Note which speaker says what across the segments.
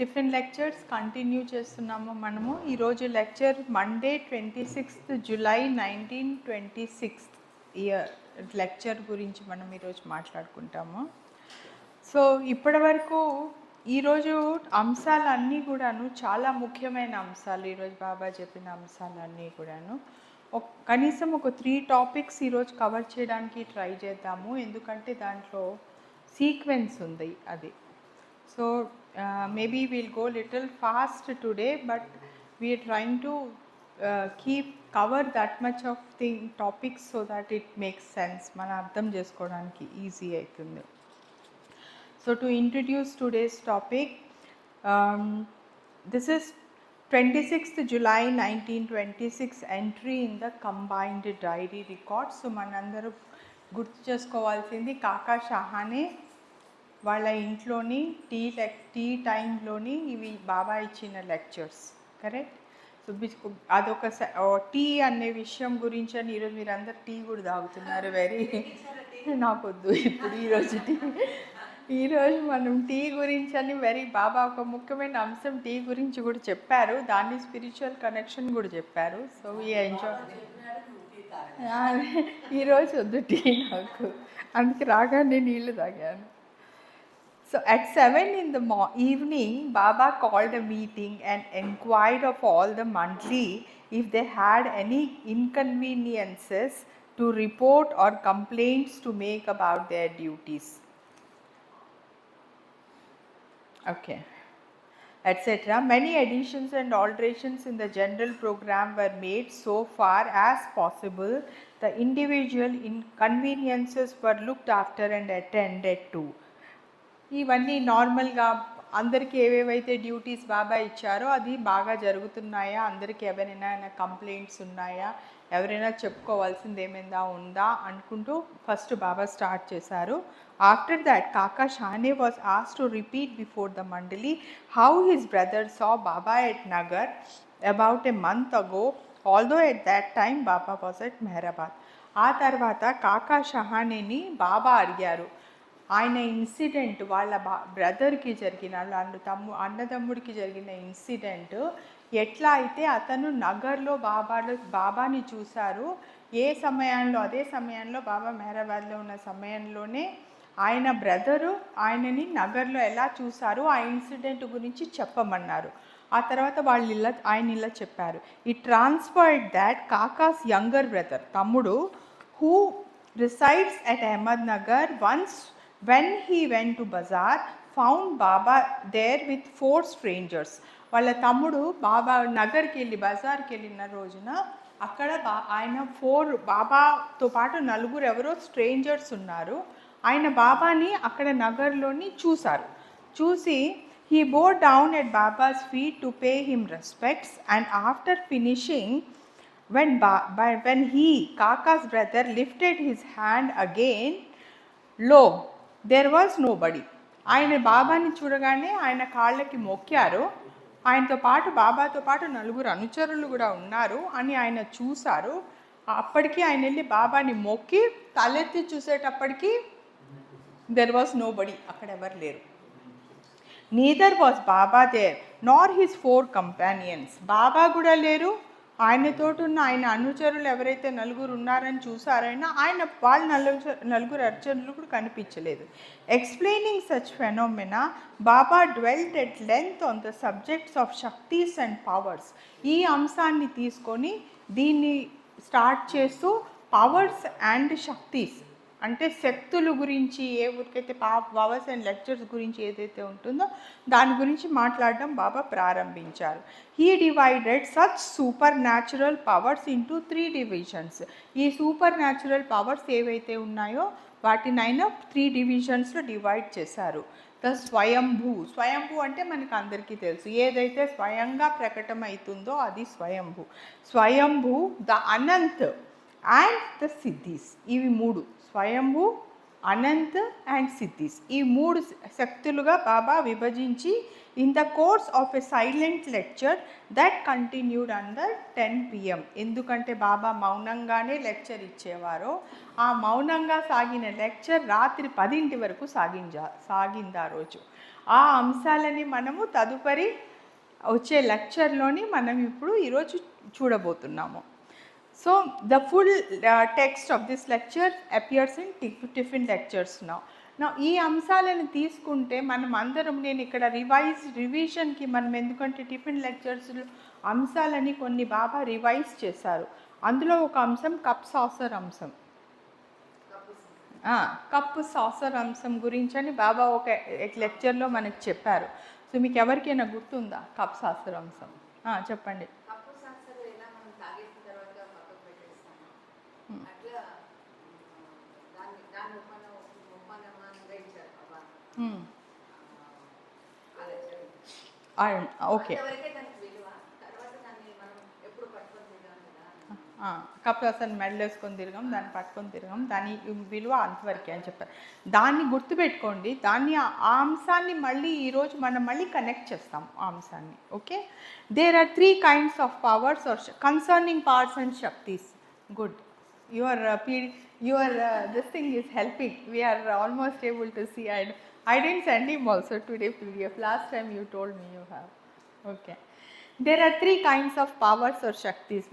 Speaker 1: Tiffin lectures continue చేస్తున్నాము మనము. ఈరోజు lecture Monday 26th July 1926 year lecture గురించి మనం ఈరోజు మాట్లాడుకుంటాము. సో ఇప్పటి వరకు ఈరోజు అంశాలన్నీ కూడాను చాలా ముఖ్యమైన అంశాలు. ఈరోజు బాబా చెప్పిన అంశాలన్నీ కూడాను కనీసం ఒక 3 టాపిక్స్ ఈరోజు కవర్ చేయడానికి ట్రై చేద్దాము, ఎందుకంటే దాంట్లో సీక్వెన్స్ ఉంది అది. So maybe we'll go little fast today, but we are trying to cover that much of topics so that it makes sense, mana ardham chesukodaniki easy aitundi. So to introduce today's topic, this is 26th July 1926 entry in the combined diary record. So manandaru gurtu chesukovalsindi కాకా షహానే వాళ్ళ ఇంట్లోని tea టైంలోని ఇవి బాబా ఇచ్చిన lectures, correct. So అదొక tea అనే విషయం గురించి అని ఈరోజు మీరు అందరు టీ కూడా తాగుతున్నారు. వెరీ నాకొద్దు ఇప్పుడు ఈరోజు మనం టీ గురించి అని బాబా ఒక ముఖ్యమైన అంశం టీ గురించి కూడా చెప్పారు, దాన్ని స్పిరిచువల్ కనెక్షన్ కూడా చెప్పారు. సో ఈ ఎంజాయ్ ఈరోజు వద్దు టీ నాకు, అందుకే రాగానే నీళ్ళు తాగాను. So at 7 in the evening, Baba called a meeting and inquired of all the mandali if they had any inconveniences to report or complaints to make about their duties. Okay, etc. Many additions and alterations in the general program were made so far as possible. The individual inconveniences were looked after and attended to. ఇవన్నీ నార్మల్గా అందరికీ ఏవేవైతే duties బాబా ఇచ్చారో అది బాగా జరుగుతున్నాయా, అందరికీ ఎవరైనా కంప్లైంట్స్ ఉన్నాయా, ఎవరైనా చెప్పుకోవాల్సింది ఏమైనా ఉందా అనుకుంటూ ఫస్ట్ బాబా స్టార్ట్ చేశారు. After that Kaka Shahane was asked to repeat before the mandali how his brother saw Baba at Nagar about a month ago, although at that time Baba was at Meherabad. ఆ తర్వాత కాకా షహానేని బాబా అడిగారు ఆయన ఇన్సిడెంట్ వాళ్ళ బ్రదర్కి జరిగిన అన్నదమ్ముడికి జరిగిన ఇన్సిడెంట్ ఎట్లా అయితే అతను నగర్లో బాబాని చూశారు, ఏ సమయంలో అదే సమయంలో బాబా మెహరాబాద్లో ఉన్న సమయంలోనే ఆయన బ్రదరు ఆయనని నగర్లో ఎలా చూశారు ఆ ఇన్సిడెంట్ గురించి చెప్పమన్నారు. ఆ తర్వాత ఆయన ఇలా చెప్పారు. ఈ ట్రాన్స్ఫర్డ్ దాట్ కాకాస్ యంగర్ బ్రదర్ తమ్ముడు who resides at Ahmednagar once when he went to bazaar found Baba there with 4 strangers. వాళ్ళ తమ్ముడు బాబా నగర్కి వెళ్ళి బజార్కి వెళ్ళిన రోజున అక్కడ ఆయన 4 బాబాతో పాటు 4 ఎవరో స్ట్రేంజర్స్ ఉన్నారు. ఆయన బాబాని అక్కడ నగర్లోని చూసి he bowed down at Baba's feet to pay him respects, and after finishing when he, Kaka's brother, lifted his hand again, lo, there was nobody. ఆయన బాబాని చూడగానే ఆయన కాళ్ళకి మొక్కారు. ఆయనతో పాటు బాబాతో పాటు 4 అనుచరులు కూడా ఉన్నారు అని ఆయన చూశారు. అప్పటికి ఆయన వెళ్ళి బాబాని మొక్కి తలెత్తి చూసేటప్పటికి దెర్ వాజ్ నో బడీ, అక్కడ ఎవరు లేరు. Neither was Baba there Nar his 4 companions, బాబా కూడా లేరు, ఆయనతోటి ఉన్న ఆయన అనుచరులు ఎవరైతే 4 ఉన్నారని చూసారైనా వాళ్ళ 4 అర్చనలు కూడా కనిపించలేదు. Explaining such phenomena Baba dwelt at length on the subjects of shaktis and powers. ఈ అంశాన్ని తీసుకొని దీన్ని స్టార్ట్ చేస్తూ పవర్స్ అండ్ శక్తిస్ అంటే శక్తుల గురించి ఏ ఊరికైతే పవర్స్ అండ్ లెక్చర్స్ గురించి ఏదైతే ఉంటుందో దాని గురించి మాట్లాడడం బాబా ప్రారంభించారు. He divided such super natural powers into 3 divisions. ఈ సూపర్ న్యాచురల్ పవర్స్ ఏవైతే ఉన్నాయో వాటిని ఆయన 3 డివిజన్స్లో డివైడ్ చేశారు. ద స్వయంభూ అంటే మనకు అందరికీ తెలుసు, ఏదైతే స్వయంగా ప్రకటమవుతుందో అది స్వయంభూ, ద అనంత్ అండ్ ద సిద్ధిస్. ఇవి 3 స్వయంభూ, అనంత్ అండ్ సిద్ధిస్, ఈ 3 శక్తులుగా బాబా విభజించి in the course of a silent lecture that continued under 10 PM. ఎందుకంటే బాబా మౌనంగానే లెక్చర్ ఇచ్చేవారో ఆ మౌనంగా సాగిన లెక్చర్ రాత్రి 10 వరకు సాగింది ఆ రోజు. ఆ అంశాలని మనము తదుపరి వచ్చే లెక్చర్లోని మనం ఇప్పుడు ఈరోజు చూడబోతున్నాము. So the full text of this lecture appears in tiffin lectures నా ఈ అంశాలను తీసుకుంటే మనం అందరం, నేను ఇక్కడ రివిజన్కి మనం, ఎందుకంటే టిఫిన్ లెక్చర్స్లో అంశాలని కొన్ని బాగా రివైజ్ చేశారు. అందులో ఒక అంశం కప్ సాసర్ అంశం, కప్పు సాసర్ అంశం గురించి అని బాబా ఒక లెక్చర్లో మనకు చెప్పారు. సో మీకు ఎవరికైనా గుర్తుందా కప్ సాసర్ అంశం? చెప్పండి. ఓకే, కప్ అసలు మెడల్ వేసుకొని తిరగం, దాన్ని పట్టుకొని తిరగం, దాని విలువ అంతవరకే అని చెప్పారు. దాన్ని గుర్తుపెట్టుకోండి. దాన్ని ఆ అంశాన్ని మళ్ళీ ఈరోజు మనం మళ్ళీ కనెక్ట్ చేస్తాం ఆ అంశాన్ని. Okay, there are 3 kinds of powers or concerning powers and shaktis. Good, your this thing is helping. We are almost able to see. I didn't send him also today PDF. Last time you told me you have. Okay, there are 3 kinds of powers or shaktis.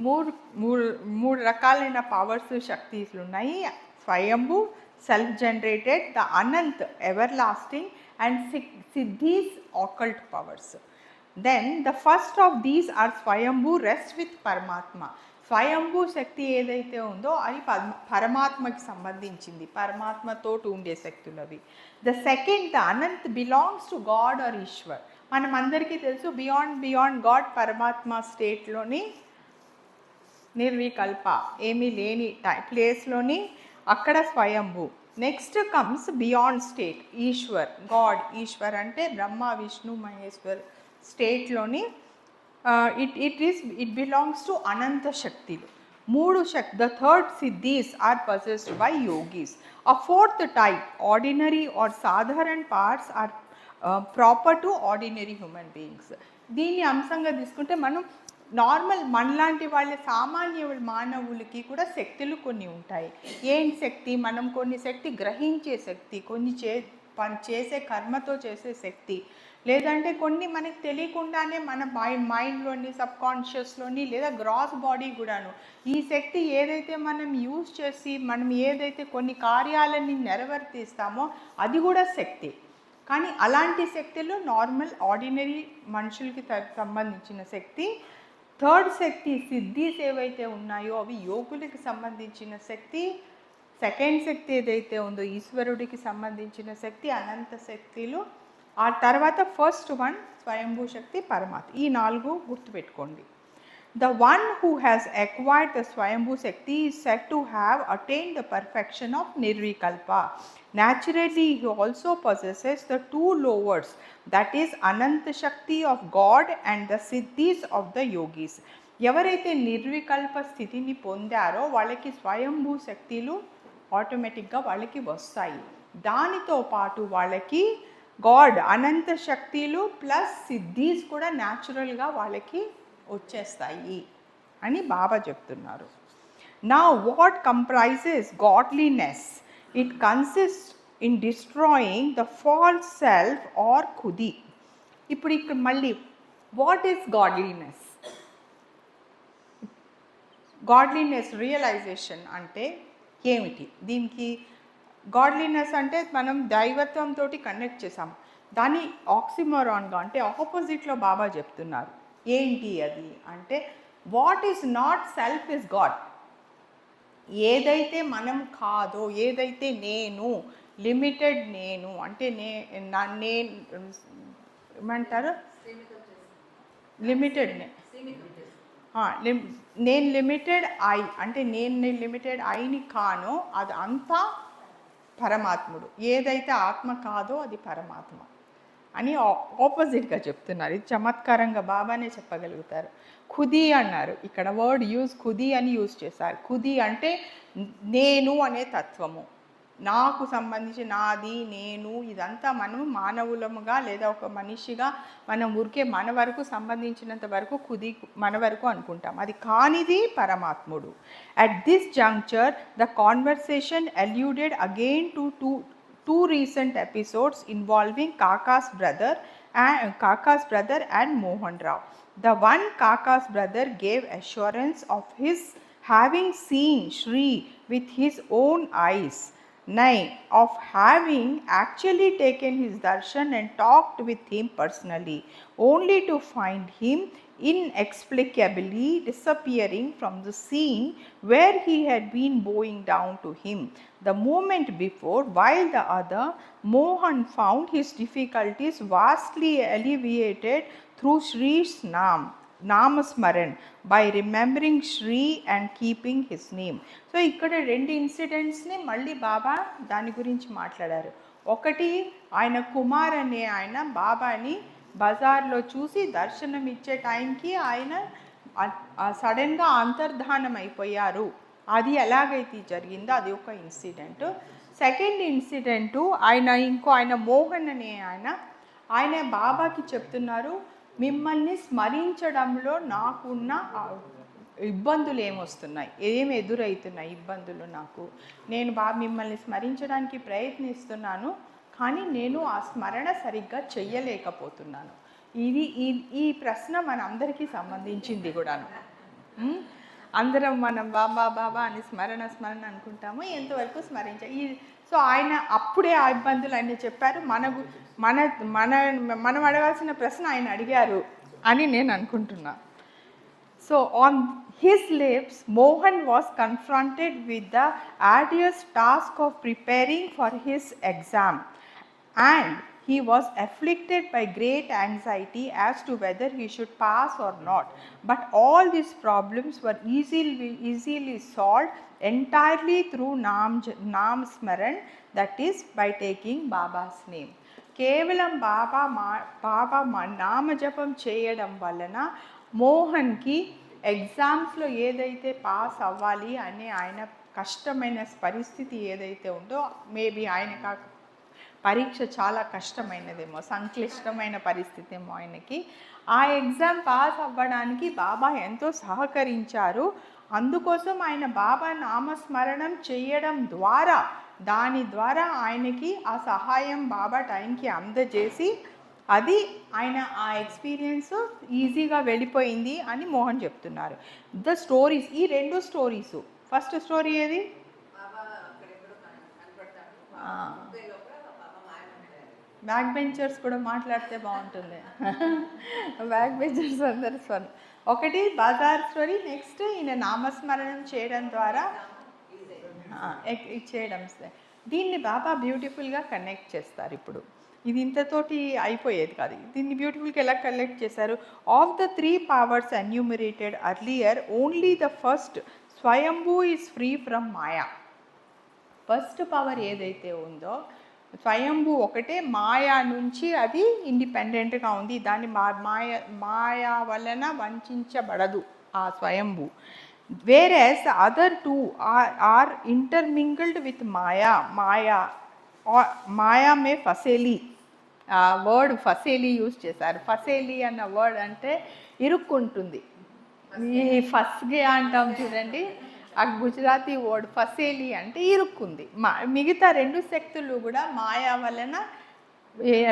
Speaker 1: మూడు రకాలైన powers శక్తిలు ఉన్నాయి. Swayambhu, self generated, the anant everlasting, and siddhis occult powers. Then the first of these are swayambhu, rest with paramatma. స్వయంభూ శక్తి ఏదైతే ఉందో అది పరమాత్మకి సంబంధించింది, పరమాత్మతోటి ఉండే శక్తులు అవి. The second, the Anant, belongs to God or Ishwar. మనం అందరికీ తెలుసు బియాండ్ గాడ్ పరమాత్మ స్టేట్లోని నిర్వికల్ప, ఏమీ లేని ప్లేస్లోని అక్కడ స్వయంభూ. Next comes beyond state, Ishwar, God. Ishwar అంటే Brahma Vishnu Maheshwar స్టేట్లోని it belongs to ananta shakti. The third siddhis are possessed by yogis. A fourth type, ordinary or sadharan powers, are proper to ordinary human beings. దీన్ని అంశంగా తీసుకుంటే మనం నార్మల్ మనలాంటి వాళ్ళ సామాన్య మానవులకి కూడా శక్తులు కొన్ని ఉంటాయి. ఏం శక్తి? మనం కొన్ని శక్తి గ్రహించే శక్తి, కొన్ని చేసే కర్మతో చేసే శక్తి, లేదంటే కొన్ని మనకు తెలియకుండానే మన మైండ్లోని, సబ్కాన్షియస్లోని, లేదా గ్రాస్ బాడీ కూడాను ఈ శక్తి ఏదైతే మనం యూజ్ చేసి మనం ఏదైతే కొన్ని కార్యాలని నెరవేర్తిస్తామో అది కూడా శక్తి. కానీ అలాంటి శక్తులు నార్మల్ ఆర్డినరీ మనుషులకి సంబంధించిన శక్తి. థర్డ్ శక్తి, సిద్ధీస్ ఏవైతే ఉన్నాయో అవి యోగులకి సంబంధించిన శక్తి. సెకండ్ శక్తి ఏదైతే ఉందో ఈశ్వరుడికి సంబంధించిన శక్తి, అనంత శక్తులు. ఆ తర్వాత ఫస్ట్ వన్ స్వయంభూ శక్తి, పరమాత్మ. ఈ 4 గుర్తుపెట్టుకోండి. The one who has acquired the Swayambhu Shakti is said to have attained the perfection of Nirvikalpa. Naturally, he also possesses the 2 lowers, that is Ananta Shakti of God and the Siddhis of the yogis. ఎవరైతే నిర్వికల్ప స్థితిని పొందారో వాళ్ళకి స్వయంభూ శక్తులు ఆటోమేటిక్గా వాళ్ళకి వస్తాయి. దానితో పాటు వాళ్ళకి గాడ్ అనంత శక్తులు ప్లస్ సిద్ధీస్ కూడా న్యాచురల్గా వాళ్ళకి వచ్చేస్తాయి అని బాబా చెప్తున్నారు. నా what comprises godliness? It consist in destroying the false self or khudi. ఇప్పుడు ఇక్కడ మళ్ళీ what is godliness? Godliness realization అంటే ఏమిటి? దీనికి గాడ్లీనెస్ అంటే మనం దైవత్వంతో కనెక్ట్ చేసాం. దాన్ని ఆక్సిమోరాన్గా అంటే ఆపోజిట్లో బాబా చెప్తున్నారు. ఏంటి అది అంటే what is not self is God. ఏదైతే మనం కాదో, ఏదైతే నేను లిమిటెడ్, నేను అంటే ఏమంటారు లిమిటెడ్, నేను లిమిటెడ్ ఐ అంటే నేను లిమిటెడ్ ఐని కానో అది అంతా పరమాత్ముడు. ఏదైతే ఆత్మ కాదో అది పరమాత్మ అని ఆపోజిట్గా చెప్తున్నారు. ఇది చమత్కారంగా బాబానే చెప్పగలుగుతారు. ఖుది అన్నారు, ఇక్కడ వర్డ్ ఖుది అని యూజ్ చేశారు. ఖుది అంటే నేను అనే తత్వము, నాకు సంబంధించి నాది, నేను, ఇదంతా మనం మానవులముగా లేదా ఒక మనిషిగా మనం ఊరికే మన వరకు సంబంధించినంత వరకు ఖుది మన వరకు అనుకుంటాం. అది కానిది పరమాత్ముడు. At this juncture the conversation alluded again to two recent episodes involving Kaka's brother and Mohan Rao. The one, Kaka's brother gave assurance of his having seen Shri with his own eyes. 9. Of having actually taken his darshan and talked with him personally, only to find him inexplicably disappearing from the scene where he had been bowing down to him the moment before, while the other, Mohan, found his difficulties vastly alleviated through Shri's Namasmaran by remembering Shri and keeping his name. So ఇక్కడ రెండు ఇన్సిడెంట్స్ని మళ్ళీ బాబా దాని గురించి మాట్లాడారు. ఒకటి, ఆయన కుమార్ అనే ఆయన బాబాని బజార్లో చూసి దర్శనం ఇచ్చే టైంకి ఆయన సడన్గా అంతర్ధానం అయిపోయారు. అది ఎలాగైతే జరిగిందో అది ఒక ఇన్సిడెంట్. సెకండ్ ఇన్సిడెంటు, ఆయన మోహన్ అనే ఆయన బాబాకి చెప్తున్నారు, మిమ్మల్ని స్మరించడంలో నాకున్న ఇబ్బందులు ఏమొస్తున్నాయి, ఏమి ఎదురవుతున్నాయి ఇబ్బందులు నాకు, నేను మిమ్మల్ని స్మరించడానికి ప్రయత్నిస్తున్నాను, కానీ నేను ఆ స్మరణ సరిగ్గా చెయ్యలేకపోతున్నాను. ఈ ప్రశ్న మన అందరికీ సంబంధించింది కూడాను. అందరం మనం బాబా బాబా అని స్మరణ అనుకుంటాము, ఎంతవరకు స్మరించాలి. సో ఆయన అప్పుడే ఆ ఇబ్బందులు అన్నీ చెప్పారు. మనం అడగాల్సిన ప్రశ్న ఆయన అడిగారు అని నేను అనుకుంటున్నా. So on his lips, Mohan was confronted with the arduous task of preparing for his exam, and he was afflicted by great anxiety as to whether he should pass or not. But all these problems were easily solved entirely through Nam Smaran, that is by taking Baba's name. కేవలం బాబా నామజపం చేయడం వలన మోహన్కి ఎగ్జామ్స్లో ఏదైతే pass అవ్వాలి అనే ఆయన కష్టమైన పరిస్థితి ఏదైతే ఉందో, మేబీ ఆయనకు పరీక్ష చాలా కష్టమైనదేమో, సంక్లిష్టమైన పరిస్థితి ఏమో ఆయనకి, ఆ ఎగ్జామ్ పాస్ అవ్వడానికి బాబా ఎంతో సహకరించారు. అందుకోసం ఆయన బాబా నామస్మరణం చేయడం ద్వారా, దాని ద్వారా ఆయనకి ఆ సహాయం బాబా టైంకి అందజేసి అది ఆయన ఆ ఎక్స్పీరియన్స్ ఈజీగా వెళ్ళిపోయింది అని మోహన్ చెప్తున్నారు. ద స్టోరీస్, ఈ రెండు స్టోరీసు, ఫస్ట్ స్టోరీ ఏది, బ్యాక్ బెంచర్స్ కూడా మాట్లాడితే బాగుంటుంది. బ్యాక్ బెంచర్స్ అందరు ఒకటి బజార్ స్టోరీ, నెక్స్ట్ ఈయన నామస్మరణం చేయడం ద్వారా చేయడం, దీన్ని బాబా బ్యూటిఫుల్గా కనెక్ట్ చేస్తారు. ఇప్పుడు ఇది ఇంతతోటి అయిపోయేది కాదు, దీన్ని బ్యూటిఫుల్గా ఎలా కనెక్ట్ చేశారు. Of the 3 powers enumerated earlier, only the first swayambhu is free from maya. First power ఏదైతే ఉందో స్వయంభూ ఒకటే, మాయా నుంచి అది ఇండిపెండెంట్గా ఉంది, దాన్ని మాయా వలన వంచబడదు ఆ స్వయంభూ. Whereas other 2 are intermingled with maya. మాయా మే ఫసేలి, వర్డ్ ఫసేలి యూజ్ చేశారు. ఫసేలి అన్న వర్డ్ అంటే ఇరుక్కుంటుంది. ఈ ఫస్గే అంటాం చూడండి, ఆ గుజరాతీ వర్డ్ ఫసేలి అంటే ఇరుక్కుంది. మిగతా 2 శక్తులు కూడా మాయా వలన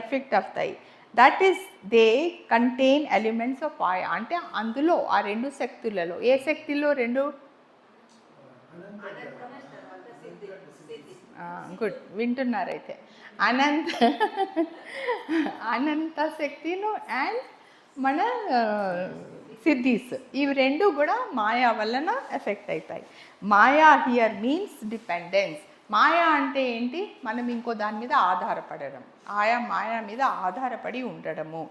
Speaker 1: ఎఫెక్ట్ అవుతాయి. That is they contain elements of maya. అంటే అందులో ఆ 2 శక్తులలో, ఏ శక్తిలో 2, గుడ్ వింటున్నారైతే, అనంత శక్తిను అండ్ మన సిద్ధీస్, ఇవి 2 కూడా మాయా వలన ఎఫెక్ట్ అవుతాయి. మాయా హియర్ మీన్స్ డిపెండెన్స్. మాయా అంటే ఏంటి, మనం ఇంకో దాని మీద ఆధారపడడం, మాయా మీద ఆధారపడి ఉండడము.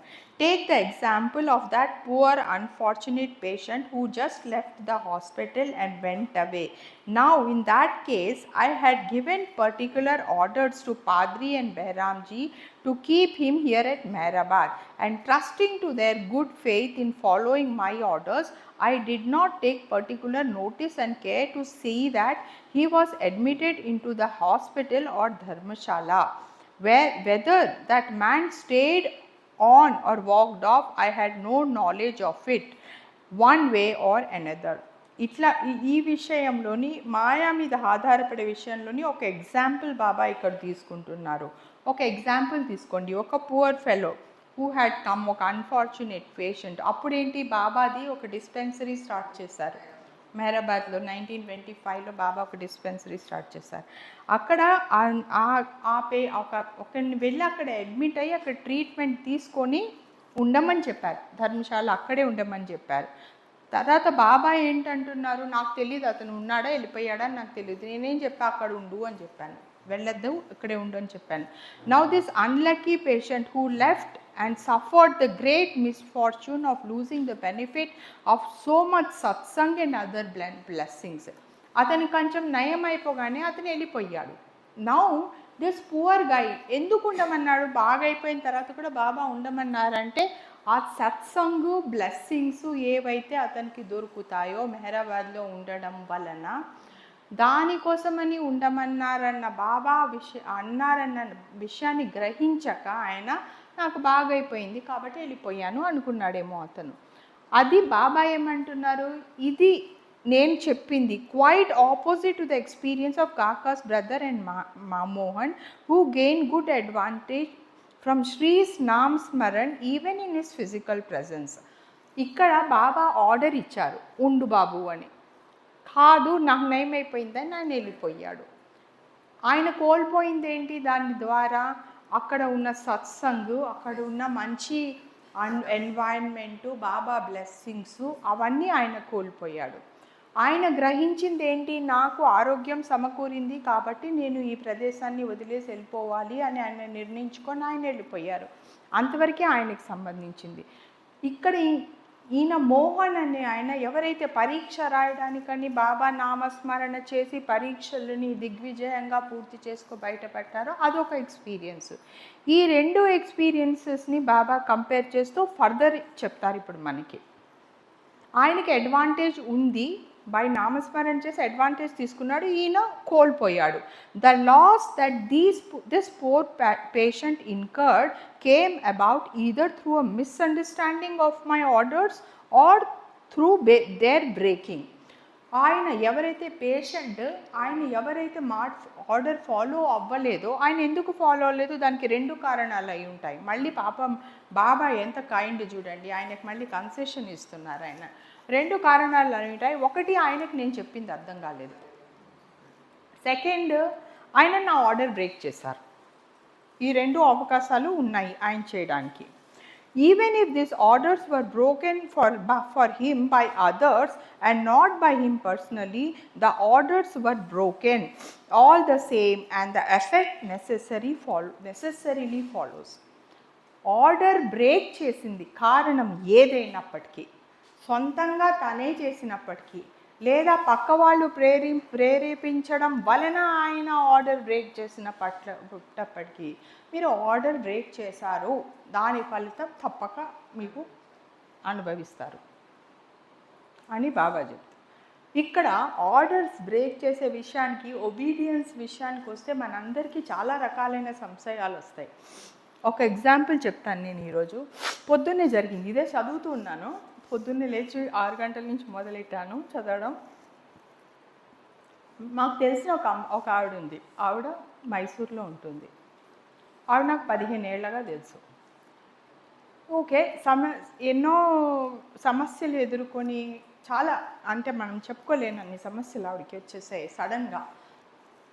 Speaker 1: Take the example of that poor unfortunate patient who just left the hospital and went away. Now in that case I had given particular orders to Padri and Behramji to keep him here at Mehrabad, and trusting to their good faith in following my orders, I did not take particular notice and care to see that he was admitted into the hospital or dharmashala. Whether that man stayed on or walked off, I had no knowledge of it, one way or another. ఇట్లా ఈ విషయంలోని మాయా మీద ఆధారపడే విషయంలోని ఒక example బాబా ఇక్కడ తీసుకుంటున్నారు. ఒక ఎగ్జాంపుల్ తీసుకోండి. ఒక poor fellow who had come, ఒక అన్ఫార్చునేట్ పేషెంట్. అప్పుడేంటి, బాబాది ఒక డిస్పెన్సరీ స్టార్ట్ చేశారు మెహరాబాద్లో. 1925లో బాబా ఒక డిస్పెన్సరీ స్టార్ట్ చేశారు. అక్కడ ఒకరిని వెళ్ళి అక్కడ అడ్మిట్ అయ్యి అక్కడ ట్రీట్మెంట్ తీసుకొని ఉండమని చెప్పారు. ధర్మశాల అక్కడే ఉండమని చెప్పారు. తర్వాత బాబా ఏంటంటున్నారు, నాకు తెలియదు అతను ఉన్నాడా వెళ్ళిపోయాడా అని నాకు తెలియదు, నేనేం చెప్పా అక్కడ ఉండు అని చెప్పాను, వెళ్ళొద్దు ఇక్కడే ఉండు అని చెప్పాను. Now this unlucky patient who left and suffered the great misfortune of losing the benefit of so much satsang and other blessings. అతను కొంచెం నయం అయిపోగానే అతను వెళ్ళిపోయాడు. నౌ దిస్ పువర్ గై ఎందుకు ఉండమన్నాడు, బాగా అయిపోయిన తర్వాత కూడా బాబా ఉండమన్నారంటే ఆ సత్సంగు బ్లెస్సింగ్స్ ఏవైతే అతనికి దొరుకుతాయో మెహరాబాద్లో ఉండడం వలన దానికోసమని ఉండమన్నారన్న బాబా అన్నారన్న విషయాన్ని గ్రహించక ఆయన నాకు బాగైపోయింది కాబట్టి వెళ్ళిపోయాను అనుకున్నాడేమో అతను. అది బాబా ఏమంటున్నారు, ఇది నేను చెప్పింది quite opposite to the experience of Kaka's brother and Mohan who gain good advantage from Shri's naam smaran even in his physical presence. ఇక్కడ బాబా ఆర్డర్ ఇచ్చారు ఉండు బాబు అని, కాదు నాకు నయమైపోయిందని ఆయన వెళ్ళిపోయాడు. ఆయన కోల్పోయింది ఏంటి, దాని ద్వారా అక్కడ ఉన్న సత్సంగు, అక్కడ ఉన్న మంచి ఎన్వైరన్మెంటు, బాబా బ్లెస్సింగ్స్ అవన్నీ ఆయన కోల్పోయాడు. ఆయన గ్రహించింది ఏంటి, నాకు ఆరోగ్యం సమకూరింది కాబట్టి నేను ఈ ప్రదేశాన్ని వదిలేసి వెళ్ళిపోవాలి అని ఆయన నిర్ణయించుకొని ఆయన వెళ్ళిపోయారు. అంతవరకే ఆయనకి సంబంధించింది. ఇక్కడ ఈయన మోహన్ అనే ఆయన ఎవరైతే పరీక్ష రాయడానికని బాబా నామస్మరణ చేసి పరీక్షలని దిగ్విజయంగా పూర్తి చేసుకో బయటపడ్డారో అదొక ఎక్స్పీరియన్స్. ఈ రెండు ఎక్స్పీరియన్సెస్ని బాబా కంపేర్ చేస్తూ ఫర్దర్ చెప్తారు. ఇప్పుడు మనకి ఆయనకి అడ్వాంటేజ్ ఉంది, బై నామస్మరణ చేసి అడ్వాంటేజ్ తీసుకున్నాడు, ఈయన కోల్పోయాడు. The loss that this poor patient incurred came about either through a misunderstanding of my orders or through their breaking. ఆయన ఎవరైతే పేషెంట్, ఆయన ఎవరైతే ఆర్డర్ ఫాలో అవ్వలేదో, ఆయన ఎందుకు ఫాలో అవ్వలేదు, దానికి రెండు కారణాలు అయి ఉంటాయి. మళ్ళీ పాపం బాబా ఎంత కైండ్ చూడండి, ఆయనకు మళ్ళీ కన్సెషన్ ఇస్తున్నారు. ఆయన రెండు కారణాలు అయి ఉంటాయి. ఒకటి, ఆయనకు నేను చెప్పింది అర్థం కాలేదు. సెకండ్, ఆయన నా ఆర్డర్ బ్రేక్ చేశారు. ఈ రెండు అవకాశాలు ఉన్నాయి ఆయన చేయడానికి. Even if these orders were broken for him by others and not by him personally, the orders were broken all the same and the effect necessarily follows. Order break చేసింది కారణం ఏదైనప్పటికీ, సొంతంగా తనే చేసినప్పటికీ లేదా పక్క వాళ్ళు ప్రేరేపించడం వలన ఆయన ఆర్డర్ బ్రేక్ పుట్టప్పటికీ మీరు ఆర్డర్ బ్రేక్ చేశారు, దాని ఫలితం తప్పక మీకు అనుభవిస్తారు అని బాబా చెప్తారు. ఇక్కడ ఆర్డర్స్ బ్రేక్ చేసే విషయానికి, ఒబీడియన్స్ విషయానికి వస్తే మనందరికీ చాలా రకాలైన సంశయాలు వస్తాయి. ఒక ఎగ్జాంపుల్ చెప్తాను. నేను ఈరోజు పొద్దున్నే జరిగింది, ఇదే చదువుతూ ఉన్నాను. పొద్దున్నే లేచి 6 గంటల నుంచి మొదలెట్టాను చదవడం. మాకు తెలిసిన ఒక ఆవిడ ఉంది. ఆవిడ మైసూర్లో ఉంటుంది. ఆవిడ నాకు 15 ఏళ్ళగా తెలుసు. ఓకే, ఎన్నో సమస్యలు ఎదుర్కొని, చాలా అంటే మనం చెప్పుకోలేనన్ని సమస్యలు ఆవిడకి వచ్చేసాయి సడన్గా.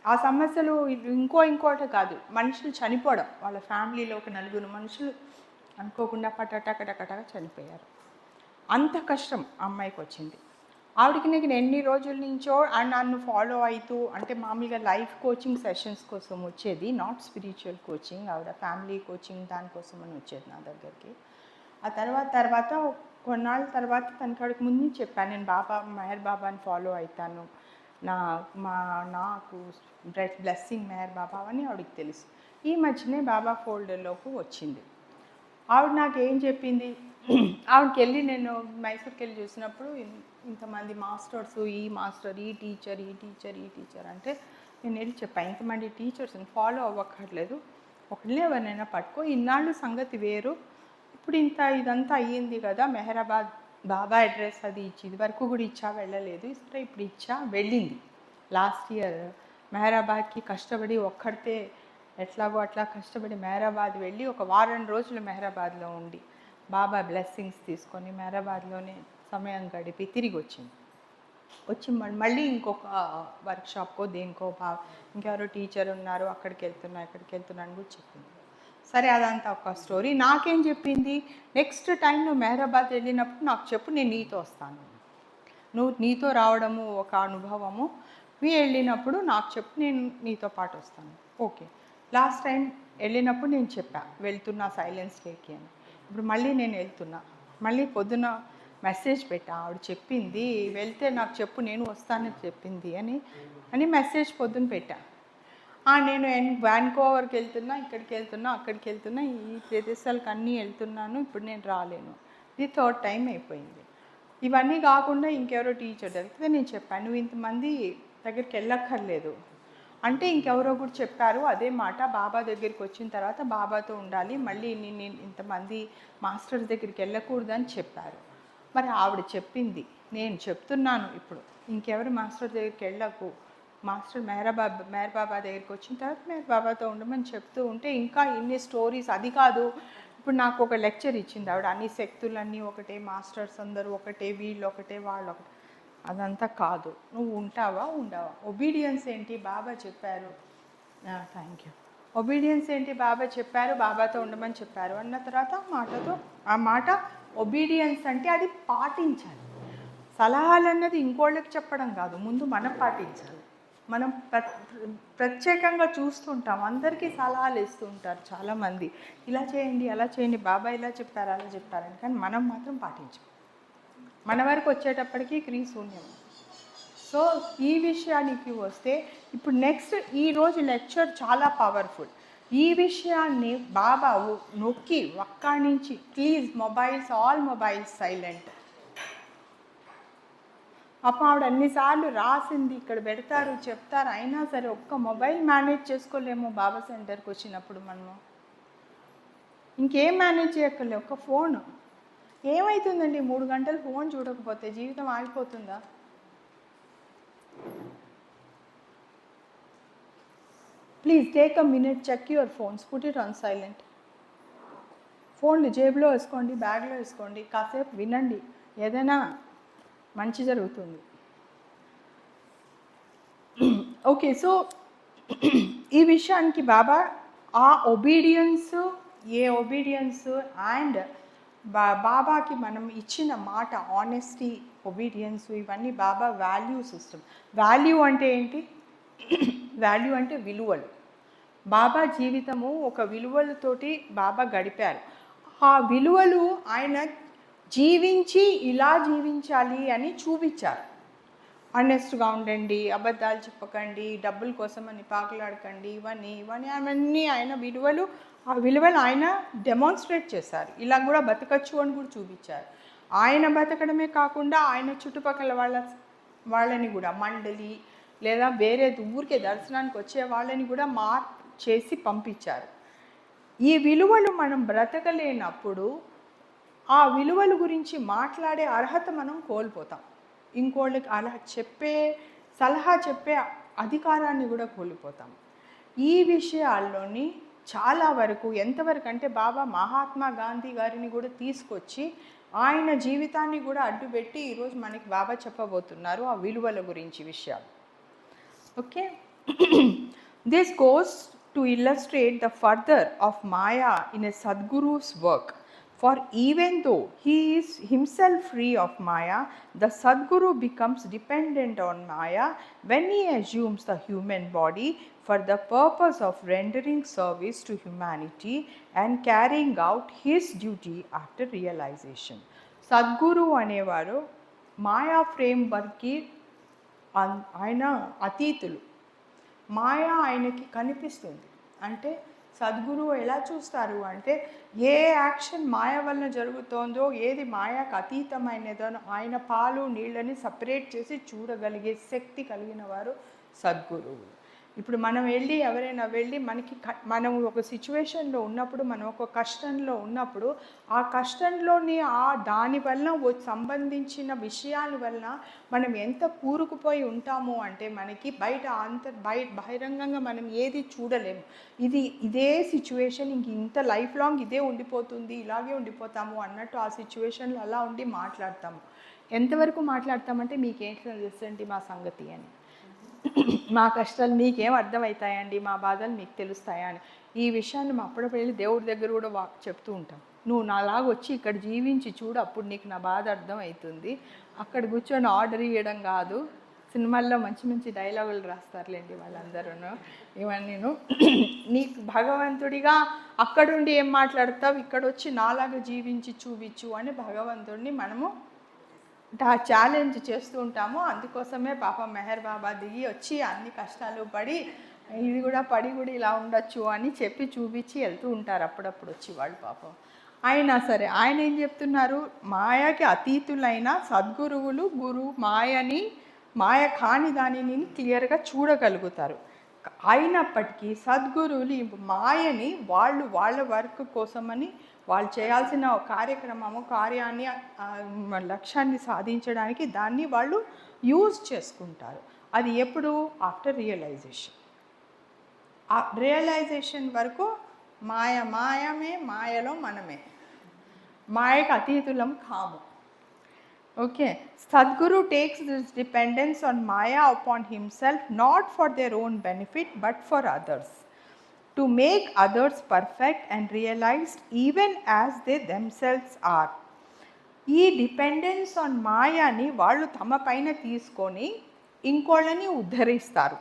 Speaker 1: ఆ సమస్యలు ఇంకోటి కాదు, మనుషులు చనిపోవడం. వాళ్ళ ఫ్యామిలీలో ఒక 4 మనుషులు అనుకోకుండా పటటకటకటగా చనిపోయారు. అంత కష్టం అమ్మాయికి వచ్చింది. ఆవిడకి నేను ఎన్ని రోజుల నుంచో నన్ను ఫాలో అవుతూ, అంటే మామూలుగా లైఫ్ కోచింగ్ సెషన్స్ కోసం వచ్చేది, నాట్ స్పిరిచువల్ కోచింగ్. ఆవిడ ఫ్యామిలీ కోచింగ్ దానికోసం అని వచ్చేది నా దగ్గరికి. ఆ తర్వాత కొన్నాళ్ళ తర్వాత తనకి ఆవిడకి ముందు చెప్పాను, నేను మెహర్ బాబాని ఫాలో అవుతాను, నాకు బ్లెస్సింగ్ మెహర్ బాబా అని ఆవిడకి తెలుసు. ఈ మధ్యనే బాబా ఫోల్డర్లోకి వచ్చింది. ఆవిడ నాకు ఏం చెప్పింది, ఆవిడకి వెళ్ళి నేను మైసూర్కి వెళ్ళి చూసినప్పుడు ఇంతమంది మాస్టర్స్, ఈ మాస్టర్, ఈ టీచర్ అంటే నేను వెళ్ళి చెప్పాను, ఇంతమంది టీచర్స్ని ఫాలో అవ్వక్కర్లేదు, ఒకళ్ళే ఎవరినైనా పట్టుకో, ఇన్నాళ్ళు సంగతి వేరు, ఇప్పుడు ఇదంతా అయ్యింది కదా, మెహరాబాద్ బాబా అడ్రస్ అది ఇచ్చి ఇది వరకు కూడా ఇచ్చా, వెళ్ళలేదు. సరే ఇప్పుడు ఇచ్చా, వెళ్ళింది. లాస్ట్ ఇయర్ మెహరాబాద్కి కష్టపడి ఒక్కడితే ఎట్లాగో అట్లా కష్టపడి మెహరాబాద్ వెళ్ళి ఒక వారం రోజులు మెహరాబాద్లో ఉండి బాబా బ్లెస్సింగ్స్ తీసుకొని మెహరాబాద్లోనే సమయం గడిపి తిరిగి వచ్చింది. వచ్చి మళ్ళీ ఇంకొక వర్క్షాప్కో దేనికో ఇంకెవరో టీచర్ ఉన్నారు, అక్కడికి వెళ్తున్నా ఇక్కడికి వెళ్తున్నా అని కూడా చెప్పింది. సరే అదంతా ఒక స్టోరీ. నాకేం చెప్పింది, నెక్స్ట్ టైం నువ్వు మెహరాబాద్ వెళ్ళినప్పుడు నాకు చెప్పు, నేను నీతో వస్తాను. నువ్వు నీతో రావడము ఒక అనుభవము, నువ్వు వెళ్ళినప్పుడు నాకు చెప్పు, నేను నీతో పాటు వస్తాను. ఓకే. లాస్ట్ టైం వెళ్ళినప్పుడు నేను చెప్పా వెళ్తున్నా సైలెన్స్ లేకి అని. ఇప్పుడు మళ్ళీ నేను వెళ్తున్నా, మళ్ళీ పొద్దున మెసేజ్ పెట్టా, ఆవిడ చెప్పింది వెళ్తే నాకు చెప్పు నేను వస్తానని చెప్పింది అని మెసేజ్ పొద్దున పెట్టా. నేను వ్యాన్కోవర్కి వెళ్తున్నా, ఇక్కడికి వెళ్తున్నా, అక్కడికి వెళ్తున్నా, ఈ ప్రదేశాలకు అన్నీ వెళ్తున్నాను, ఇప్పుడు నేను రాలేను. ఇది 3rd టైం అయిపోయింది. ఇవన్నీ కాకుండా ఇంకెవరో టీచర్ దొరికితే నేను చెప్పాను, నువ్వు ఇంతమంది దగ్గరికి వెళ్ళక్కర్లేదు అంటే ఇంకెవరో కూడా చెప్పారు అదే మాట, బాబా దగ్గరికి వచ్చిన తర్వాత బాబాతో ఉండాలి, మళ్ళీ నేను ఇంతమంది మాస్టర్స్ దగ్గరికి వెళ్ళకూడదని చెప్పారు. మరి ఆవిడ చెప్పింది, నేను చెప్తున్నాను ఇప్పుడు ఇంకెవరు మాస్టర్ దగ్గరికి వెళ్ళకు, మాస్టర్ మెహర్ బాబా దగ్గరికి వచ్చిన తర్వాత మెహర్ బాబాతో ఉండమని చెప్తూ ఉంటే ఇంకా ఇన్ని స్టోరీస్. అది కాదు, ఇప్పుడు నాకు ఒక లెక్చర్ ఇచ్చింది ఆవిడ, అన్ని శక్తులన్నీ ఒకటే, మాస్టర్స్ అందరూ ఒకటే, వీళ్ళు ఒకటే, వాళ్ళు ఒకటే. అదంతా కాదు, నువ్వు ఉంటావా ఉండవా, ఒబీడియన్స్ ఏంటి బాబా చెప్పారు. Thank you. ఒబీడియన్స్ ఏంటి బాబా చెప్పారు, బాబాతో ఉండమని చెప్పారు అన్న తర్వాత ఆ మాట ఒబీడియన్స్ అంటే అది పాటించాలి. సలహాలు అన్నది ఇంకోళ్ళకి చెప్పడం కాదు, ముందు మనం పాటించాలి. మనం ప్రత్యేకంగా చూస్తుంటాం, అందరికీ సలహాలు ఇస్తూ ఉంటారు చాలామంది, ఇలా చేయండి అలా చేయండి, బాబా ఇలా చెప్పారు అలా చెప్పారని, కానీ మనం మాత్రం పాటించాం. మన వరకు వచ్చేటప్పటికీ శూన్యం. సో ఈ విషయానికి వస్తే ఇప్పుడు నెక్స్ట్ ఈరోజు లెక్చర్ చాలా పవర్ఫుల్. ఈ విషయాన్ని బాబా నొక్కి ఒక్కడి నుంచి ప్లీజ్ ఆల్ మొబైల్స్ సైలెంట్. అప్పుడు ఆవిడ అన్నిసార్లు రాసింది, ఇక్కడ పెడతారు చెప్తారు, అయినా సరే ఒక్క మొబైల్ మేనేజ్ చేసుకోలేము. బాబా సెంటర్కి వచ్చినప్పుడు మనము ఇంకేం మేనేజ్ చేయక్కర్లే, ఒక్క ఫోన్. ఏమవుతుందండి 3 గంటలు ఫోన్ చూడకపోతే, జీవితం ఆగిపోతుందా? Please take a minute, check your phones, put it on silent. ఫోన్లు జేబులో వేసుకోండి, బ్యాగ్లో వేసుకోండి, కాసేపు వినండి, ఏదైనా మంచి జరుగుతుంది. ఓకే, సో ఈ విషయానికి బాబా ఆ ఒబీడియన్స్, అండ్ బాబాకి మనం ఇచ్చిన మాట, ఆనెస్టీ, ఒబీడియన్స్, ఇవన్నీ బాబా వాల్యూ సిస్టమ్. వాల్యూ అంటే ఏంటి? వాల్యూ అంటే విలువలు. బాబా జీవితము ఒక విలువలతోటి బాబా గడిపారు. ఆ విలువలు ఆయన జీవించి ఇలా జీవించాలి అని చూపించారు. ఆనెస్ట్గా ఉండండి, అబద్ధాలు చెప్పకండి, డబ్బుల కోసం అని పాకులాడకండి, ఇవన్నీ అవన్నీ ఆయన విలువలు. ఆ విలువలు ఆయన డెమాన్స్ట్రేట్ చేశారు. ఇలా కూడా బతకచ్చు అని కూడా చూపించారు. ఆయన బతకడమే కాకుండా ఆయన చుట్టుపక్కల వాళ్ళని కూడా, మండలి లేదా వేరే ఊరికే దర్శనానికి వచ్చే వాళ్ళని కూడా చేసి పంపించారు. ఈ విలువలు మనం బ్రతకలేనప్పుడు ఆ విలువల గురించి మాట్లాడే అర్హత మనం కోల్పోతాం. ఇంకోళ్ళకి అలా సలహా చెప్పే అధికారాన్ని కూడా కోల్పోతాం. ఈ విషయాల్లోని చాలా వరకు, ఎంతవరకు అంటే బాబా మహాత్మా గాంధీ గారిని కూడా తీసుకొచ్చి ఆయన జీవితాన్ని కూడా అడ్డుపెట్టి ఈరోజు మనకి బాబా చెప్పబోతున్నారు ఆ విలువల గురించి విషయాలు. Okay, this goes to illustrate the further of Maya in a Sadguru's work. For even though he is himself free of Maya, the Sadguru becomes dependent on Maya when he assumes the human body for the purpose of rendering service to humanity and carrying out his duty after realization. Sadguru అనేవారు మాయా ఫ్రేమ్వర్క్కి ఆయన అతీతులు. మాయ ఆయనకి కనిపిస్తుంది. అంటే సద్గురు ఎలా చూస్తారు అంటే, ఏ action మాయ వలన జరుగుతోందో, ఏది మాయకు అతీతమైనదో ఆయన పాలు నీళ్ళని సపరేట్ చేసి చూడగలిగే శక్తి కలిగిన వారు సద్గురువు. ఇప్పుడు మనం వెళ్ళి ఎవరైనా వెళ్ళి మనం ఒక సిచ్యువేషన్లో ఉన్నప్పుడు, మనం ఒక కష్టంలో ఉన్నప్పుడు, ఆ కష్టంలోని దానివల్ల సంబంధించిన విషయాల వలన మనం ఎంత కూరుకుపోయి ఉంటాము అంటే మనకి బహిరంగంగా మనం ఏది చూడలేము. ఇదే సిచ్యువేషన్ ఇంత లైఫ్ లాంగ్ ఇదే ఉండిపోతుంది, ఇలాగే ఉండిపోతాము అన్నట్టు ఆ సిచ్యువేషన్లో అలా ఉండి మాట్లాడతాము. ఎంతవరకు మాట్లాడతామంటే మీకేం తెలుసండి మా సంగతి అని, మా కష్టాలు మీకేం అర్థమవుతాయండి, మా బాధలు మీకు తెలుస్తాయా అని. ఈ విషయాన్ని మా అప్పుడప్పుడు వెళ్ళి దేవుడి దగ్గర కూడా చెప్తూ ఉంటాం. నువ్వు నాలాగా వచ్చి ఇక్కడ జీవించి చూడు, అప్పుడు నీకు నా బాధ అర్థమవుతుంది. అక్కడ కూర్చొని ఆర్డర్ ఇవ్వడం కాదు. సినిమాల్లో మంచి మంచి డైలాగులు రాస్తారులేండి వాళ్ళందరూ. ఇవన్నీ నీకు భగవంతుడిగా అక్కడుండి ఏం మాట్లాడతావు, ఇక్కడ వచ్చి నాలాగా జీవించి చూపించు అని భగవంతుడిని మనము ఛాలెంజ్ చేస్తూ ఉంటాము. అందుకోసమే పాపం మెహర్ బాబా దిగి వచ్చి అన్ని కష్టాలు పడి ఇది కూడా పడి కూడా ఇలా ఉండొచ్చు అని చెప్పి చూపించి వెళ్తూ ఉంటారు అప్పుడప్పుడు వచ్చి వాళ్ళు పాపం. అయినా సరే ఆయన ఏం చెప్తున్నారు, మాయకి అతీతులైన సద్గురువులు మాయ కాని దానిని క్లియర్గా చూడగలుగుతారు. అయినప్పటికీ సద్గురువులు మాయని వాళ్ళ వర్క్ కోసమని వాళ్ళు చేయాల్సిన కార్యాన్ని లక్ష్యాన్ని సాధించడానికి దాన్ని వాళ్ళు యూజ్ చేసుకుంటారు. అది ఎప్పుడు? ఆఫ్టర్ రియలైజేషన్ వరకు మాయలో మనమే, మాయకు అతీతులం కాము. Okay, Sadguru takes this dependence on Maya upon himself, not for their own benefit but for others, to make others perfect and realized even as they themselves are. ఈ dependence on మాయాని వాళ్ళు తమ పైన తీసుకొని ఇంకోళ్ళని ఉద్ధరిస్తారు.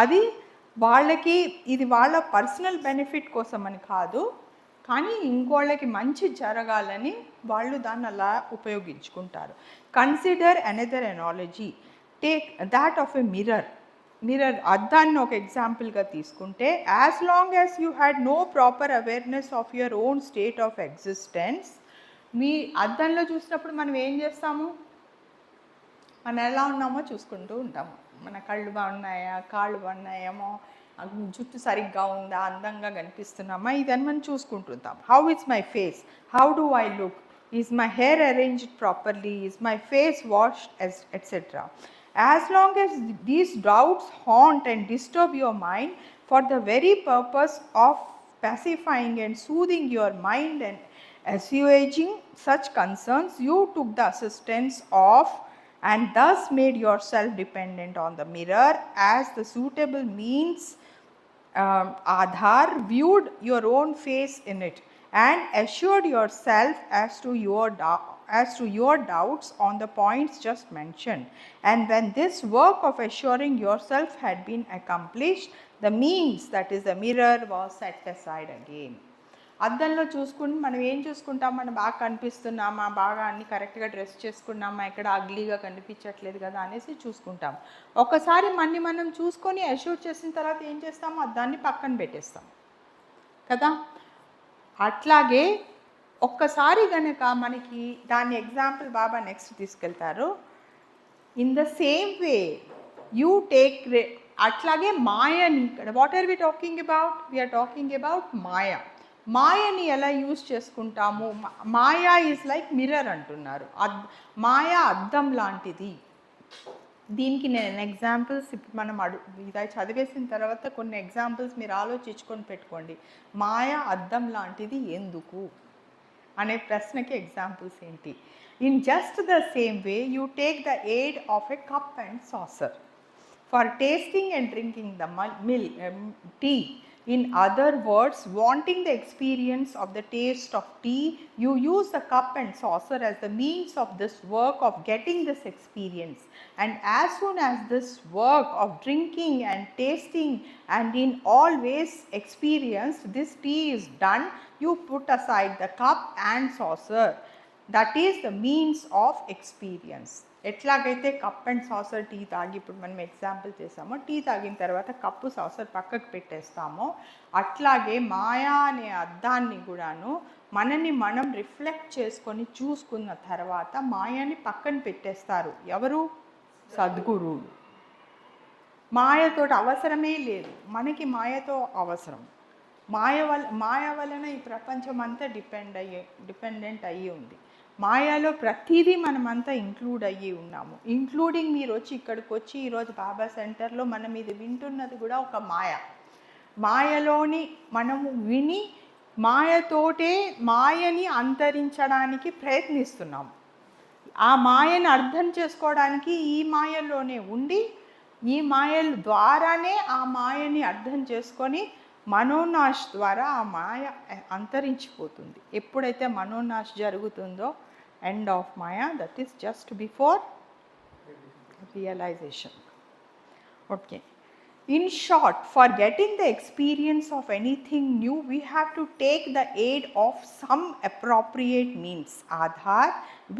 Speaker 1: అది ఇది వాళ్ళ పర్సనల్ బెనిఫిట్ కోసం అని కాదు, కానీ ఇంకోళ్ళకి మంచి జరగాలని వాళ్ళు దాన్ని అలా ఉపయోగించుకుంటారు. Consider another analogy, take that of a mirror. అద్దాన్ని ఒక ఎగ్జాంపుల్గా తీసుకుంటే, as long as you had no proper awareness of your own state of existence. మీ అద్దంలో చూసినప్పుడు మనం ఏం చేస్తాము, మనం ఎలా ఉన్నామో చూసుకుంటూ ఉంటాము. మన కళ్ళు బాగున్నాయా, కాళ్ళు బాగున్నాయేమో, జుట్టు సరిగ్గా ఉందా, అందంగా కనిపిస్తున్నామా, ఇదని మనం చూసుకుంటుంటాం. How is my face, how do I look, is my hair arranged properly, is my face washed, etcetera. As long as these doubts haunt and disturb your mind for the very purpose of pacifying and soothing your mind and assuaging such concerns, you took the assistance of and thus made yourself dependent on the mirror as the suitable means. Aadhar, viewed your own face in it and assured yourself as to your doubts on the points just mentioned. And when this work of assuring yourself had been accomplished, the means, that is the mirror, was set aside again. అద్దంలో చూసుకుని మనం ఏం చూసుకుంటాం, మనం బాగా కనిపిస్తున్నామా, బాగా అన్ని కరెక్ట్గా డ్రెస్ చేసుకున్నామా, ఎక్కడ అగ్లీగా కనిపించట్లేదు కదా అనేసి చూసుకుంటాం. ఒకసారి మనం చూసుకొని అష్యూర్ చేసిన తర్వాత ఏం చేస్తాము, అద్దాన్ని పక్కన పెట్టేస్తాం కదా. అట్లాగే ఒక్కసారి కనుక మనకి దాని ఎగ్జాంపుల్ బాబా నెక్స్ట్ తీసుకెళ్తారు. In the same way you take అట్లాగే మాయని, ఇక్కడ what are we talking about, we are talking about మాయని ఎలా యూజ్ చేసుకుంటాము. మాయా ఈజ్ లైక్ మిర్రర్ అంటున్నారు. మాయా అద్దం లాంటిది. దీనికి నేను ఎగ్జాంపుల్స్ ఇప్పుడు మనం ఇది చదివేసిన తర్వాత కొన్ని ఎగ్జాంపుల్స్ మీరు ఆలోచించుకొని పెట్టుకోండి. మాయా అద్దం లాంటిది ఎందుకు అనే ప్రశ్నకి ఎగ్జాంపుల్స్ ఏంటి. In just the same way you take the aid of a cup and saucer for tasting and drinking the tea. In other words, wanting the experience of the taste of tea, you use the cup and saucer as the means of this work of getting this experience. And as soon as this work of drinking and tasting and in all ways experienced, this tea is done, you put aside the cup and saucer. That is the means of experience. ఎట్లాగైతే cup and saucer tea తాగి, ఇప్పుడు మనం example చేసామో, tea తాగిన తర్వాత cup saucer పక్కకు పెట్టేస్తామో, అట్లాగే మాయా అనే అద్దాన్ని కూడాను మనని మనం రిఫ్లెక్ట్ చేసుకొని చూసుకున్న తర్వాత మాయాని పక్కన పెట్టేస్తారు. ఎవరు? సద్గురువులు. మాయతో అవసరమే లేదు, మనకి మాయతో అవసరం. మాయ వలన ఈ ప్రపంచం అంతా డిపెండెంట్ అయ్యి ఉంది. మాయలో ప్రతిదీ మనమంతా ఇంక్లూడ్ అయ్యి ఉన్నాము. ఇంక్లూడింగ్ మీరు వచ్చి ఇక్కడికి వచ్చి ఈరోజు బాబా సెంటర్లో మనం ఇది వింటున్నది కూడా ఒక మాయ. మాయలోని మనము విని మాయతోటే మాయని అంతరించడానికి ప్రయత్నిస్తున్నాము. ఆ మాయను అర్థం చేసుకోవడానికి ఈ మాయలోనే ఉండి ఈ మాయల ద్వారానే ఆ మాయని అర్థం చేసుకొని మనోనాశ్ ద్వారా ఆ మాయ అంతరించిపోతుంది. ఎప్పుడైతే మనోనాశ్ జరుగుతుందో end of maya, that is just before realisation. Okay. In short, for getting the experience of anything new, we have to take the aid of some appropriate means, Aadhar,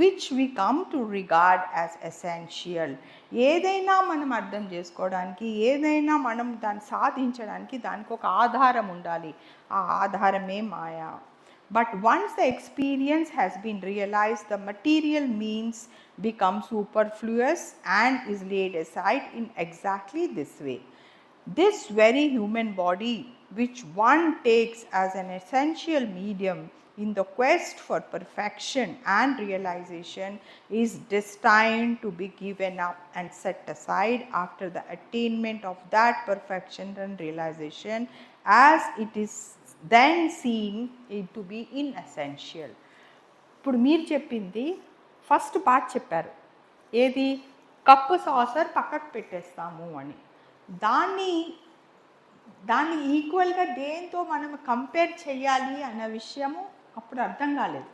Speaker 1: which we come to regard as essential. ఏదైనా మనం అర్థం చేసుకోవడానికి, ఏదైనా మనం దాన్ని సాధించడానికి దానికి ఒక ఆధారం ఉండాలి. ఆ ఆధారమే మాయా. But once the experience has been realized, the material means become superfluous and is laid aside in exactly this way. This very human body, which one takes as an essential medium in the quest for perfection and realization, is destined to be given up and set aside after the attainment of that perfection and realization, as it is then seen to be inessential. ఇప్పుడు మీరు చెప్పింది first part చెప్పారు, ఏది cup saucer పక్కకు పెట్టేస్తాము అని. దాన్ని ఈక్వల్గా దేంతో మనం కంపేర్ చేయాలి అన్న విషయము అప్పుడు అర్థం కాలేదు.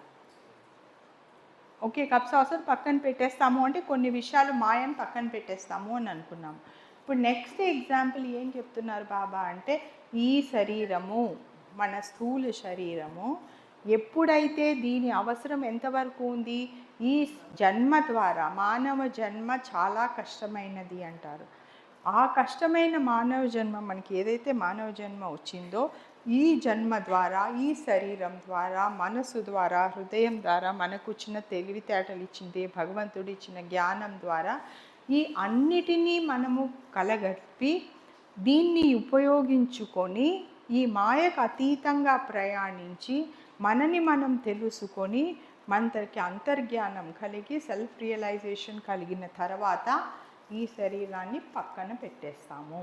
Speaker 1: ఓకే, కప్ సాసర్ పక్కన పెట్టేస్తాము అంటే కొన్ని విషయాలు మాయని పక్కన పెట్టేస్తాము అని అనుకున్నాము. ఇప్పుడు నెక్స్ట్ ఎగ్జాంపుల్ ఏం చెప్తున్నారు బాబా అంటే, ఈ శరీరము, మన స్థూల శరీరము ఎప్పుడైతే దీని అవసరం ఎంతవరకు ఉంది, ఈ జన్మ ద్వారా, మానవ జన్మ చాలా కష్టమైనది అంటారు. ఆ కష్టమైన మానవ జన్మ, మనకి ఏదైతే మానవ జన్మ వచ్చిందో ఈ జన్మ ద్వారా, ఈ శరీరం ద్వారా, మనసు ద్వారా, హృదయం ద్వారా మనకు వచ్చిన తెలివితేటలు ఇచ్చింది భగవంతుడు ఇచ్చిన జ్ఞానం ద్వారా ఈ అన్నిటినీ మనము కలగలిపి దీన్ని ఉపయోగించుకొని ఈ మాయకు అతీతంగా ప్రయాణించి మనని మనం తెలుసుకొని మనకి అంతర్జ్ఞానం కలిగి సెల్ఫ్ రియలైజేషన్ కలిగిన తర్వాత ఈ శరీరాన్ని పక్కన పెట్టేస్తాము.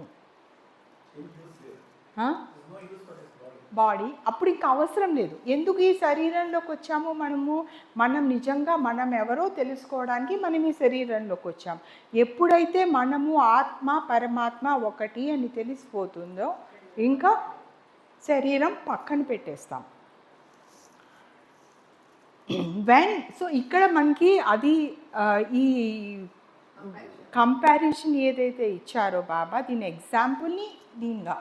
Speaker 1: బాడీ అప్పుడు ఇంకా అవసరం లేదు. ఎందుకు ఈ శరీరంలోకి వచ్చాము మనం నిజంగా మనం ఎవరో తెలుసుకోవడానికి మనం ఈ శరీరంలోకి వచ్చాము. ఎప్పుడైతే మనము ఆత్మ పరమాత్మ ఒకటి అని తెలిసిపోతుందో ఇంకా శరీరం పక్కన పెట్టేస్తాం. సో ఇక్కడ మనకి అది ఈ కంపారిజన్ ఏదైతే ఇచ్చారో బాబా, దీని ఎగ్జాంపుల్ని దీనిగా,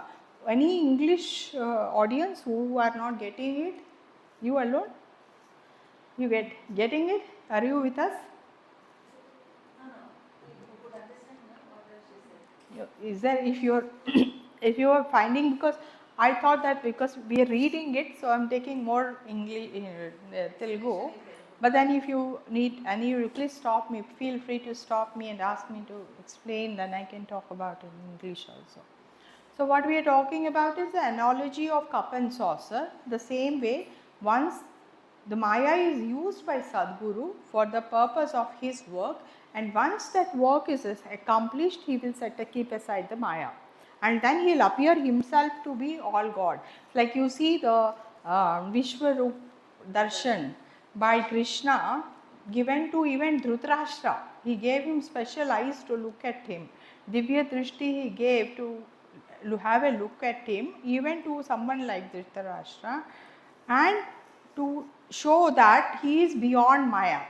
Speaker 1: any English audience who are not getting it, you alone, you getting it? Are you with us? Is there, if you are finding, because I thought that because we are reading it, so I'm taking more English, Telugu. But then if you need any, please stop me. Feel free to stop me and ask me to explain. Then I can talk about it in English also. So what we are talking about is the analogy of cup and saucer. The same way, once the Maya is used by Sadhguru for the purpose of his work, and once that work is accomplished, he will keep aside the Maya. And then he will appear himself to be all God. Like you see the Vishwarup Darshan by Krishna given to even Dhritarashtra. He gave him special eyes to look at him. Divya Drishti he gave to have a look at him, even to someone like Dhritarashtra, and to show that he is beyond Maya.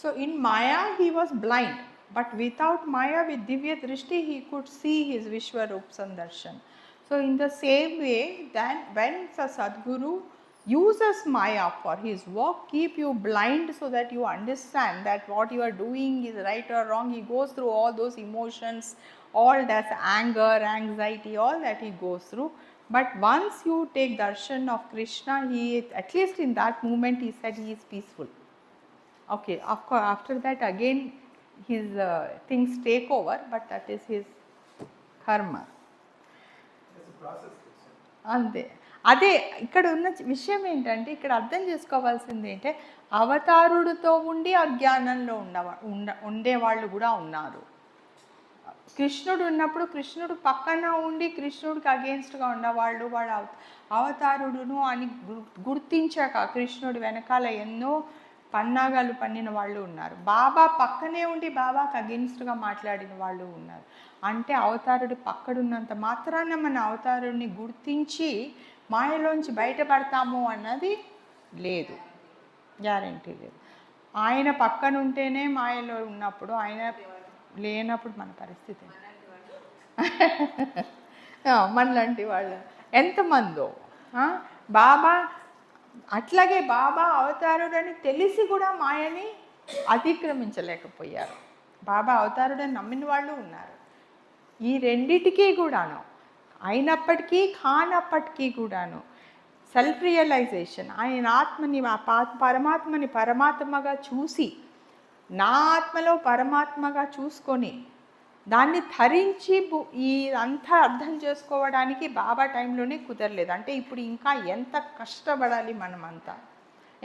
Speaker 1: So in Maya he was blind, but without Maya, with Divya Drishti, he could see his Vishwarup Sandarshan. So in the same way, then when Sadhguru uses Maya for his work, keep you blind so that you understand that what you are doing is right or wrong. He goes through all those emotions, all that anger, anxiety, all that he goes through. But once you take darshan of Krishna, he, at least in that moment, he said he is peaceful. Okay, of course, after that again his things take over, but that is his కర్మ. అంతే. అదే ఇక్కడ ఉన్న విషయం ఏంటంటే, ఇక్కడ అర్థం చేసుకోవాల్సింది ఏంటంటే, అవతారుడితో ఉండి అజ్ఞానంలో ఉండేవాళ్ళు కూడా ఉన్నారు. కృష్ణుడు ఉన్నప్పుడు కృష్ణుడు పక్కన ఉండి కృష్ణుడికి అగేన్స్ట్గా ఉన్నవాళ్ళు, వాడు అవతారుడును అని గుర్తించాక కృష్ణుడు వెనకాల ఎన్నో పన్నాగాలు పన్నిన వాళ్ళు ఉన్నారు. బాబా పక్కనే ఉండి బాబాకి అగేన్స్ట్గా మాట్లాడిన వాళ్ళు ఉన్నారు. అంటే అవతారుడు పక్కడున్నంత మాత్రాన మన అవతారుడిని గుర్తించి మాయలోంచి బయటపడతాము అన్నది లేదు, గ్యారంటీ లేదు. ఆయన పక్కన ఉంటేనే మాయలో ఉన్నప్పుడు, ఆయన లేనప్పుడు మన పరిస్థితి మనలాంటి వాళ్ళు ఎంతమందో. బాబా అట్లాగే బాబా అవతారుడని తెలిసి కూడా మాయని అతిక్రమించలేకపోయారు. బాబా అవతారుడని నమ్మిన వాళ్ళు ఉన్నారు. ఈ రెండిటికీ కూడాను అయినప్పటికీ కానప్పటికీ కూడాను సెల్ఫ్ రియలైజేషన్, ఆయన ఆత్మని పరమాత్మని పరమాత్మగా చూసి, నా ఆత్మలో పరమాత్మగా చూసుకొని దాన్ని ధరించి ఈ అంతా అర్థం చేసుకోవడానికి బాబా టైంలోనే కుదరలేదు. అంటే ఇప్పుడు ఇంకా ఎంత కష్టపడాలి మనమంతా.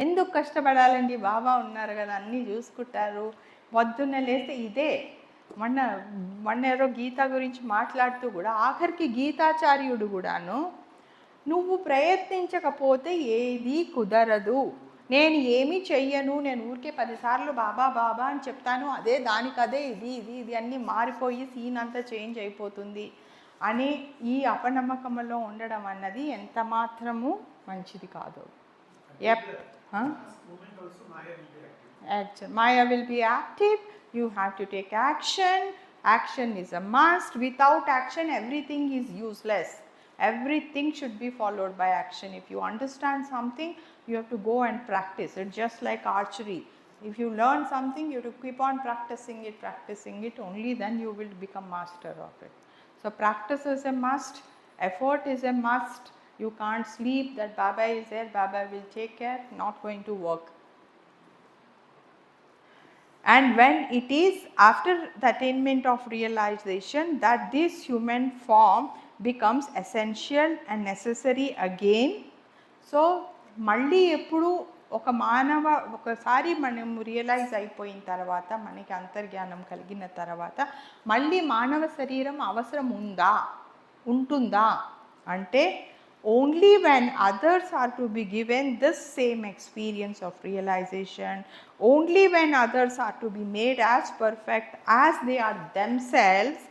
Speaker 1: ఎందుకు కష్టపడాలండి? బాబా ఉన్నారు కదా, అన్నీ చూసుకుంటారు. పొద్దున్న లేస్తే ఇదే మొన్న ఎవరో గీత గురించి మాట్లాడుతూ కూడా ఆఖరికి గీతాచార్యుడు కూడాను, నువ్వు ప్రయత్నించకపోతే ఏది కుదరదు, నేను ఏమీ చెయ్యను, నేను ఊరికే 10 సార్లు బాబా బాబా అని చెప్తాను, అదే దానికదే ఇది ఇది ఇది అన్నీ మారిపోయి సీన్ అంతా చేంజ్ అయిపోతుంది అని ఈ అపనమ్మకంలో ఉండడం అన్నది ఎంత మాత్రము మంచిది కాదు. Maya will be active. You have to take action. Action is a must. Without action, everything is useless. Everything should be followed by action. If you understand something, you have to go and practice. It's just like archery. If you learn something, you have to keep on practicing it. Only then you will become master of it. So practice is a must. Effort is a must. You can't sleep that Baba is there, Baba will take care. Not going to work. And when it is after the attainment of realization that this human form becomes essential and necessary again. So మళ్ళీ ఎప్పుడు ఒకసారి మనం realise అయిపోయిన తర్వాత, మనకి అంతర్జ్ఞానం కలిగిన తర్వాత మళ్ళీ మానవ శరీరం అవసరం ఉంటుందా అంటే, only when others are to be given this same experience of realization, only when others are to be made as perfect as they are themselves,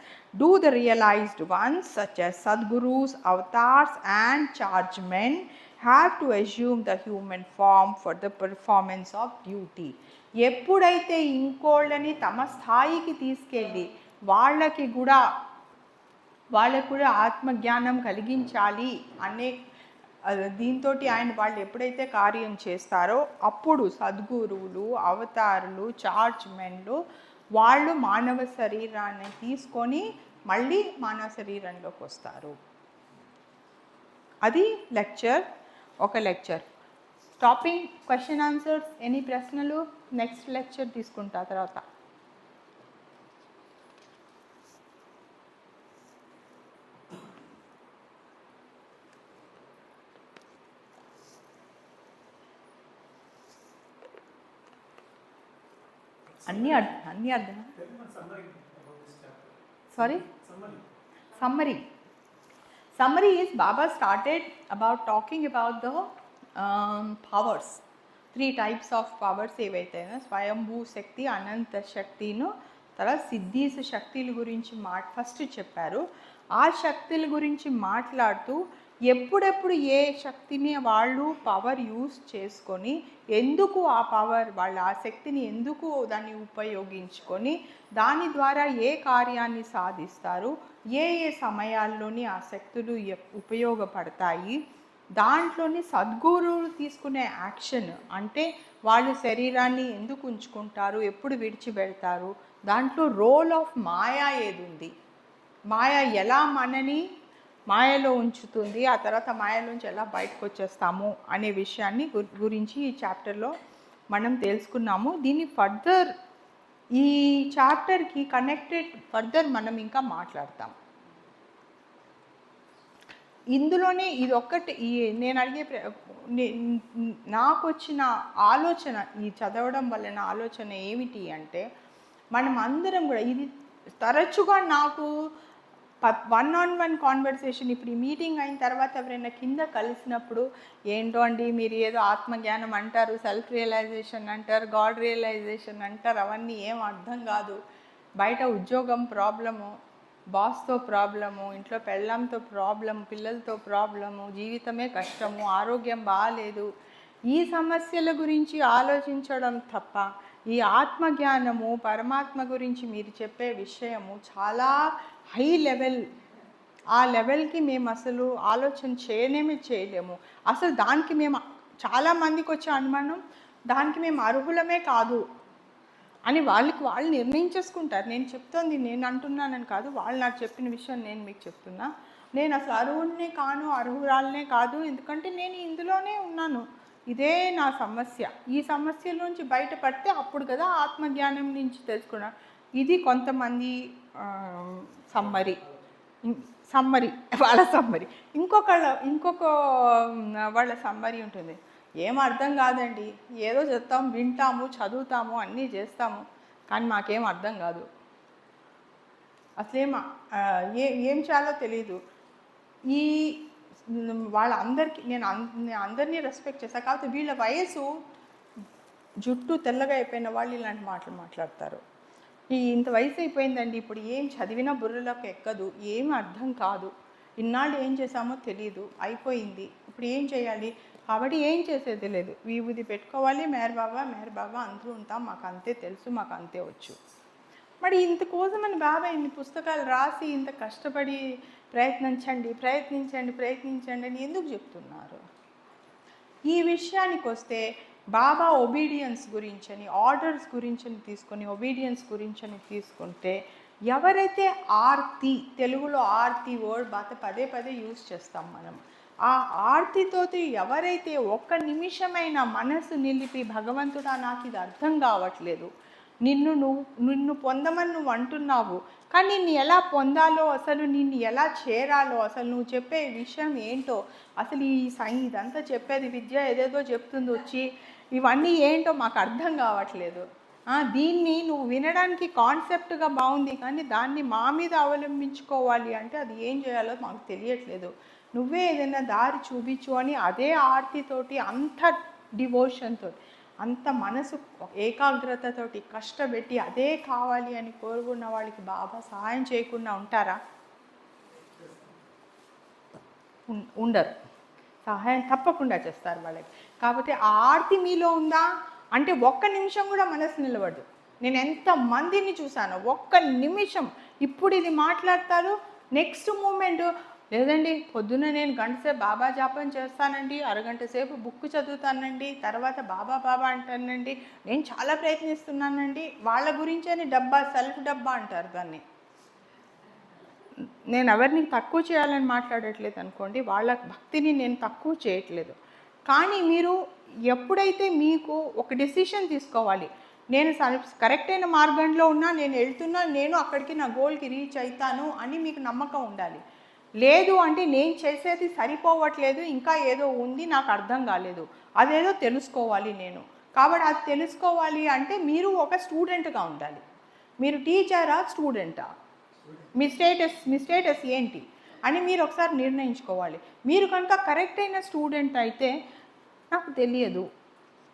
Speaker 1: do the realized ones such as Sadgurus, avatars and charge men have to assume the human form for the performance of duty. ఎప్పుడైతే ఇంకోళ్ళని తమ స్థాయికి తీసుకెళ్ళి వాళ్ళకు కూడా ఆత్మజ్ఞానం కలిగించాలి అనే దీంతో వాళ్ళు ఎప్పుడైతే కార్యం చేస్తారో అప్పుడు సద్గురువులు, అవతారులు, చార్జ్ మెన్లు వాళ్ళు మానవ శరీరాన్ని తీసుకొని మళ్ళీ మానవ శరీరంలోకి వస్తారు. అది ఒక lecture. Stopping, question answers, any ప్రశ్నలు నెక్స్ట్ లెక్చర్ తీసుకుంటా తర్వాత. అన్నీ అర్థం. Sorry? Summary is Baba started about talking about the powers. 3 types of powers ఏవైతే స్వయంభూ శక్తి, అనంత శక్తిను, తర్వాత సిద్ధీస్ శక్తుల గురించి ఫస్ట్ చెప్పారు. ఆ శక్తుల గురించి మాట్లాడుతూ ఎప్పుడెప్పుడు ఏ శక్తిని వాళ్ళు పవర్ యూస్ చేసుకొని ఎందుకు ఆ పవర్ వాళ్ళు ఆ శక్తిని ఎందుకు దాన్ని ఉపయోగించుకొని దాని ద్వారా ఏ కార్యాన్ని సాధిస్తారు, ఏ సమయాల్లోని ఆ శక్తులు ఉపయోగపడతాయి, దాంట్లోని సద్గురువులు తీసుకునే యాక్షన్ అంటే వాళ్ళు శరీరాన్ని ఎందుకు ఉంచుకుంటారు, ఎప్పుడు విడిచిపెడతారు, దాంట్లో రోల్ ఆఫ్ మాయా ఏది ఉంది, మాయ ఎలా మనని మాయలో ఉంచుతుంది, ఆ తర్వాత మాయలోంచి ఎలా బయటకు వచ్చేస్తాము అనే విషయాన్ని గురించి ఈ చాప్టర్లో మనం తెలుసుకున్నాము. దీన్ని ఫర్దర్ ఈ చాప్టర్కి కనెక్టెడ్ ఫర్దర్ మనం ఇంకా మాట్లాడతాం. ఇందులోనే ఇది ఒక్కటి నేను అడిగే నాకు వచ్చిన ఆలోచన, ఈ చదవడం వలన ఆలోచన ఏమిటి అంటే, మనం అందరం కూడా ఇది తరచుగా నాకు 1-on-1 కాన్వర్సేషన్, ఇప్పుడు ఈ మీటింగ్ అయిన తర్వాత ఎవరైనా కింద కలిసినప్పుడు, ఏంటో అండి మీరు ఏదో ఆత్మజ్ఞానం అంటారు, సెల్ఫ్ రియలైజేషన్ అంటారు, గాడ్ రియలైజేషన్ అంటారు, అవన్నీ ఏం అర్థం కాదు, బయట ఉద్యోగం ప్రాబ్లము, బాస్తో ప్రాబ్లము, ఇంట్లో పెళ్ళంతో ప్రాబ్లము, పిల్లలతో ప్రాబ్లము, జీవితమే కష్టము, ఆరోగ్యం బాగాలేదు, ఈ సమస్యల గురించి ఆలోచించడం తప్ప ఈ ఆత్మజ్ఞానము, పరమాత్మ గురించి మీరు చెప్పే విషయము చాలా హై లెవెల్. ఆ లెవెల్కి మేము అసలు ఆలోచన చేయలేము. అసలు దానికి మేము, చాలామందికి వచ్చే అనుమానం, దానికి మేము అర్హులమే కాదు అని వాళ్ళు నిర్ణయించేసుకుంటారు. నేను చెప్తోంది నేను అంటున్నానని కాదు, వాళ్ళు నాకు చెప్పిన విషయం నేను మీకు చెప్తున్నా. నేను అసలు అర్హుడినే కాను, అర్హురాలనే కాదు, ఎందుకంటే నేను ఇందులోనే ఉన్నాను, ఇదే నా సమస్య. ఈ సమస్యలోంచి బయటపడితే అప్పుడు కదా ఆత్మజ్ఞానం నుంచి తెలుసుకున్నాను. ఇది కొంతమంది సమ్మరి వాళ్ళ సమ్మరి. ఇంకొక వాళ్ళ సమ్మరి ఉంటుంది, ఏం అర్థం కాదండి, ఏదో చెప్తాము, వింటాము, చదువుతాము, అన్నీ చేస్తాము, కానీ మాకేం అర్థం కాదు, అసలేం ఏం చేయాలో తెలీదు. ఈ వాళ్ళందరికీ నేను అందరినీ రెస్పెక్ట్ చేస్తాను, కాకపోతే వీళ్ళ వయసు, జుట్టు తెల్లగా అయిపోయిన వాళ్ళు ఇలాంటి మాటలు మాట్లాడతారు. ఇంత వయసు అయిపోయిందండి, ఇప్పుడు ఏం చదివినా బుర్రలోకి ఎక్కదు, ఏం అర్థం కాదు, ఇన్నాళ్ళు ఏం చేసామో తెలీదు, అయిపోయింది, ఇప్పుడు ఏం చేయాలి, కాబట్టి ఏం చేసేది లేదు, విభూది పెట్టుకోవాలి, మేర్ బాబా అందరూ ఉంటాం, మాకు అంతే తెలుసు, మాకు అంతే వచ్చు. మరి ఇంతకోసమని బాబా ఇన్ని పుస్తకాలు రాసి ఇంత కష్టపడి ప్రయత్నించండి అని ఎందుకు చెప్తున్నారు? ఈ విషయానికి వస్తే బాబా ఒబీడియన్స్ గురించని, ఆర్డర్స్ గురించని తీసుకొని, ఒబీడియన్స్ గురించని తీసుకుంటే, ఎవరైతే ఆర్తి, తెలుగులో ఆర్తి వర్డ్ పదే యూజ్ చేస్తాం మనం, ఆ ఆర్తితో ఎవరైతే ఒక్క నిమిషమైన మనసు నిలిపి, భగవంతుడా నాకు ఇది అర్థం కావట్లేదు, నిన్ను పొందమని నువ్వు అంటున్నావు, కానీ నిన్ను ఎలా పొందాలో, అసలు నిన్ను ఎలా చేరాలో, అసలు నువ్వు చెప్పే విషయం ఏంటో, అసలు ఇదంతా చెప్పేది విద్య ఏదేదో చెప్తుంది వచ్చి, ఇవన్నీ ఏంటో మాకు అర్థం కావట్లేదు, దీన్ని నువ్వు వినడానికి కాన్సెప్ట్గా బాగుంది, కానీ దాన్ని మా మీద అవలంబించుకోవాలి అంటే అది ఏం చేయాలో మాకు తెలియట్లేదు, నువ్వే ఏదైనా దారి చూపించు అని అదే ఆర్తితోటి, అంత డివోషన్తో, అంత మనసు ఏకాగ్రతతోటి కష్టపెట్టి అదే కావాలి అని కోరుకున్న వాళ్ళకి బాబా సహాయం చేయకుండా ఉంటారా? ఉండరు, సహాయం తప్పకుండా చేస్తారు వాళ్ళకి. కాబట్టి ఆ ఆర్తి మీలో ఉందా అంటే ఒక్క నిమిషం కూడా మనసు నిలబడదు. నేను ఎంతమందిని చూశాను, ఒక్క నిమిషం ఇప్పుడు ఇది మాట్లాడతారు, నెక్స్ట్ మూమెంట్ లేదండి, పొద్దున్న నేను గంటసేపు బాబా జాపం చేస్తానండి, అరగంట సేపు బుక్ చదువుతానండి, తర్వాత బాబా అంటానండి, నేను చాలా ప్రయత్నిస్తున్నానండి, వాళ్ళ గురించని సెల్ఫ్ డబ్బా అంటారు దాన్ని. నేను ఎవరిని తక్కువ చేయాలని మాట్లాడట్లేదు అనుకోండి, వాళ్ళ భక్తిని నేను తక్కువ చేయట్లేదు, కానీ మీరు ఎప్పుడైతే మీకు ఒక డెసిషన్ తీసుకోవాలి, నేను కరెక్ట్ అయిన మార్గంలో ఉన్నా, నేను వెళ్తున్నా, నేను అక్కడికి నా గోల్కి రీచ్ అవుతాను అని మీకు నమ్మకం ఉండాలి. లేదు అంటే నేను చేసేది సరిపోవట్లేదు, ఇంకా ఏదో ఉంది, నాకు అర్థం కాలేదు, అదేదో తెలుసుకోవాలి నేను. కాబట్టి అది తెలుసుకోవాలి అంటే మీరు ఒక స్టూడెంట్గా ఉండాలి. మీరు టీచరా, స్టూడెంటా, మీ స్టేటస్ ఏంటి అని మీరు ఒకసారి నిర్ణయించుకోవాలి. మీరు కనుక కరెక్ట్ అయిన స్టూడెంట్ అయితే, నాకు తెలియదు,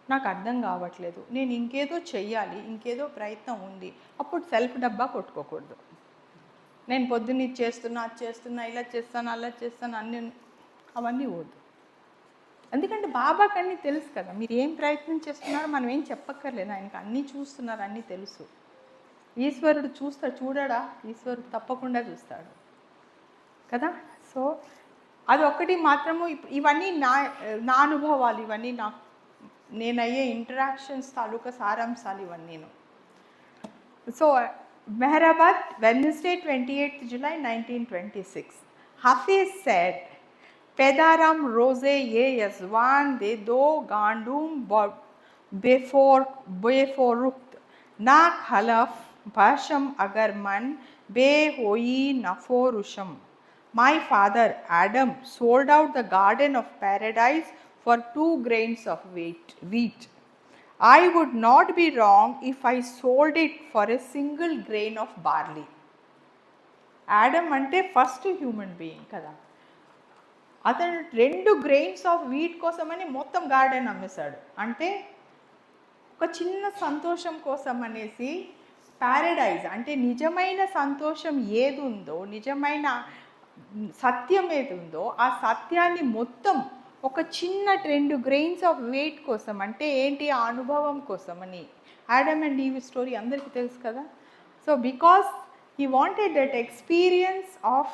Speaker 1: నాకు అర్థం కావట్లేదు, నేను ఇంకేదో చెయ్యాలి, ఇంకేదో ప్రయత్నం ఉంది, అప్పుడు సెల్ఫ్ డబ్బా కొట్టుకోకూడదు. నేను పొద్దున్న ఇది చేస్తున్నా, అది చేస్తున్నా, ఇలా చేస్తాను, అలా చేస్తాను, అవన్నీ వద్దు. ఎందుకంటే బాబాకి అన్నీ తెలుసు కదా, మీరు ఏం ప్రయత్నం చేస్తున్నారో మనం ఏం చెప్పక్కర్లేదు, ఆయనకి అన్నీ చూస్తున్నారు, అన్నీ తెలుసు. ఈశ్వరుడు చూడడా? ఈశ్వరుడు తప్పకుండా చూస్తాడు కదా. సో అది ఒక్కటి మాత్రము. ఇవన్నీ నా అనుభవాలు, ఇవన్నీ నేనయ్యే ఇంటరాక్షన్స్ తాలూకా సారాంశాలు ఇవన్నీను. So Mehrabad, Wednesday, 28th July 1926. Hafiz said, Pedaram rose ye yazwan de do gandum beforukt na khalaf basham agar man be hoi naforusham My father Adam sold out the garden of paradise for 2 grains of wheat. I would not be wrong if I sold it for a single grain of barley. Adam అంటే first human being కదా, అతను 2 grains of wheat కోసమని మొత్తం garden అమ్మేశాడు. అంటే ఒక చిన్న సంతోషం కోసం అనేసి ప్యారడైజ్ అంటే నిజమైన సంతోషం ఏది ఉందో, నిజమైన సత్యం ఏది ఉందో ఆ సత్యాన్ని మొత్తం ఒక చిన్న 2 grains ఆఫ్ వెయిట్ కోసం, అంటే ఏంటి ఆ అనుభవం కోసమని. ఆడమ్ అండ్ ఈవ్ స్టోరీ అందరికీ తెలుసు కదా. So because he wanted that experience of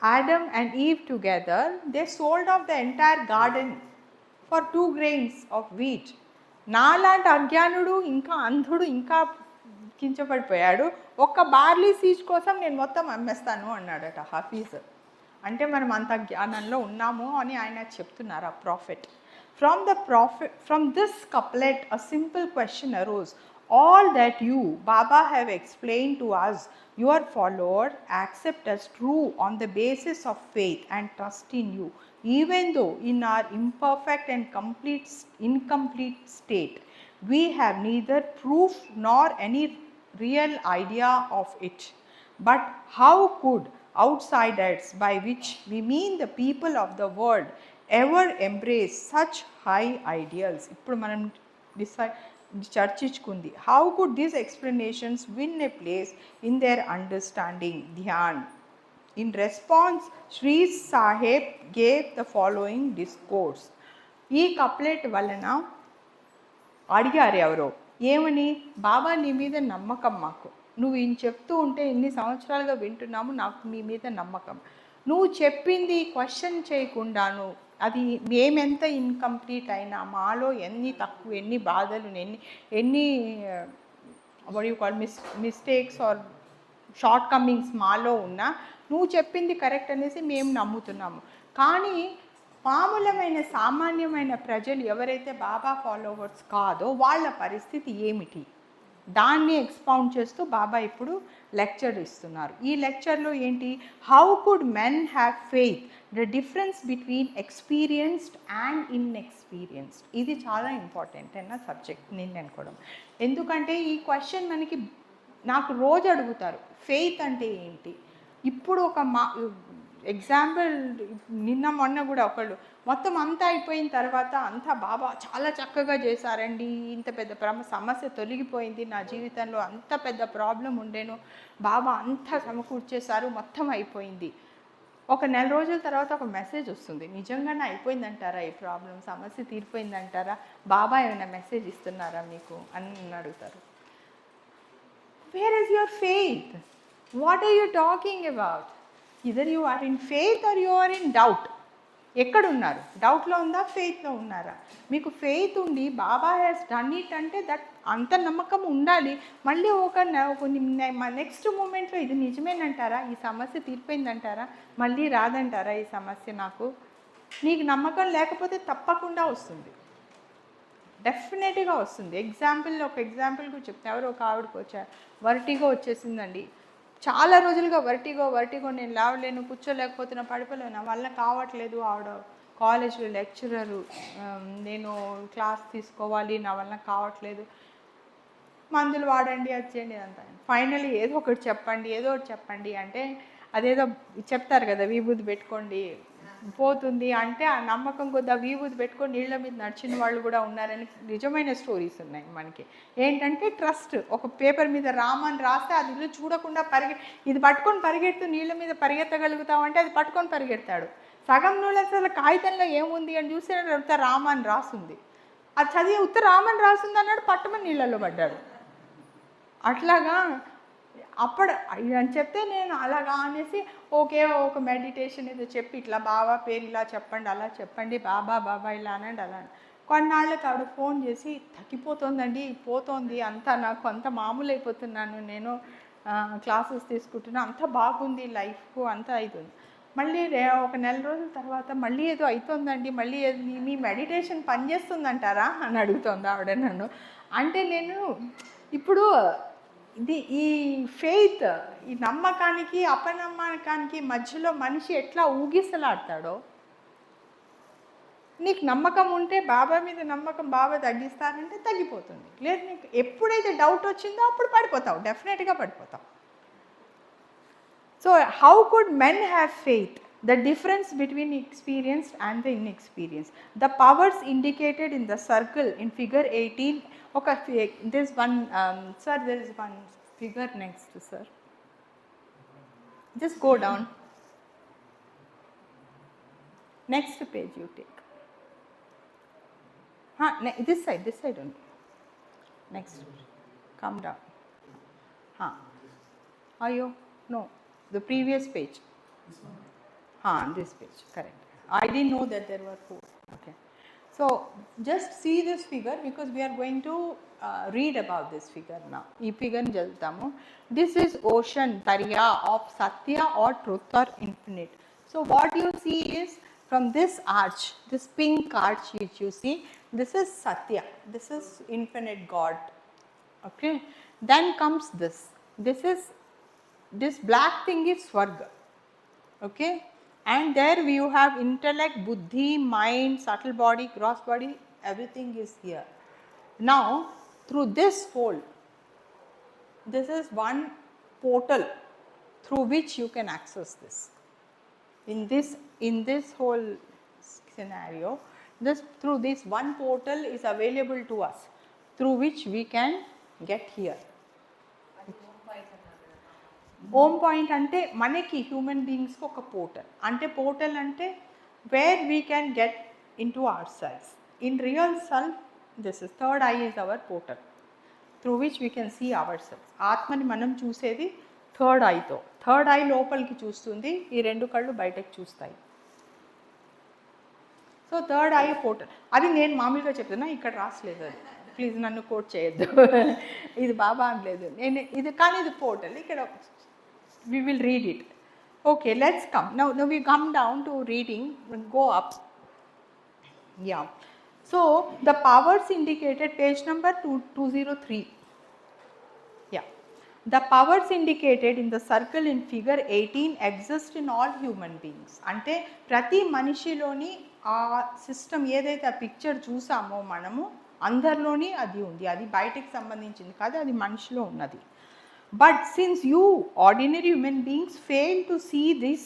Speaker 1: Adam and Eve together, they sold off the entire garden for 2 grains of wheat. నాలాంటి అజ్ఞానుడు ఇంకా అంధుడు ఇంకా కించపడిపోయాడు, ఒక్క బార్లీ సీజ్ కోసం నేను మొత్తం అమ్మేస్తాను అన్నాడట హఫీజ్. అంటే మనం అంత జ్ఞానంలో ఉన్నాము అని ఆయన చెప్తున్నారు ఆ profit. From this couplet a simple question arose. All that you, Baba, have explained to us, your follower, accept as true on the basis of faith and trust in you, even though in our imperfect and incomplete state, we have neither proof nor any real idea of it. But how could outsiders, by which we mean the people of the world, ever embrace such high ideals? ఇప్పుడు మనం చర్చించుకుంది. How could these explanations win a place in their understanding? Dhyan. In response, Sri Sahib gave the following discourse. ఈ couplet వలన అడిగారు ఎవరో ఏమని, బాబా నీ మీద నమ్మకం మాకు, నువ్వు ఈయన చెప్తూ ఉంటే ఎన్ని సంవత్సరాలుగా వింటున్నాము, నాకు మీ మీద నమ్మకం, నువ్వు చెప్పింది క్వశ్చన్ చేయకుండాను అది మేమెంత ఇన్కంప్లీట్ అయినా, మాలో ఎన్ని తక్కువ, ఎన్ని బాధలు, ఎన్ని మిస్టేక్స్ ఆర్ షార్ట్ కమింగ్స్ మాలో ఉన్నా నువ్వు చెప్పింది కరెక్ట్ అనేసి మేము నమ్ముతున్నాము. కానీ మామూలమైన సామాన్యమైన ప్రజలు ఎవరైతే బాబా ఫాలోవర్స్ కాదో వాళ్ళ పరిస్థితి ఏమిటి, దాన్ని ఎక్స్పౌండ్ చేస్తూ బాబా ఇప్పుడు లెక్చర్ ఇస్తున్నారు. ఈ లెక్చర్లో ఏంటి, how could men have faith, the difference between experienced and inexperienced. ఇది చాలా ఇంపార్టెంట్ అయిన సబ్జెక్ట్ నేను అనుకోవడం. ఎందుకంటే ఈ క్వశ్చన్ నాకు రోజు అడుగుతారు, ఫెయిత్ అంటే ఏంటి. ఇప్పుడు ఒక ఎగ్జాంపుల్, నిన్న మొన్న కూడా ఒకళ్ళు మొత్తం అంతా అయిపోయిన తర్వాత అంతా బాబా చాలా చక్కగా చేశారండి, ఇంత పెద్ద సమస్య తొలగిపోయింది, నా జీవితంలో అంత పెద్ద ప్రాబ్లం ఉండేను, బాబా అంతా సమకూర్చేశారు, మొత్తం అయిపోయింది. ఒక నెల రోజుల తర్వాత ఒక మెసేజ్ వస్తుంది, నిజంగానే అయిపోయిందంటారా ఈ ప్రాబ్లం, సమస్య తీరిపోయిందంటారా, బాబా ఏమైనా మెసేజ్ ఇస్తున్నారా మీకు అని అడుగుతారు. Where is your faith, what are you talking about? Either you are in faith or you are in doubt. ఎక్కడున్నారు, డౌట్లో ఉందా, ఫెయిత్లో ఉన్నారా? మీకు ఫెయిత్ ఉండి బాబా హ్యాస్ డన్ ఇట్ అంటే దట్ అంత నమ్మకం ఉండాలి. మళ్ళీ ఒక నెక్స్ట్ మూమెంట్లో ఇది నిజమేనంటారా, ఈ సమస్య తీరిపోయిందంటారా, మళ్ళీ రాదంటారా ఈ సమస్య నాకు? నీకు నమ్మకం లేకపోతే తప్పకుండా వస్తుంది, డెఫినెట్గా వస్తుంది. ఒక ఎగ్జాంపుల్ కూడా చెప్తే, ఎవరు ఒక ఆవిడకి వచ్చారు, వర్టిగో వచ్చేసిందండి, చాలా రోజులుగా వర్టిగో, నేను లేవలేను, కూర్చోలేకపోతున్నా, పడిపోలేను, వల్ల కావట్లేదు. ఆవిడ కాలేజ్లో లెక్చరరు, నేను క్లాస్ తీసుకోవాలి, నా వల్ల కావట్లేదు, మందులు వాడండి, అది చేయండి అంతా. ఫైనల్లీ ఏదో ఒకటి చెప్పండి అంటే అదేదో చెప్తారు కదా, విభూతి పెట్టుకోండి పోతుంది అంటే, ఆ నమ్మకం కొద్ది ఆ విభూతి పెట్టుకొని నీళ్ళ మీద నడిచిన వాళ్ళు కూడా ఉన్నారని నిజమైన స్టోరీస్ ఉన్నాయి మనకి. ఏంటంటే ట్రస్ట్, ఒక పేపర్ మీద రామని రాస్తే అది ఇల్లు చూడకుండా ఇది పట్టుకొని పరిగెడుతూ నీళ్ళ మీద పరిగెత్తగలుగుతామంటే అది పట్టుకొని పరిగెడతాడు. సగం నూనె అసలు కాగితంలో ఏముంది అని చూస్తే ఉత్త రామని రాసుంది, అది చదివి ఉత్త రామని రాసుంది అన్నాడు, పట్టుమని నీళ్ళల్లో పడ్డాడు. అట్లాగా అప్పుడు అని చెప్తే నేను అలాగా అనేసి ఒక మెడిటేషన్ ఏదో చెప్పి, ఇట్లా బాబా పేరు ఇలా చెప్పండి, అలా చెప్పండి, బాబా ఇలా అనండి, అలా. కొన్నాళ్ళకి ఆవిడ ఫోన్ చేసి, తగ్గిపోతుందండి, పోతుంది అంతా, నాకు అంత మామూలు అయిపోతున్నాను, నేను క్లాసెస్ తీసుకుంటున్నా, అంత బాగుంది లైఫ్ అంతా అవుతుంది. మళ్ళీ ఒక నెల రోజుల తర్వాత మళ్ళీ ఏదో అవుతుందండి, మళ్ళీ మీ మెడిటేషన్ పనిచేస్తుందంటారా అని అడుగుతుంది ఆవిడ నన్ను. అంటే నేను ఇప్పుడు ఈ ఫెయిత్, ఈ నమ్మకానికి అపనమ్మకానికి మధ్యలో మనిషి ఎట్లా ఊగిసలాడతాడో, నీకు నమ్మకం ఉంటే బాబా మీద నమ్మకం బాబా తగ్గిస్తారంటే తగ్గిపోతుంది. లేదు నీకు ఎప్పుడైతే డౌట్ వచ్చిందో అప్పుడు పడిపోతావు, డెఫినెట్గా పడిపోతావు. So how could men have faith? The difference between experienced and the inexperienced. The powers indicated in the circle in figure 18. Okay, there's one, sir, there is one figure next, sir. Just go down. Next page you take. This side only. Next. Come down. Ayo, no, the previous page. This page, correct. I didn't know that there were 4. Okay. So just see this figure because we are going to read about this figure now. Ee figure ni chaltamu. This is ocean, darya of Satya or truth or infinite. So what you see is from this arch, this pink arch which you see, this is Satya. This is infinite God. Okay. Then comes this. This black thing is Swarga. Okay. And there you have intellect, buddhi, mind, subtle body, gross body, everything is here. Now, through this hole, this is one portal through which you can access this. In this whole scenario, through this one portal is available to us, through which we can get here. Home point అంటే మనకి human బీయింగ్స్కి ఒక portal. అంటే portal అంటే where we can get in to our self. In real self this is third eye is our portal through which we can see our self. ఆత్మని మనం చూసేది third ఐతో. Third I లోపలికి చూస్తుంది, ఈ 2 కళ్ళు బయటకు చూస్తాయి. So third I portal. అది నేను మామూలుగా చెప్తున్నా, ఇక్కడ రాసలేదు, అది ప్లీజ్ నన్ను కోట్ చేయొద్దు. ఇది బాబా అనలేదు నేను, ఇది కానీ ఇది పోర్టల్. ఇక్కడ we will read it. Okay, let's come. Now we come down to reading and go up. Yeah. So the powers indicated, page number 203. Yeah. The powers indicated in the circle in figure 18 exist in all human beings. Ante prati manishiloni aa system edaithe a picture chusamo manamu andarloni adi undi. Adi bayatiki sambandhinchindi kada, adi manishilo unnadi. But since you ordinary human beings fail to see this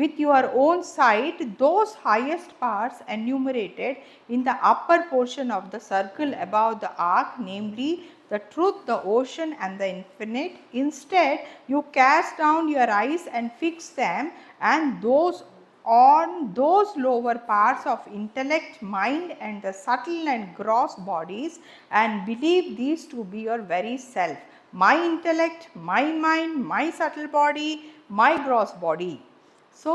Speaker 1: with your own sight, those highest powers enumerated in the upper portion of the circle above the arc, namely the truth, the ocean and the infinite, instead you cast down your eyes and fix them and on those lower parts of intellect, mind and the subtle and gross bodies, and believe these to be your very self. My intellect, my mind, my subtle body, my gross body. So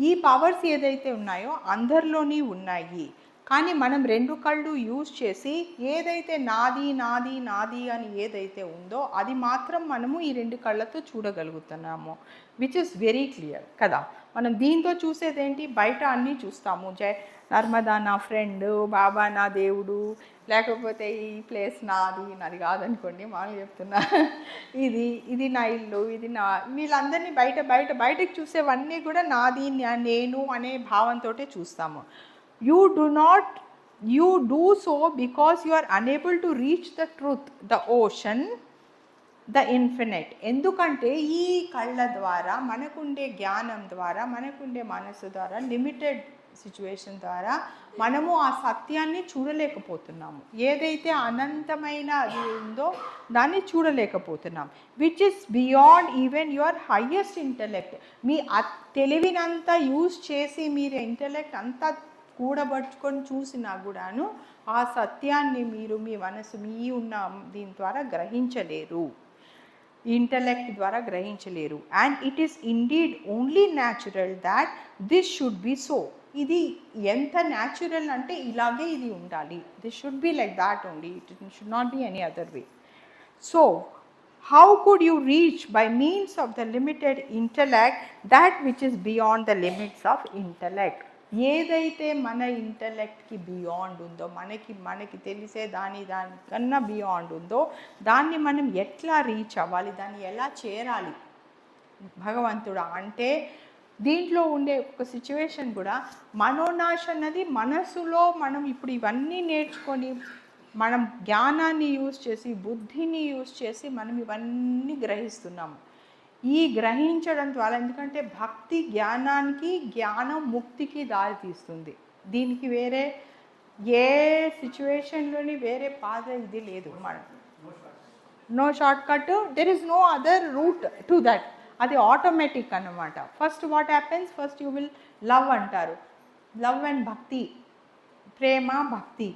Speaker 1: ఈ powers ఏదైతే ఉన్నాయో అందరిలోని ఉన్నాయి. కానీ మనం 2 కళ్ళు use చేసి ఏదైతే నాది నాది నాది అని ఏదైతే ఉందో అది మాత్రం మనము ఈ 2 కళ్ళతో చూడగలుగుతున్నాము, విచ్ ఇస్ వెరీ క్లియర్ కదా. మనం దీంతో చూసేదేంటి, బయట అన్నీ చూస్తాము, నర్మదా నా ఫ్రెండ్, బాబా నా దేవుడు, లేకపోతే ఈ ప్లేస్ నాది కాదనుకోండి, మామూలు చెప్తున్నా, ఇది నా ఇల్లు, ఇది నా, వీళ్ళందరినీ బయటకు చూసేవన్నీ కూడా నాది నేను అనే భావంతో చూస్తాము. You do so because you are unable to reach the truth, the ocean, the infinite. ఎందుకంటే ఈ కళ్ళ ద్వారా, మనకుండే జ్ఞానం ద్వారా, మనకుండే మనసు ద్వారా, లిమిటెడ్ సిచ్యువేషన్ ద్వారా మనము ఆ సత్యాన్ని చూడలేకపోతున్నాము. ఏదైతే అనంతమైన అది ఉందో దాన్ని చూడలేకపోతున్నాం. Which is beyond even your highest intellect. మీ తెలివినంతా యూజ్ చేసి మీరు ఇంటెలెక్ట్ అంతా కూడబట్టుకొని చూసినా కూడాను ఆ సత్యాన్ని మీరు మీ మనసు మీ ఉన్న దీని ద్వారా గ్రహించలేరు, ఇంటెలెక్ట్ ద్వారా గ్రహించలేరు. And it is indeed only natural that this should be so. ఇది ఎంత న్యాచురల్ అంటే ఇలాగే ఇది ఉండాలి, this should be like that only, it should not be any other way. So how could you reach by means of the limited intellect that which is beyond the limits of intellect? ఏదైతే మన ఇంటలెక్ట్కి beyond ఉందో, మనకి తెలిసే దానికన్నా beyond ఉందో దాన్ని మనం ఎట్లా రీచ్ అవ్వాలి, దాన్ని ఎలా చేరాలి భగవంతుడా అంటే, దీంట్లో ఉండే ఒక సిచ్యువేషన్ కూడా మనోనాశ అన్నది మనసులో మనం ఇప్పుడు ఇవన్నీ నేర్చుకొని మనం జ్ఞానాన్ని యూజ్ చేసి బుద్ధిని యూజ్ చేసి మనం ఇవన్నీ గ్రహిస్తున్నాము. ఈ గ్రహించడం ద్వారా, ఎందుకంటే భక్తి జ్ఞానానికి, జ్ఞానం ముక్తికి దారి తీస్తుంది. దీనికి వేరే ఏ సిచ్యువేషన్లోని వేరే పాద ఇది లేదు. మనం no short cut, there is no other route to that. అది ఆటోమేటిక్ అన్నమాట. First what happens, first you will love అంటారు, లవ్ అండ్ భక్తి, ప్రేమ భక్తి.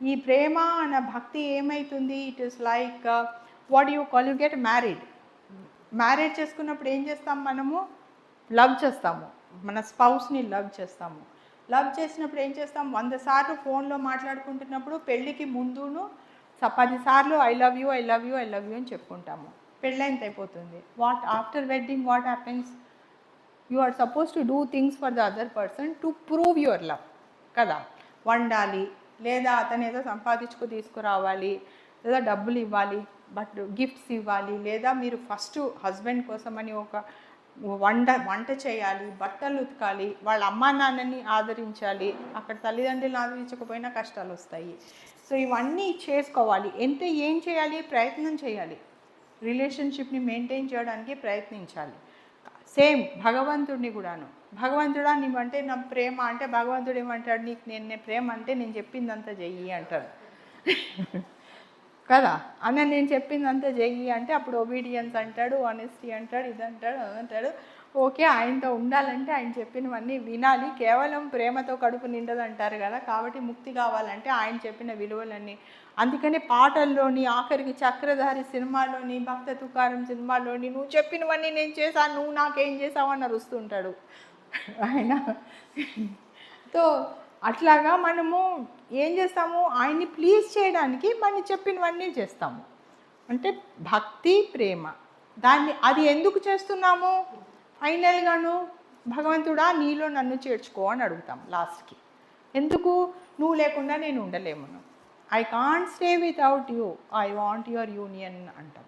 Speaker 1: ఈ ప్రేమ అన్న భక్తి ఏమవుతుంది, it is like what you call, you get married. Marriage చేసుకున్నప్పుడు ఏం చేస్తాం, మనము లవ్ చేస్తాము, మన స్పౌస్ని లవ్ చేస్తాము. లవ్ చేసినప్పుడు ఏం చేస్తాం, 100 సార్లు ఫోన్లో మాట్లాడుకుంటున్నప్పుడు పెళ్ళికి ముందును 10 సార్లు I love you, I love you, I love you అని చెప్పుకుంటాము. పెళ్ళైంత అయిపోతుంది. What after wedding what happens, you are suppose to do things for the other person to prove your love కదా. వండాలి, లేదా అతను ఏదో సంపాదించుకు తీసుకురావాలి, లేదా డబ్బులు ఇవ్వాలి, బట్ గిఫ్ట్స్ ఇవ్వాలి, లేదా మీరు ఫస్ట్ హస్బెండ్ కోసమని ఒక వంట చేయాలి, బట్టలు ఉతకాలి, వాళ్ళ అమ్మా నాన్నని ఆదరించాలి, అక్కడ తల్లిదండ్రులను ఆదరించకపోయినా కష్టాలు వస్తాయి. సో ఇవన్నీ చేసుకోవాలి. ఏం చేయాలి, ప్రయత్నం చేయాలి, రిలేషన్షిప్ని మెయింటైన్ చేయడానికి ప్రయత్నించాలి. సేమ్ భగవంతుడిని కూడాను, భగవంతుడా నీవంటే నా ప్రేమ అంటే భగవంతుడు ఏమంటాడు, నీకు నేను ప్రేమ అంటే నేను చెప్పిందంతా చెయ్యి అంటాడు కదా. నేను చెప్పిందంతా చెయ్యి అంటే అప్పుడు ఒబీడియన్స్ అంటాడు, ఆనెస్టీ అంటాడు, ఇదంటాడు అదంటాడు. ఓకే, ఆయనతో ఉండాలంటే ఆయన చెప్పినవన్నీ వినాలి. కేవలం ప్రేమతో కడుపు నిండదంటారు కదా. కాబట్టి ముక్తి కావాలంటే ఆయన చెప్పిన విలువలన్నీ, అందుకని పాటల్లోని ఆఖరికి చక్రధారి సినిమాలోని, భక్త తుకారం సినిమాలోని నువ్వు చెప్పినవన్నీ నేను చేశాను, నువ్వు నాకేం చేసావు అని అరుస్తుంటాడు ఆయన. తో అట్లాగా మనము ఏం చేస్తాము, ఆయన్ని ప్లీజ్ చేయడానికి మనం చెప్పినవన్నీ చేస్తాము. అంటే భక్తి ప్రేమ, అది ఎందుకు చేస్తున్నాము, ఫైనల్గాను భగవంతుడా నీలో నన్ను చేర్చుకో అని అడుగుతాం లాస్ట్కి. ఎందుకు, నువ్వు లేకుండా నేను ఉండలేమును, I can't stay without you, I want your union అంటాం.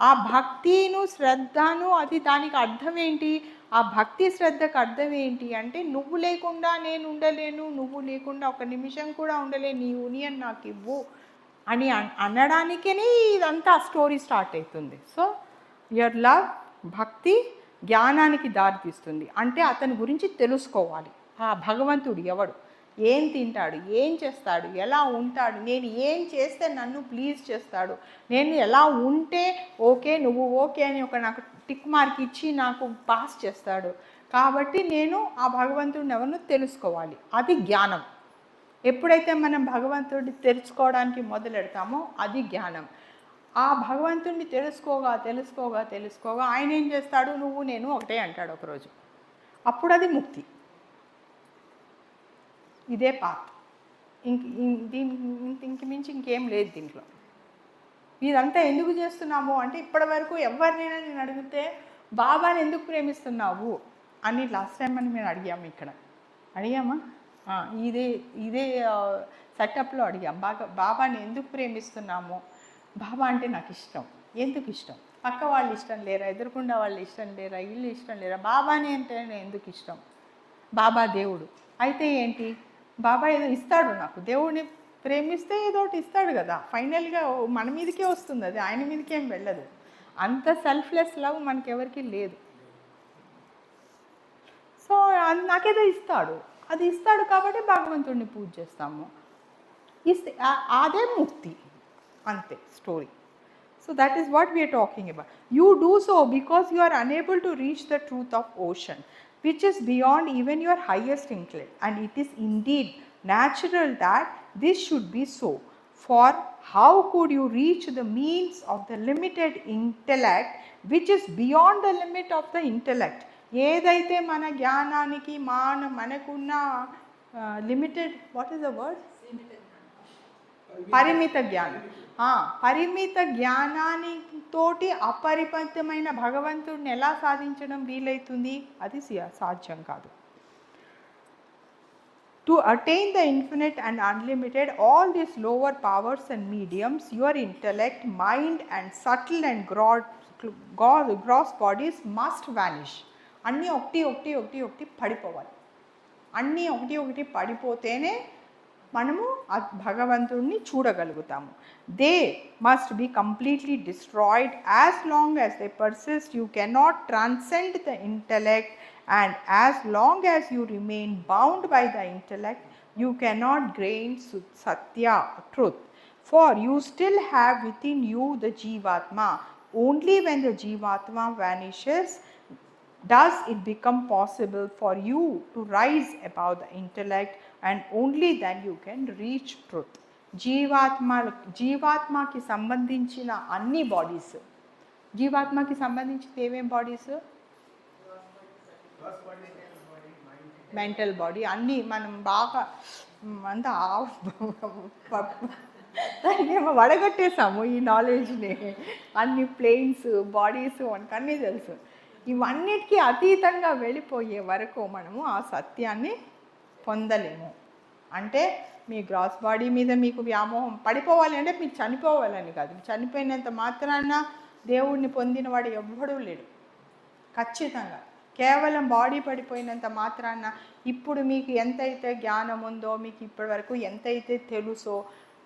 Speaker 1: ఆ భక్తిను శ్రద్ధను, అది దానికి అర్థం ఏంటి, ఆ భక్తి శ్రద్ధకు అర్థం ఏంటి అంటే, నువ్వు లేకుండా నేను ఉండలేను, నువ్వు లేకుండా ఒక నిమిషం కూడా ఉండలేను, నీ యూనియన్ నాకు ఇవ్వు అని అనడానికే ఇదంతా స్టోరీ స్టార్ట్ అవుతుంది. సో యువర్ లవ్, భక్తి జ్ఞానానికి దారితీస్తుంది. అంటే అతని గురించి తెలుసుకోవాలి, ఆ భగవంతుడు ఎవడు, ఏం తింటాడు, ఏం చేస్తాడు, ఎలా ఉంటాడు, నేను ఏం చేస్తే నన్ను ప్లీజ్ చేస్తాడు, నేను ఎలా ఉంటే ఓకే నువ్వు ఓకే అని ఒక నాకు టిక్ మార్క్ ఇచ్చి నాకు పాస్ చేస్తాడు. కాబట్టి నేను ఆ భగవంతుడిని ఎవరినో తెలుసుకోవాలి, అది జ్ఞానం. ఎప్పుడైతే మనం భగవంతుడిని తెలుసుకోవడానికి మొదలెడతామో అది జ్ఞానం. ఆ భగవంతుడిని తెలుసుకోగా ఆయన ఏం చేస్తాడు, నువ్వు నేను ఒకటే అంటాడు ఒకరోజు. అప్పుడు అది ముక్తి. ఇదే పాత్, ఇంక మించి ఇంకేం లేదు దీంట్లో. ఇదంతా ఎందుకు చేస్తున్నాము అంటే, ఇప్పటి వరకు ఎవరినైనా నేను అడిగితే బాబాని ఎందుకు ప్రేమిస్తున్నావు అని లాస్ట్ టైం అని మేము అడిగామా ఇదే సెటప్లో అడిగాం. బాబాని ఎందుకు ప్రేమిస్తున్నాము, బాబా అంటే నాకు ఇష్టం, ఎందుకు ఇష్టం, పక్క వాళ్ళు ఇష్టం లేరా, ఎదురుకుండా వాళ్ళు ఇష్టం లేరా, ఇల్లు ఇష్టం లేరా, బాబాని అంటే ఎందుకు ఇష్టం, బాబా దేవుడు అయితే ఏంటి, బాబా ఏదో ఇస్తాడు నాకు, దేవుడిని ప్రేమిస్తే ఏదో ఒకటి ఇస్తాడు కదా, ఫైనల్గా మన మీదకే వస్తుంది, అది ఆయన మీదకేం వెళ్ళదు. అంత సెల్ఫ్లెస్ లవ్ మనకెవరికి లేదు. సో నాకేదో ఇస్తాడు, అది ఇస్తాడు కాబట్టి భగవంతుడిని పూజ చేస్తాము, అదే ముక్తి, అంతే story. So that is what we are talking about. You do so because you are unable to reach the truth of ocean, which is beyond even your highest intellect. And it is indeed natural that this should be so. For how could you reach the means of the limited intellect, which is beyond the limit of the intellect? ఏదైతే మన జ్ఞానానికి మనకున్న limited, what is the word, పరిమిత జ్ఞానం, పరిమిత జ్ఞానానితోటి To attain the infinite and unlimited, all these lower powers and mediums, your intellect, mind and subtle and gross bodies must vanish. అన్నీ ఒకటి పడిపోవాలి. అన్నీ ఒకటి పడిపోతేనే మనము భగవంతుడిని చూడగలుగుతాము. They must be completely destroyed. As long as they persist you cannot transcend the intellect, and as long as you remain bound by the intellect, you cannot gain satya, truth, for you still have within you the jivatma. Only when the jivatma vanishes does it become possible for you to rise above the intellect, and only then you can reach truth. జీవాత్మకి సంబంధించిన అన్ని bodies, జీవాత్మకి సంబంధించిన ఏమేం bodies? Mental body అన్నీ మనం బాగా అంతా ఏమో వడగట్టేసాము ఈ నాలెడ్జ్ని. అన్ని ప్లేన్స్ బాడీస్ మనకు అన్నీ తెలుసు. ఇవన్నిటికీ అతీతంగా వెళ్ళిపోయే వరకు మనము ఆ సత్యాన్ని పొందలేము. అంటే మీ గ్రాస్ బాడీ మీద మీకు వ్యామోహం పడిపోవాలి అంటే మీకు చనిపోవాలని కాదు. చనిపోయినంత మాత్రాన దేవుడిని పొందినవాడు ఎవ్వడూ లేడు ఖచ్చితంగా. కేవలం బాడీ పడిపోయినంత మాత్రాన ఇప్పుడు మీకు ఎంతైతే జ్ఞానం ఉందో, మీకు ఇప్పటి వరకు ఎంతైతే తెలుసో,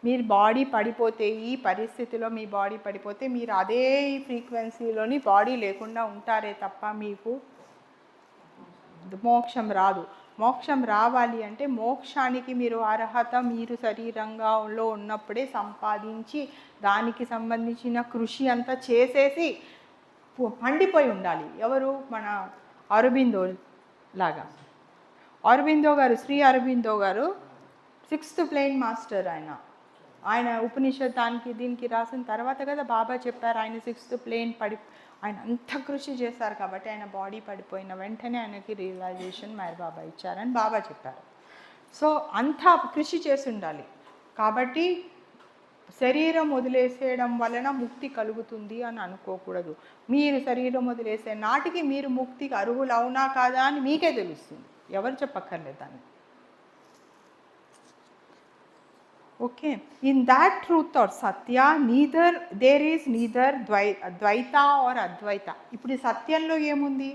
Speaker 1: మీరు బాడీ పడిపోతే, ఈ పరిస్థితిలో మీ బాడీ పడిపోతే మీరు అదే ఫ్రీక్వెన్సీలోని బాడీ లేకుండా ఉంటారే తప్ప మీకు మోక్షం రాదు. మోక్షం రావాలి అంటే మోక్షానికి మీరు అర్హత మీరు శరీరంగా ఉన్నప్పుడే సంపాదించి దానికి సంబంధించిన కృషి అంతా చేసేసి పండిపోయి ఉండాలి. ఎవరు? మన అరబిందో లాగా. అరబిందో గారు, శ్రీ అరబిందో గారు 6th ప్లేన్ మాస్టర్. ఆయన ఉపనిషత్తానికి దీనికి రాసిన తర్వాత కదా బాబా చెప్పారు ఆయన 6th ప్లేన్ ఆయన అంత కృషి చేశారు కాబట్టి ఆయన బాడీ పడిపోయిన వెంటనే ఆయనకి రియలైజేషన్ మేర్ బాబా ఇచ్చారని బాబా చెప్పారు. సో అంతా కృషి చేసి ఉండాలి. కాబట్టి శరీరం వదిలేసేయడం వలన ముక్తి కలుగుతుంది అని అనుకోకూడదు. మీరు శరీరం వదిలేసే నాటికి మీరు ముక్తికి అర్హులు అవునా కాదా అని మీకే తెలుస్తుంది, ఎవరు చెప్పక్కర్లేదు దాన్ని. Okay, in that truth or satya there is neither dvaita or advaita. ఇప్పుడు ఈ సత్యంలో ఏముంది?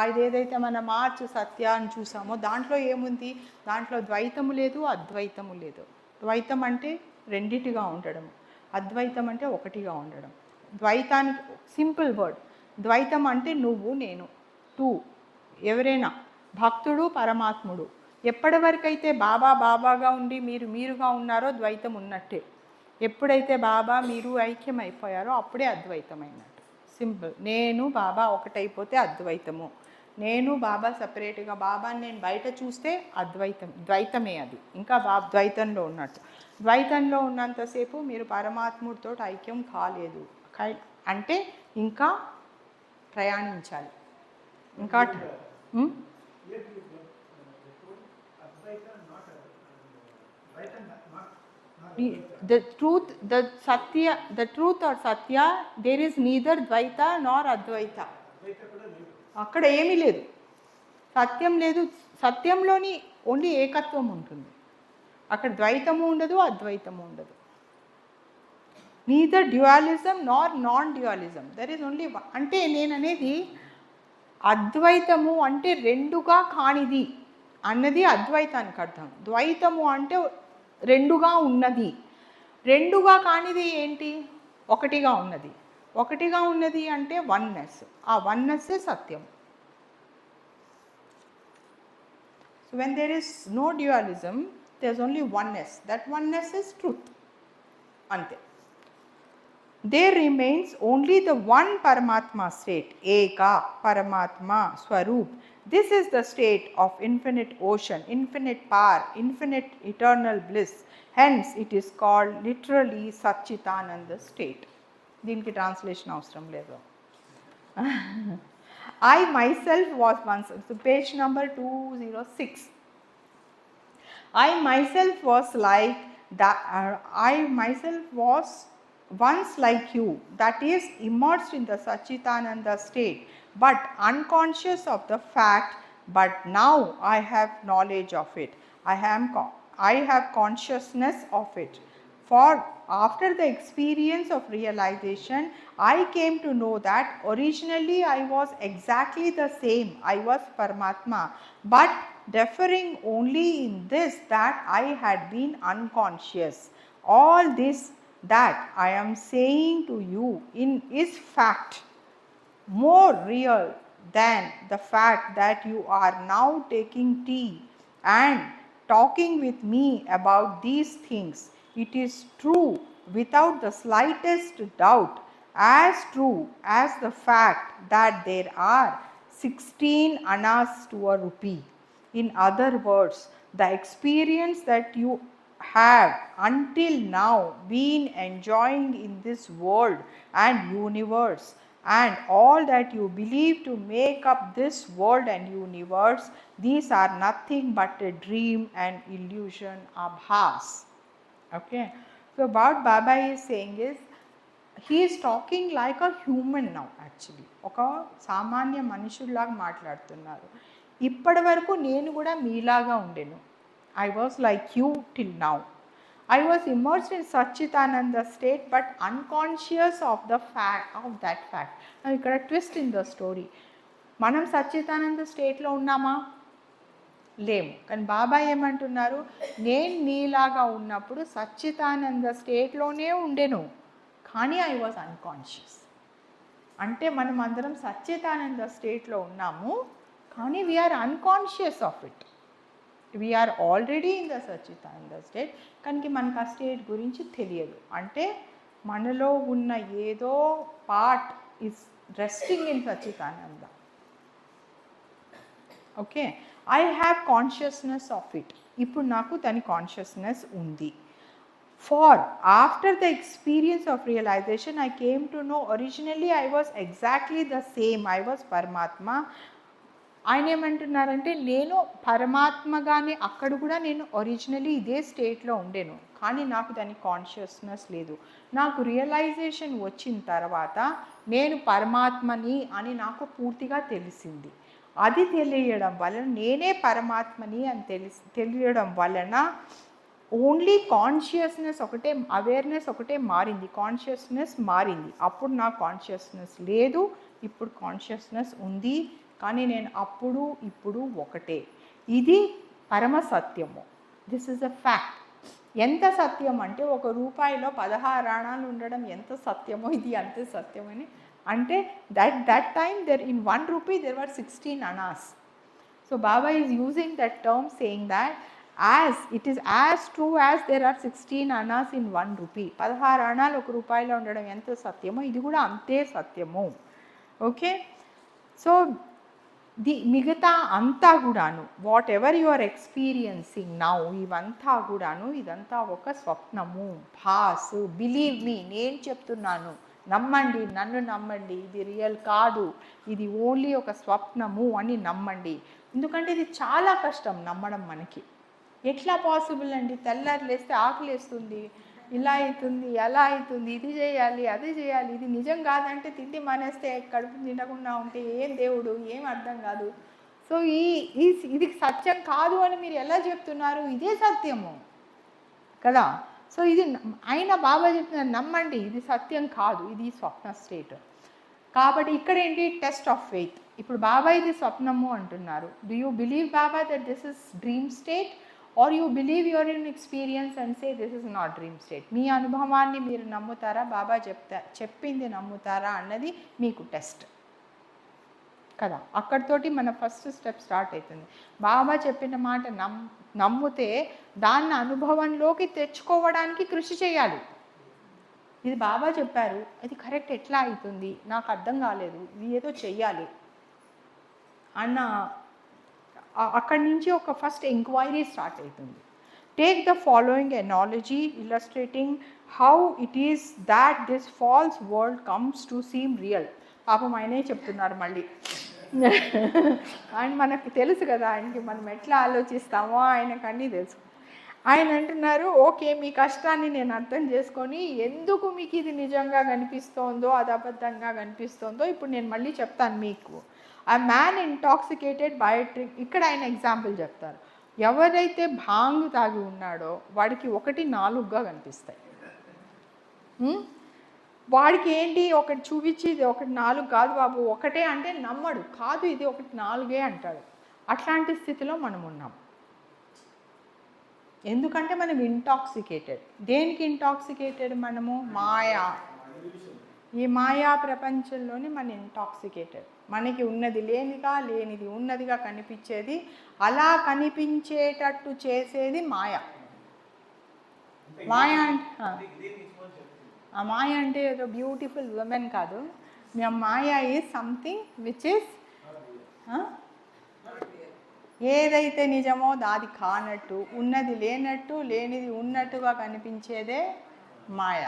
Speaker 1: అదేదైతే మన మార్చ్ సత్య అని చూసామో దాంట్లో ఏముంది? దాంట్లో ద్వైతము లేదు, అద్వైతము లేదు. ద్వైతం అంటే రెండిటిగా ఉండడం, అద్వైతం అంటే ఒకటిగా ఉండడం. ద్వైతానికి సింపుల్ వర్డ్. ద్వైతం అంటే నువ్వు నేను, టూ, ఎవరైనా భక్తుడు పరమాత్ముడు. ఎప్పటి వరకైతే బాబా బాబాగా ఉండి మీరు మీరుగా ఉన్నారో ద్వైతం ఉన్నట్టే. ఎప్పుడైతే బాబా మీరు ఐక్యం అయిపోయారో అప్పుడే అద్వైతమైనట్టు. సింపుల్. నేను బాబా ఒకటైపోతే అద్వైతము. నేను బాబా సపరేట్గా, బాబాని నేను బయట చూస్తే అద్వైతం, ద్వైతమే అది. ఇంకా ద్వైతంలో ఉన్నట్టు. ద్వైతంలో ఉన్నంతసేపు మీరు పరమాత్ముడితో ఐక్యం కాలేదు అంటే ఇంకా ప్రయాణించాలి. ఇంకా the truth or satya, there is neither dvaita nor advaita. అక్కడ ఏమీ లేదు, సత్యం లేదు. సత్యంలోని ఓన్లీ ఏకత్వం ఉంటుంది, అక్కడ ద్వైతము ఉండదు, అద్వైతము ఉండదు. Neither డ్యుయాలిజం Nar non డ్యుయాలిజం, there is only. అంటే నేననేది అద్వైతము అంటే రెండుగా కానిది అన్నది అద్వైతానికి అర్థం. ద్వైతము అంటే రెండుగా ఉన్నది. రెండుగా కానిది ఏంటి? ఒకటిగా ఉన్నది. ఒకటిగా ఉన్నది అంటే వన్నెస్. ఆ వన్నెస్సే సత్యం. So when there is no dualism, there is only oneness. That oneness is truth. అంతే. There remains only the one Paramatma state, Eka Paramatma Swarup. This is the state of infinite ocean, infinite power, infinite eternal bliss. Hence it is called literally Satchitananda state. Deenki translation avsaram ledu. I myself was once, so page number 206. I myself was like that. I myself was once like you, that is immersed in the Satchitananda state, but unconscious of the fact. But now I have knowledge of it. I have consciousness of it. For after the experience of realization, I came to know that originally I was exactly the same. I was Paramatma, but differing only in this, that I had been unconscious. All this that I am saying to you is fact, more real than the fact that you are now taking tea and talking with me about these things. It is true without the slightest doubt, as true as the fact that there are 16 annas to a rupee. In other words, the experience that you have until now been enjoying in this world and universe, and all that you believe to make up this world and universe, these are nothing but a dream and illusion, abhas. Okay, so what Baba is saying is, he is talking like a human now actually. ఒక సామాన్య మనుషుల్లాగా మాట్లాడుతున్నారు. ఇప్పటి వరకు నేను కూడా మీలాగా ఉండేను. I was like you till now. I was immersed in Satchitananda state but unconscious of the fact of that fact. Now ఇక్కడ twist in the story. మనం సచ్చిదానంద స్టేట్లో ఉన్నామా? లేము. కానీ బాబా ఏమంటున్నారు, నేను నీలాగా ఉన్నప్పుడు సచ్చిదానంద స్టేట్లోనే ఉండేను, కానీ ఐ వాజ్ అన్కాన్షియస్. అంటే మనం అందరం సచ్చిదానంద స్టేట్లో ఉన్నాము, కానీ we are unconscious of it. We are already in the Satchidananda state, కానీ మనకు ఆ స్టేట్ గురించి తెలియదు. అంటే మనలో ఉన్న ఏదో part is resting in Satchidananda. Okay, I have consciousness of it. ఇప్పుడు నాకు దాని కాన్షియస్నెస్ ఉంది. Far after the experience of realisation I came to know originally I was exactly the same. I was Paramatma. ఆయన ఏమంటున్నారంటే, నేను పరమాత్మగానే అక్కడ కూడా నేను ఒరిజినలీ ఇదే స్టేట్లో ఉండేను, కానీ నాకు దాని కాన్షియస్నెస్ లేదు. నాకు రియలైజేషన్ వచ్చిన తర్వాత నేను పరమాత్మని అని నాకు పూర్తిగా తెలిసింది. అది తెలియడం వలన, నేనే పరమాత్మని అని తెలియడం వలన ఓన్లీ కాన్షియస్నెస్ ఒకటే, అవేర్నెస్ ఒకటే మారింది, కాన్షియస్నెస్ మారింది. అప్పుడు నాకు కాన్షియస్నెస్ లేదు, ఇప్పుడు కాన్షియస్నెస్ ఉంది, కానీ నేను అప్పుడు ఇప్పుడు ఒకటే. ఇది పరమ సత్యము. This is a fact. ఎంత సత్యం అంటే, ఒక రూపాయిలో 16 అణాలు ఉండడం ఎంత సత్యమో ఇది అంతే సత్యమని. అంటే that time there in 1 rupee there were 16 annas. So Baba is using that term saying that as it is as true as there are 16 annas in 1 rupee. 16 అణాలు ఒక రూపాయిలో ఉండడం ఎంత సత్యమో ఇది కూడా అంతే సత్యము. ఓకే, సో మిగతా అంతా కూడాను, whatever you are experiencing now, ఇవంతా కూడాను, ఇదంతా ఒక స్వప్నము, భాస్. బిలీవ్ మీ, నేను చెప్తున్నాను, నమ్మండి, నన్ను నమ్మండి, ఇది రియల్ కాదు, ఇది ఓన్లీ ఒక స్వప్నము అని నమ్మండి. ఎందుకంటే ఇది చాలా కష్టం నమ్మడం మనకి. ఎట్లా పాసిబుల్ అండి? తెల్లారి లేస్తే ఆకలి వేస్తుంది, ఇలా అవుతుంది, ఎలా అవుతుంది, ఇది చేయాలి, అది చేయాలి, ఇది నిజం కాదంటే తిండి మానేస్తే, కడుపు తినకుండా ఉంటే ఏం దేవుడు, ఏం అర్థం కాదు. సో ఇది సత్యం కాదు అని మీరు ఎలా చెప్తున్నారు? ఇదే సత్యము కదా. సో ఇది ఆయన బాబా చెప్తున్నారు, నమ్మండి, ఇది సత్యం కాదు, ఇది స్వప్న స్టేట్. కాబట్టి ఇక్కడ ఏంటి? Test of faith. ఇప్పుడు బాబా ఇది స్వప్నము అంటున్నారు. Do you believe Baba that this is dream state, or you believe your in experience and say this is not dream state? మీ అనుభవాన్ని మీరు నమ్ముతారా, బాబా చెప్పింది నమ్ముతారా అన్నది మీకు టెస్ట్ కదా. అక్కడితోటి మన ఫస్ట్ స్టెప్ స్టార్ట్ అవుతుంది. బాబా చెప్పిన మాట నమ్మితే దాన్ని అనుభవంలోకి తెచ్చుకోవడానికి కృషి చేయాలి. ఇది బాబా చెప్పారు, అది కరెక్ట్ ఎట్లా అవుతుంది, నాకు అర్థం కాలేదు, ఇది ఏదో చెయ్యాలి అన్న అక్కడి నుంచి ఒక ఫస్ట్ ఎంక్వైరీ స్టార్ట్ అవుతుంది. Take the following analogy illustrating how it is that this false world comes to seem real. పాపం ఆయనే చెప్తున్నారు మళ్ళీ. ఆయన మనకు తెలుసు కదా, ఆయనకి మనం ఎట్లా ఆలోచిస్తామో ఆయనకు అన్నీ తెలుసు. ఆయన అంటున్నారు, ఓకే, మీ కష్టాన్ని నేను అర్థం చేసుకొని ఎందుకు మీకు ఇది నిజంగా కనిపిస్తోందో, అది అబద్ధంగా కనిపిస్తోందో ఇప్పుడు నేను మళ్ళీ చెప్తాను మీకు. A man intoxicated by a drink, ఇక్కడ ఆయన ఎగ్జాంపుల్ చెప్తారు. ఎవరైతే భాంగ్ తాగి ఉన్నాడో వాడికి 1 4గా కనిపిస్తాయి. వాడికి ఏంటి ఒకటి చూపించి ఇది 1 4 కాదు బాబు, ఒకటే అంటే నమ్మడు, కాదు ఇది 1 4 అంటాడు. అట్లాంటి స్థితిలో మనం ఉన్నాం. ఎందుకంటే మనం ఇంటాక్సికేటెడ్. దేనికి ఇంటాక్సికేటెడ్ మనము? మాయా. ఈ మాయా ప్రపంచంలోని మనం ఇంటాక్సికేటెడ్. మనకి ఉన్నది లేనిగా, లేనిది ఉన్నదిగా కనిపించేది, అలా కనిపించేటట్టు చేసేది మాయ. మాయ అంటే మాయ అంటే ఏదో బ్యూటిఫుల్ ఉమెన్ కాదు. మాయ ఈజ్ సంథింగ్ విచ్ ఇస్ ఏదైతే నిజమో అది కానట్టు, ఉన్నది లేనట్టు, లేనిది ఉన్నట్టుగా కనిపించేదే మాయ.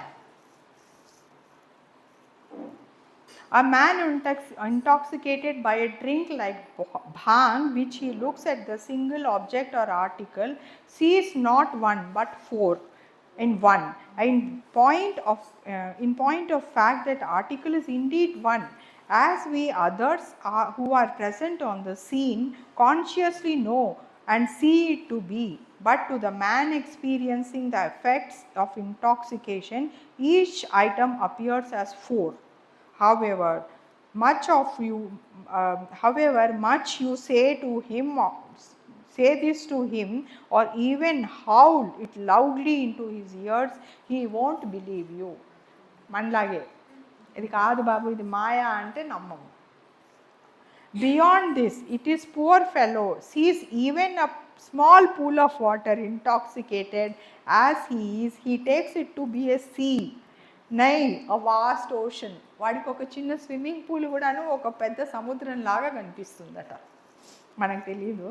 Speaker 1: A man intoxicated by a drink like bhang, which he looks at the single object or article, sees not one but 4 in one. In point of fact, that article is indeed one, as we others who are present on the scene consciously know and see it to be. But to the man experiencing the effects of intoxication, each item appears as 4. However much you say this to him, or even howl it loudly into his ears, he won't believe you. మనలాగే ఇది కాదు బాబు, ఇది మాయా అంటే నమ్మము. Beyond this, it is poor fellow sees even a small pool of water intoxicated as he is, he takes it to be a sea, nay a vast ocean. వాడికి ఒక చిన్న swimming pool కూడాను ఒక పెద్ద సముద్రం లాగా కనిపిస్తుందట. మనకు తెలియదు,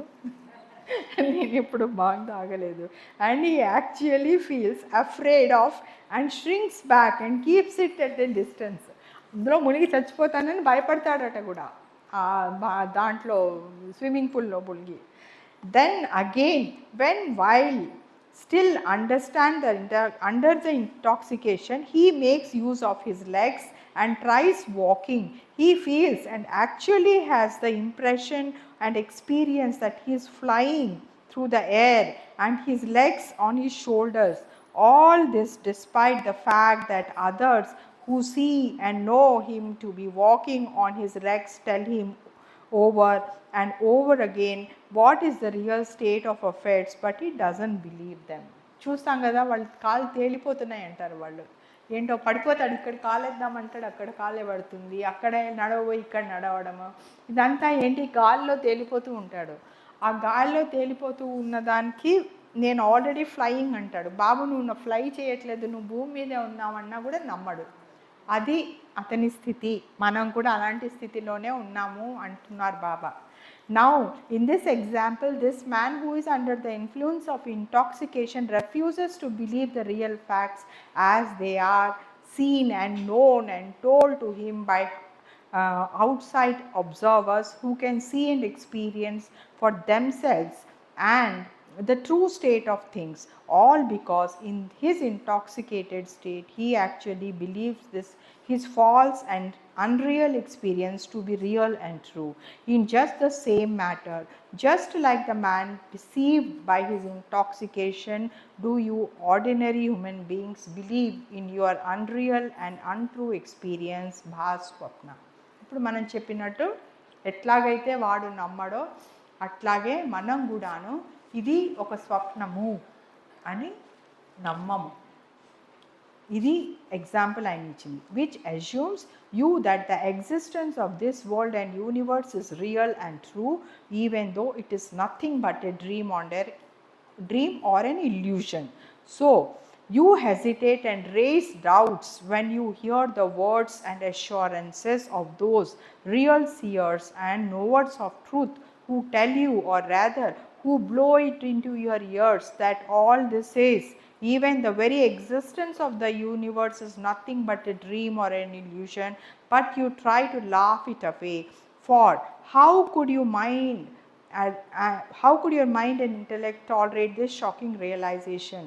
Speaker 1: నేను ఎప్పుడు బాగా తాగలేదు. And he actually feels afraid of and shrinks back and keeps it at a distance. అందులో మునిగి చచ్చిపోతానని భయపడతాడట కూడా, దాంట్లో స్విమ్మింగ్ పూల్లో మునిగి. Then again when while still under the intoxication, he makes use of his legs and tries walking. He feels and actually has the impression and experience that he is flying through the air and his legs on his shoulders. All this despite the fact that others who see and know him to be walking on his legs tell him over and over again what is the real state of affairs, but he doesn't believe them. చూస్తాం కదా, వాళ్ళు కాళ్ళు తేలిపోతున్నాయి అంటారు. వాళ్ళు ఏంటో పడిపోతాడు, ఇక్కడ కాలేద్దామంటాడు, అక్కడ కాలే పడుతుంది, అక్కడ నడవబోయి ఇక్కడ నడవడము, ఇదంతా ఏంటి గాల్లో తేలిపోతూ ఉంటాడు. ఆ గాల్లో తేలిపోతూ ఉన్నదానికి నేను ఆల్రెడీ ఫ్లయింగ్ అంటాడు. బాబు నువ్వు ఫ్లై చేయట్లేదు, నువ్వు భూమి మీదే ఉన్నావన్నా కూడా నమ్మడు. అది అతని స్థితి. మనం కూడా అలాంటి స్థితిలోనే ఉన్నాము అంటున్నారు బాబా. Now in this example, this man who is under the influence of intoxication refuses to believe the real facts as they are seen and known and told to him by outside observers who can see and experience for themselves and the true state of things, all because in his intoxicated state he actually believes this his false and unreal experience to be real and true. In just the same matter, just like the man deceived by his intoxication, do you ordinary human beings believe in your unreal and untrue experience, bhaswapna. ఇప్పుడు మనం చెప్పినట్టు ఎట్లాగైతే వాడు నమ్మడో అట్లాగే మనం కూడాను ఇది ఒక స్వప్నము అని నమ్మము. ఇది ఎగ్జాంపుల్ ఆయన ఇచ్చింది. Which assumes you that the existence of this world and universe is real and true even though it is nothing but a dream or an illusion. So you hesitate and raise doubts when you hear the words and assurances of those real seers and knowers of truth who tell you, or rather who blow it into your ears, that all this is, even the very existence of the universe, is nothing but a dream or an illusion, but you try to laugh it away. For how could your mind and intellect tolerate this shocking realization,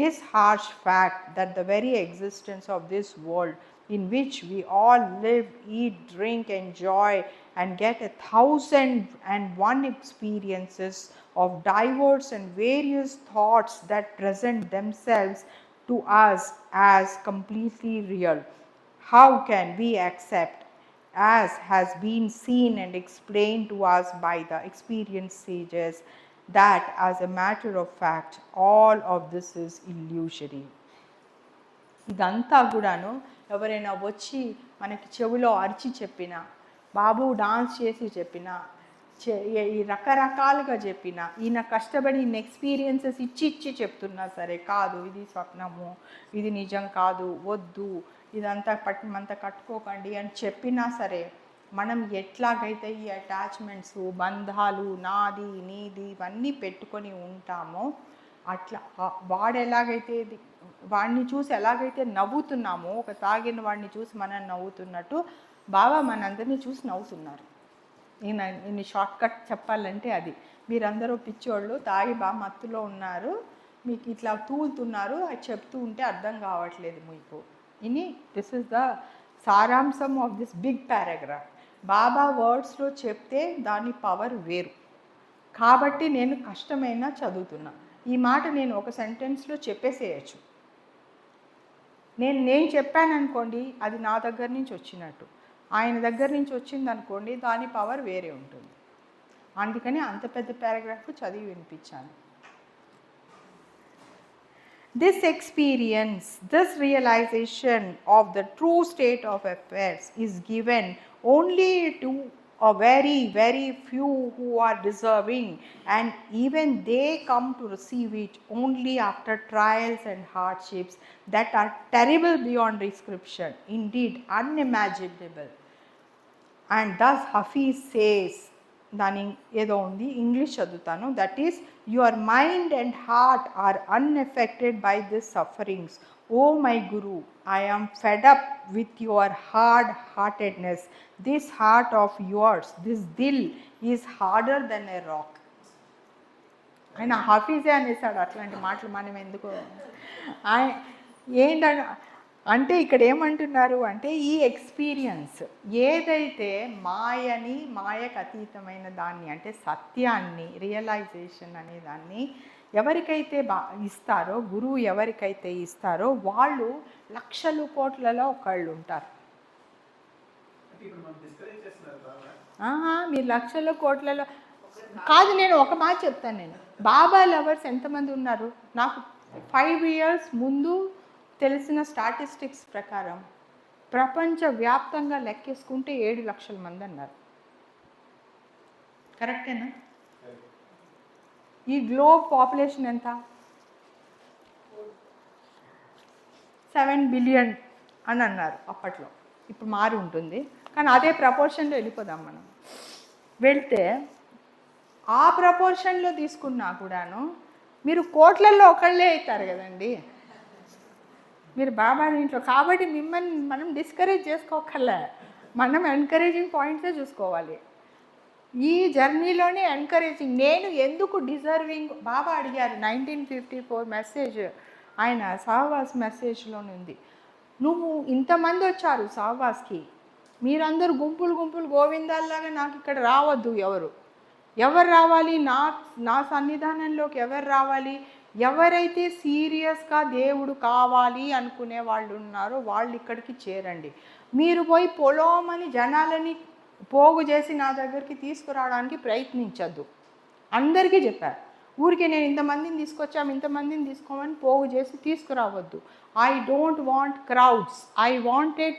Speaker 1: this harsh fact that the very existence of this world in which we all live, eat, drink, enjoy and get 1,001 experiences of diverse and various thoughts that present themselves to us as completely real. How can we accept, as has been seen and explained to us by the experienced sages, that as a matter of fact all of this is illusory? ఇదంతా కూడాను ఎవరైనా వచ్చి మనకి చెవిలో అరిచి చెప్పినా, బాబు dance చేసి చెప్పినా, ఈ రకరకాలుగా చెప్పినా, ఈయన కష్టపడి ఇన్ని ఎక్స్పీరియన్సెస్ ఇచ్చి చెప్తున్నా సరే, కాదు ఇది స్వప్నము, ఇది నిజం కాదు, వద్దు, ఇదంతా పట్టమంతా కట్టుకోకండి అని చెప్పినా సరే, మనం ఎట్లాగైతే ఈ అటాచ్మెంట్స్, బంధాలు, నాది నీది ఇవన్నీ పెట్టుకొని ఉంటామో, అట్లా వాడు ఎలాగైతే వాడిని చూసి ఎలాగైతే నవ్వుతున్నామో, ఒక తాగిన వాడిని చూసి మనం నవ్వుతున్నట్టు బాబా మనందరినీ చూసి నవ్వుతున్నారు. ఇన్ని షార్ట్ కట్ చెప్పాలంటే అది, మీరందరూ పిచ్చోళ్ళు తాగి బాగా మత్తులో ఉన్నారు, మీకు ఇట్లా తూలుతున్నారు, అది చెప్తూ ఉంటే అర్థం కావట్లేదు మీకు. దిస్ ఇస్ ద సారాంశం ఆఫ్ దిస్ బిగ్ పారాగ్రాఫ్. బాబా వర్డ్స్లో చెప్తే దాని పవర్ వేరు, కాబట్టి నేను కష్టమైనా చదువుతున్నా. ఈ మాట నేను ఒక సెంటెన్స్లో చెప్పేసేయచ్చు. నేను చెప్పాను అనుకోండి, అది నా దగ్గర నుంచి వచ్చినట్టు. ఆయన దగ్గర నుంచి వచ్చింది అనుకోండి, దాని పవర్ వేరే ఉంటుంది. అందుకని అంత పెద్ద పారాగ్రాఫ్ చదివి వినిపించాను. This experience, this realization of the true state of affairs is given only to a very, very few who are deserving, and even they come to receive it only after trials and hardships that are terrible beyond description, indeed unimaginable. And thus Hafiz says, దాని ఏదో ఉంది, English చదువుతాను. That is, your mind and heart are unaffected by this sufferings. O my guru, I am fed up with your hard heartedness. This heart of yours, this dil is harder than a rock. ఆయన హాఫీజే అనేసాడు. అట్లాంటి మాటలు మనం ఎందుకు అంటే ఇక్కడ ఏమంటున్నారు అంటే, ఈ ఎక్స్పీరియన్స్ ఏదైతే మాయకు అతీతమైన దాన్ని, అంటే సత్యాన్ని, రియలైజేషన్ అనే దాన్ని ఎవరికైతే ఇస్తారో, గురువు ఎవరికైతే ఇస్తారో వాళ్ళు లక్షల కోట్లలో ఒకళ్ళు ఉంటారు. మీరు లక్షల కోట్లలో కాదు. నేను ఒక మాట చెప్తాను. నేను బాబా లవర్స్ ఎంతమంది ఉన్నారు నాకు 5 years ముందు తెలిసిన స్టాటిస్టిక్స్ ప్రకారం ప్రపంచవ్యాప్తంగా లెక్కేసుకుంటే 7 లక్షల మంది అన్నారు. కరెక్టేనా? ఈ గ్లోబ్ పాపులేషన్ ఎంత? 7 billion అని అన్నారు అప్పట్లో. ఇప్పుడు మారి ఉంటుంది, కానీ అదే ప్రపోర్షన్లో వెళ్ళిపోదాం మనం. వెళ్తే ఆ ప్రపోర్షన్లో తీసుకున్నా కూడాను మీరు కోట్లల్లో ఒకళ్ళే అవుతారు కదండి. మీరు బాబా దీంట్లో, కాబట్టి మిమ్మల్ని మనం డిస్కరేజ్ చేసుకోకర్లే, మనం ఎంకరేజింగ్ పాయింట్సే చూసుకోవాలి. ఈ జర్నీలోనే ఎంకరేజింగ్, నేను ఎందుకు డిజర్వింగ్. బాబా అడిగారు 1954 మెసేజ్, ఆయన సహవాస్ మెసేజ్లో ఉంది. నువ్వు ఇంతమంది వచ్చారు సహవాస్కి, మీరందరూ గుంపులు గోవిందాల్లాగా నాకు ఇక్కడ రావద్దు. ఎవరు రావాలి? నా సన్నిధానంలోకి ఎవరు రావాలి? ఎవరైతే సీరియస్గా దేవుడు కావాలి అనుకునే వాళ్ళు ఉన్నారో వాళ్ళు ఇక్కడికి చేరండి. మీరు పోయి పొలోమని జనాలని పోగు చేసి నా దగ్గరికి తీసుకురావడానికి ప్రయత్నించద్దు. అందరికీ చెప్పారు. ఊరికే నేను ఇంతమందిని ఇంతమందిని తీసుకోమని పోగు చేసి తీసుకురావద్దు. I don't want crowds, I wanted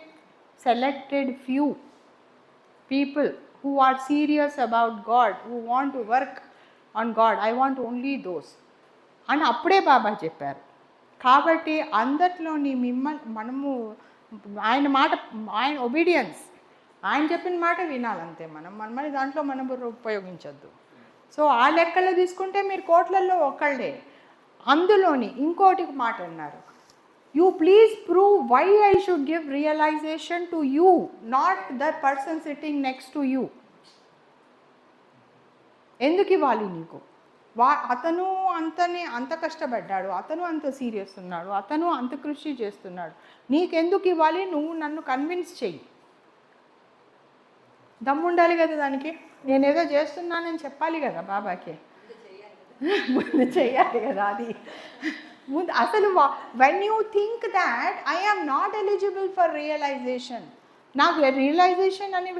Speaker 1: selected few people who are serious about God, who want to work on God. I want only those అని అప్పుడే బాబా చెప్పారు. కాబట్టి అందట్లోని మనము ఆయన మాట, ఆయన ఒబీడియన్స్, ఆయన చెప్పిన మాట వినాలంతే. మనమని దాంట్లో మనం ఉపయోగించద్దు. సో ఆ లెక్కలో తీసుకుంటే మీరు కోట్లల్లో ఒకళ్ళే. అందులోని ఇంకోటి మాట అన్నారు, you please prove why I should give realization to you, not that person sitting next to you. ఎందుకు ఇవ్వాలి నీకు? అతను అంత కష్టపడ్డాడు, అతను అంత సీరియస్ ఉన్నాడు, అతను అంత కృషి చేస్తున్నాడు, నీకెందుకు ఇవ్వాలి? నువ్వు నన్ను కన్విన్స్ చెయ్యి. దమ్ము ఉండాలి కదా దానికి. నేనేదో చేస్తున్నానని చెప్పాలి కదా బాబాకి, ముందు చెయ్యాలి కదా అది ముందు. అసలు when you think that I am not eligible for realisation, నాకు రియలైజేషన్ అనే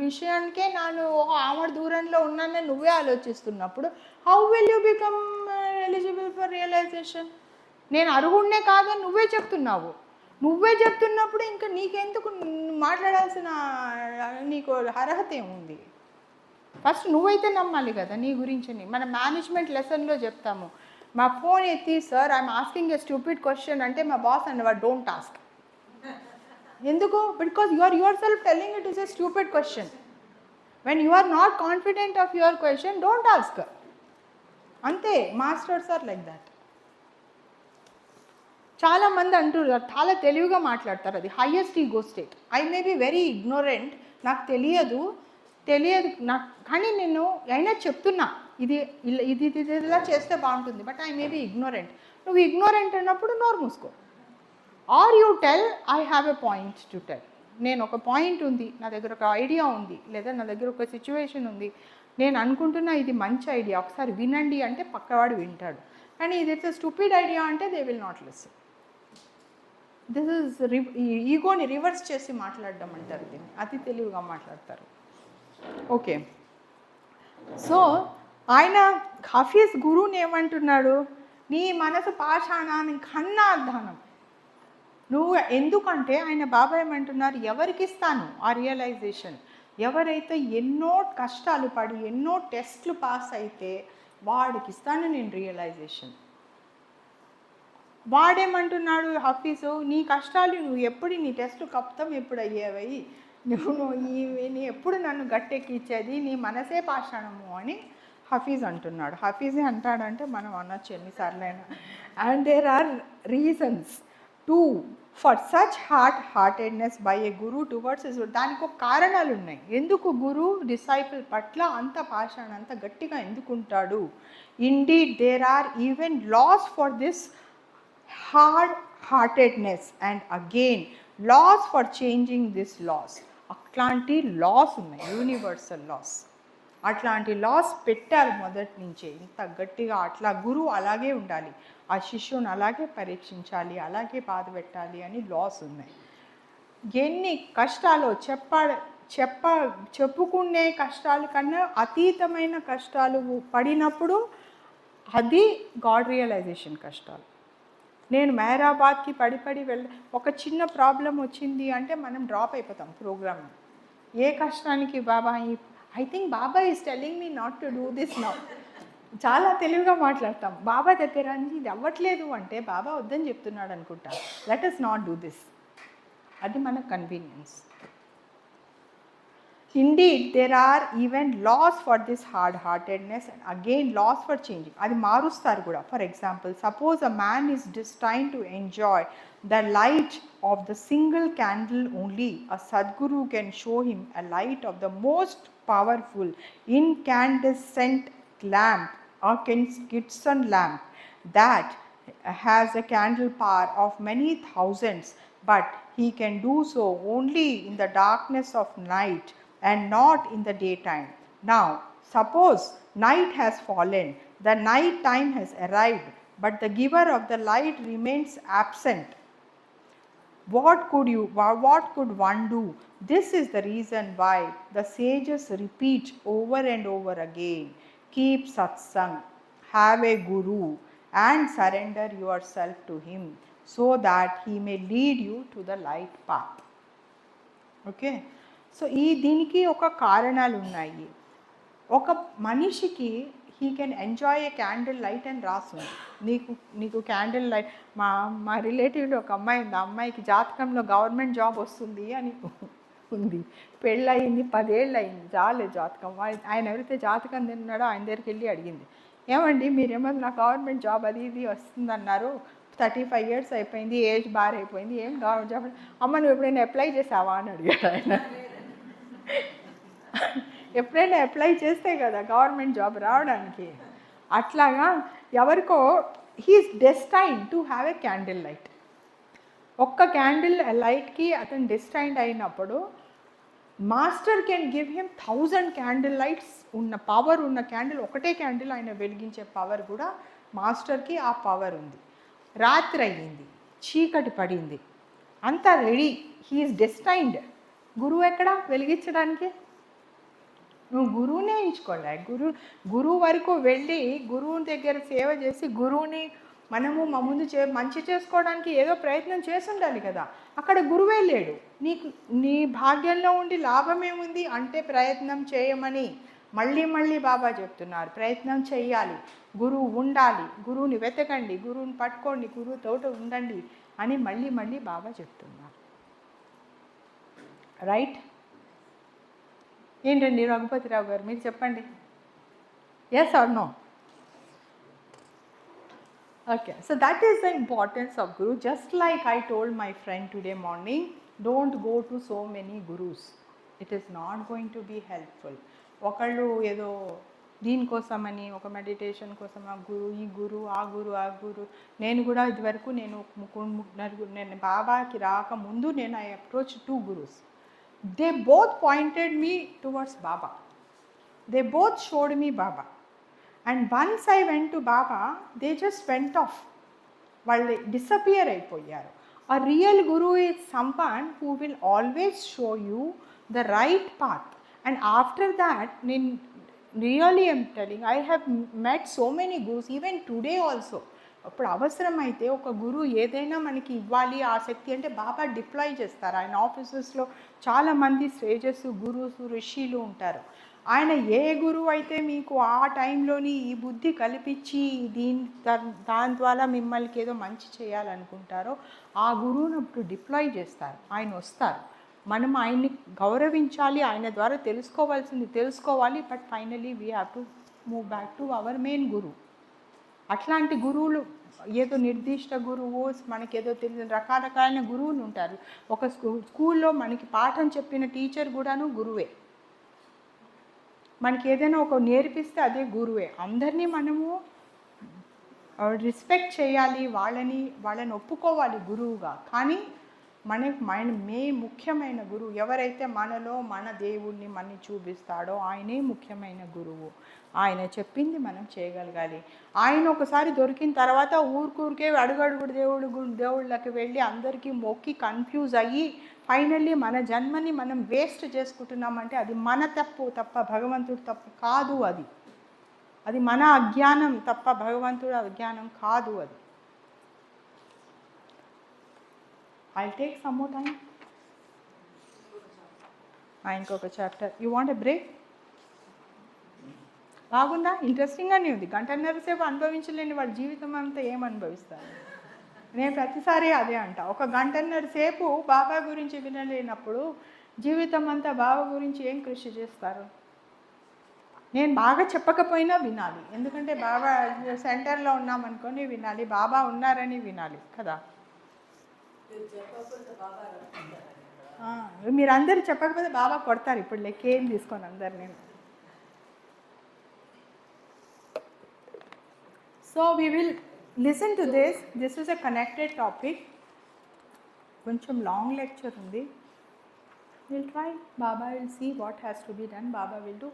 Speaker 1: విషయానికే నేను ఆమె దూరంలో ఉన్నానని నువ్వే ఆలోచిస్తున్నప్పుడు how will you become eligible for realisation? నేను అరుగుండే కాదని నువ్వే చెప్తున్నావు. నువ్వే చెప్తున్నప్పుడు ఇంకా నీకెందుకు మాట్లాడాల్సిన నీకు అర్హత ఏముంది? ఫస్ట్ నువ్వైతే నమ్మాలి కదా నీ గురించి. మన మేనేజ్మెంట్ లెసన్లో చెప్తాము, మా ఫోన్ ఎత్తి sir I'm asking a stupid question అంటే మా బాస్ అన్నవాడు డోంట్ ఆస్క్. ఎందుకు? Because you are your self telling it is a stupid question. When you are not confident of your question don't ask. అంతే, masters are like that. చాలామంది అంటారు, చాలా తెలివిగా మాట్లాడతారు, అది highest ego state. I may be very ignorant, నాకు తెలియదు నాకు, కానీ నేను అయినా చెప్తున్నా ఇది ఇది ఇది ఇలా చేస్తే బాగుంటుంది, but I may be ignorant. నువ్వు ఇగ్నోరెంట్ అన్నప్పుడు నోరు మూసుకో. Or you tell I have a point to tell. నేను ఒక పాయింట్ ఉంది, నా దగ్గర ఒక ఐడియా ఉంది, లేదా నా దగ్గర ఒక సిచ్యువేషన్ ఉంది, నేను అనుకుంటున్నా ఇది మంచి ఐడియా, ఒకసారి వినండి అంటే పక్కవాడు వింటాడు. కానీ ఇది ఇట్స్ స్టూపిడ్ ఐడియా అంటే they will not listen. This is ఈగోని రివర్స్ చేసి మాట్లాడడం అంటారు దీన్ని, అతి తెలివిగా మాట్లాడతారు. ఓకే, సో ఆయన హఫీజ్ గురువుని ఏమంటున్నాడు, నీ మనసు పాషాణాన్ని కన్నాధానం. నువ్వు ఎందుకంటే ఆయన బాబా ఏమంటున్నారు, ఎవరికి ఇస్తాను ఆ రియలైజేషన్? ఎవరైతే ఎన్నో కష్టాలు పడి ఎన్నో టెస్ట్లు పాస్ అయితే వాడికి ఇస్తాను నేను రియలైజేషన్. వాడేమంటున్నాడు హఫీజు, నీ కష్టాలు నువ్వు ఎప్పుడు, నీ టెస్ట్ కప్తం ఎప్పుడు అయ్యేవయి, నీ ఎప్పుడు నన్ను గట్టెక్కిచ్చేది, నీ మనసే పాషాణము అని హఫీజ్ అంటున్నాడు. హఫీజే అంటాడంటే మనం అనొచ్చు ఎన్నిసార్లైనా. And there are reasons to for such heartedness by a guru towards his. దానికి ఒక కారణాలు ఉన్నాయి, ఎందుకు గురు డిసైపుల్ పట్ల అంత పాషాణ, అంత గట్టిగా ఎందుకుంటాడు. Indeed there are even laws for this hard-heartedness and again laws for changing this laws. అట్లాంటి లాస్ ఉన్నాయి, యూనివర్సల్ లాస్. అట్లాంటి లాస్ పెట్టారు మొదటి నుంచే ఇంత గట్టిగా. అట్లా గురువు అలాగే ఉండాలి, ఆ శిష్యుని అలాగే పరీక్షించాలి, అలాగే బాధ పెట్టాలి అని లాస్ ఉన్నాయి. ఎన్ని కష్టాలు చెప్పుకునే కష్టాల కన్నా అతీతమైన కష్టాలు పడినప్పుడు అది గాడ్ రియలైజేషన్ కష్టాలు. నేను మెహరాబాద్కి పడి ఒక చిన్న ప్రాబ్లం వచ్చింది అంటే మనం డ్రాప్ అయిపోతాం ప్రోగ్రామ్. ఏ కష్టానికి Baba, I think Baba is telling me not to do this now. చాలా తెలివిగా మాట్లాడతాం. బాబా దగ్గర ఇది అవ్వట్లేదు అంటే బాబా వద్దని చెప్తున్నాడు అనుకుంటా, let us not do this. అది మన convenience. Indeed, there are even laws for this hard-heartedness and again laws for changing. అది మారుస్తారు కూడా. For example, suppose a man is destined to enjoy the light of the single candle only. A Sadguru can show him a light of the most powerful incandescent lamp or Kitson lamp that has a candle power of many thousands, but he can do so only in the darkness of night and not in the daytime. Now, suppose night has fallen, the night time has arrived, but the giver of the light remains absent. What could one do? This is the reason why the sages repeat over and over again, keep satsang, have a guru, and surrender yourself to him so that he may lead you to the light path. Okay? So దీనికి ఒక కారణాలు ఉన్నాయి. ఒక మనిషికి he can enjoy A candle light అని రాస్తుంది. నీకు candle light, మా రిలేటివ్లో ఒక అమ్మాయి ఉంది, ఆ అమ్మాయికి జాతకంలో గవర్నమెంట్ జాబ్ వస్తుంది అని ఉంది, పెళ్ళయింది, 10 ఏళ్ళు అయింది, చాలే జాతకం. ఆయన ఎవరైతే జాతకం తిన్నాడో ఆయన దగ్గరికి వెళ్ళి అడిగింది, ఏమండి మీరేమన్నా నా గవర్నమెంట్ జాబ్ అది ఇది వస్తుందన్నారు, 35 years అయిపోయింది, ఏజ్ బార్ అయిపోయింది, ఏం గవర్నమెంట్ జాబ్? అమ్మ నువ్వు ఎప్పుడైనా అప్లై చేసావా అని అడిగాడు ఆయన. ఎప్పుడైనా అప్లై చేస్తే కదా గవర్నమెంట్ జాబ్ రావడానికి. అట్లాగా ఎవరికో he is destined to have a candle light. ఒక్క క్యాండిల్ లైట్కి అతను డెస్టైన్డ్ అయినప్పుడు master can give him 1000 candle lights ఉన్న పవర్ ఉన్న క్యాండిల్, ఒకటే క్యాండిల్ ఆయన వెలిగించే పవర్ కూడా మాస్టర్కి ఆ పవర్ ఉంది. రాత్రి అయ్యింది, చీకటి పడింది, అంతా రెడీ, హీఈస్ డెస్టైన్డ్. గురువు ఎక్కడ వెలిగించడానికి? నువ్వు గురువునే ఎంచుకోలే. గురువు వరకు వెళ్ళి గురువు దగ్గర సేవ చేసి గురువుని మనము మా ముందు మంచి చేసుకోవడానికి ఏదో ప్రయత్నం చేసి ఉండాలి కదా. అక్కడ గురువే లేడు. నీ భాగ్యంలో ఉండి లాభమేముంది అంటే ప్రయత్నం చేయమని మళ్ళీ మళ్ళీ బాబా చెప్తున్నారు. ప్రయత్నం చేయాలి, గురువు ఉండాలి, గురువుని వెతకండి, గురువుని పట్టుకోండి, గురువు తోట ఉండండి అని మళ్ళీ మళ్ళీ బాబా చెప్తున్నారు. రైట్? ఏంటండి రఘుపతిరావు గారు, మీరు చెప్పండి. Yes or no? Okay, so that is the importance of Guru. Just like I told my friend today morning, don't go to so many gurus. It is not going to be helpful. ఒకళ్ళు ఏదో దీనికోసమని ఒక meditation కోసం ఆ గురు, ఈ గురు, ఆ గురు, ఆ గురు. నేను కూడా ఇదివరకు నేను బాబాకి రాకముందు నేను I approach 2 gurus. They both pointed me towards Baba. They both showed me Baba. And once I went to Baba, they just went off. వాళ్ళు డిసపియర్ అయిపోయారు. A real guru is someone who will always show you the right path. And after that, really I'm telling, I have met so many gurus, even today also. అప్పుడు అవసరమైతే ఒక గురువు ఏదైనా మనకి ఇవ్వాలి ఆసక్తి అంటే బాబా డిప్లాయ్ చేస్తారు. ఆయన ఆఫీసెస్లో చాలామంది స్టేజెస్ గురువుస్ ఋషులు ఉంటారు. ఆయన ఏ గురువు అయితే మీకు ఆ టైంలోని ఈ బుద్ధి కల్పించి దాని ద్వారా మిమ్మల్ని ఏదో మంచి చేయాలనుకుంటారో ఆ గురువును అప్పుడు డిప్లాయ్ చేస్తారు. ఆయన వస్తారు, మనం ఆయన్ని గౌరవించాలి, ఆయన ద్వారా తెలుసుకోవాల్సింది తెలుసుకోవాలి. But finally we have to move back to our main guru. అట్లాంటి గురువులు ఏదో నిర్దిష్ట గురువు మనకేదో తెలియని రకరకాలైన గురువులు ఉంటారు. ఒక స్కూల్లో మనకి పాఠం చెప్పిన టీచర్ కూడాను గురువే. మనకి ఏదైనా ఒక నేర్పిస్తే అదే గురువే. అందరినీ మనము రెస్పెక్ట్ చేయాలి, వాళ్ళని ఒప్పుకోవాలి గురువుగా. కానీ ముఖ్యమైన గురువు ఎవరైతే మనలో మన దేవుణ్ణి మనని చూపిస్తాడో ఆయనే ముఖ్యమైన గురువు. ఆయన చెప్పింది మనం చేయగలగాలి. ఆయన ఒకసారి దొరికిన తర్వాత ఊరికే అడుగడుగుడు దేవుళ్ళకి వెళ్ళి అందరికీ మొక్కి కన్ఫ్యూజ్ అయ్యి ఫైనల్లీ మన జన్మని మనం వేస్ట్ చేసుకుంటున్నామంటే అది మన తప్ప భగవంతుడు తప్పు కాదు. అది మన అజ్ఞానం తప్ప భగవంతుడు అజ్ఞానం కాదు. అది I'll take some more time. ఇంకొక chapter. You want a break? బాగుందా? ఇంట్రెస్టింగ్గానే ఉంది. గంటన్నర సేపు అనుభవించలేని వాళ్ళ జీవితం అంతా ఏం అనుభవిస్తారు? నేను ప్రతిసారి అదే అంట. ఒక గంటన్నర సేపు బాబా గురించి వినలేనప్పుడు జీవితం అంతా బాబా గురించి ఏం కృషి చేస్తారు? నేను బాగా చెప్పకపోయినా వినాలి, ఎందుకంటే బాబా సెంటర్లో ఉన్నామనుకొని వినాలి, బాబా ఉన్నారని వినాలి కదా. మీరందరూ చెప్పకపోతే బాబా కొడతారు. ఇప్పుడు లెక్కేం తీసుకొని అందరు నేను. So we will listen to this. This is a connected topic. కొంచెం లాంగ్ లెక్చర్ ఉంది. Will try. Baba will see what has to be done. Baba will do.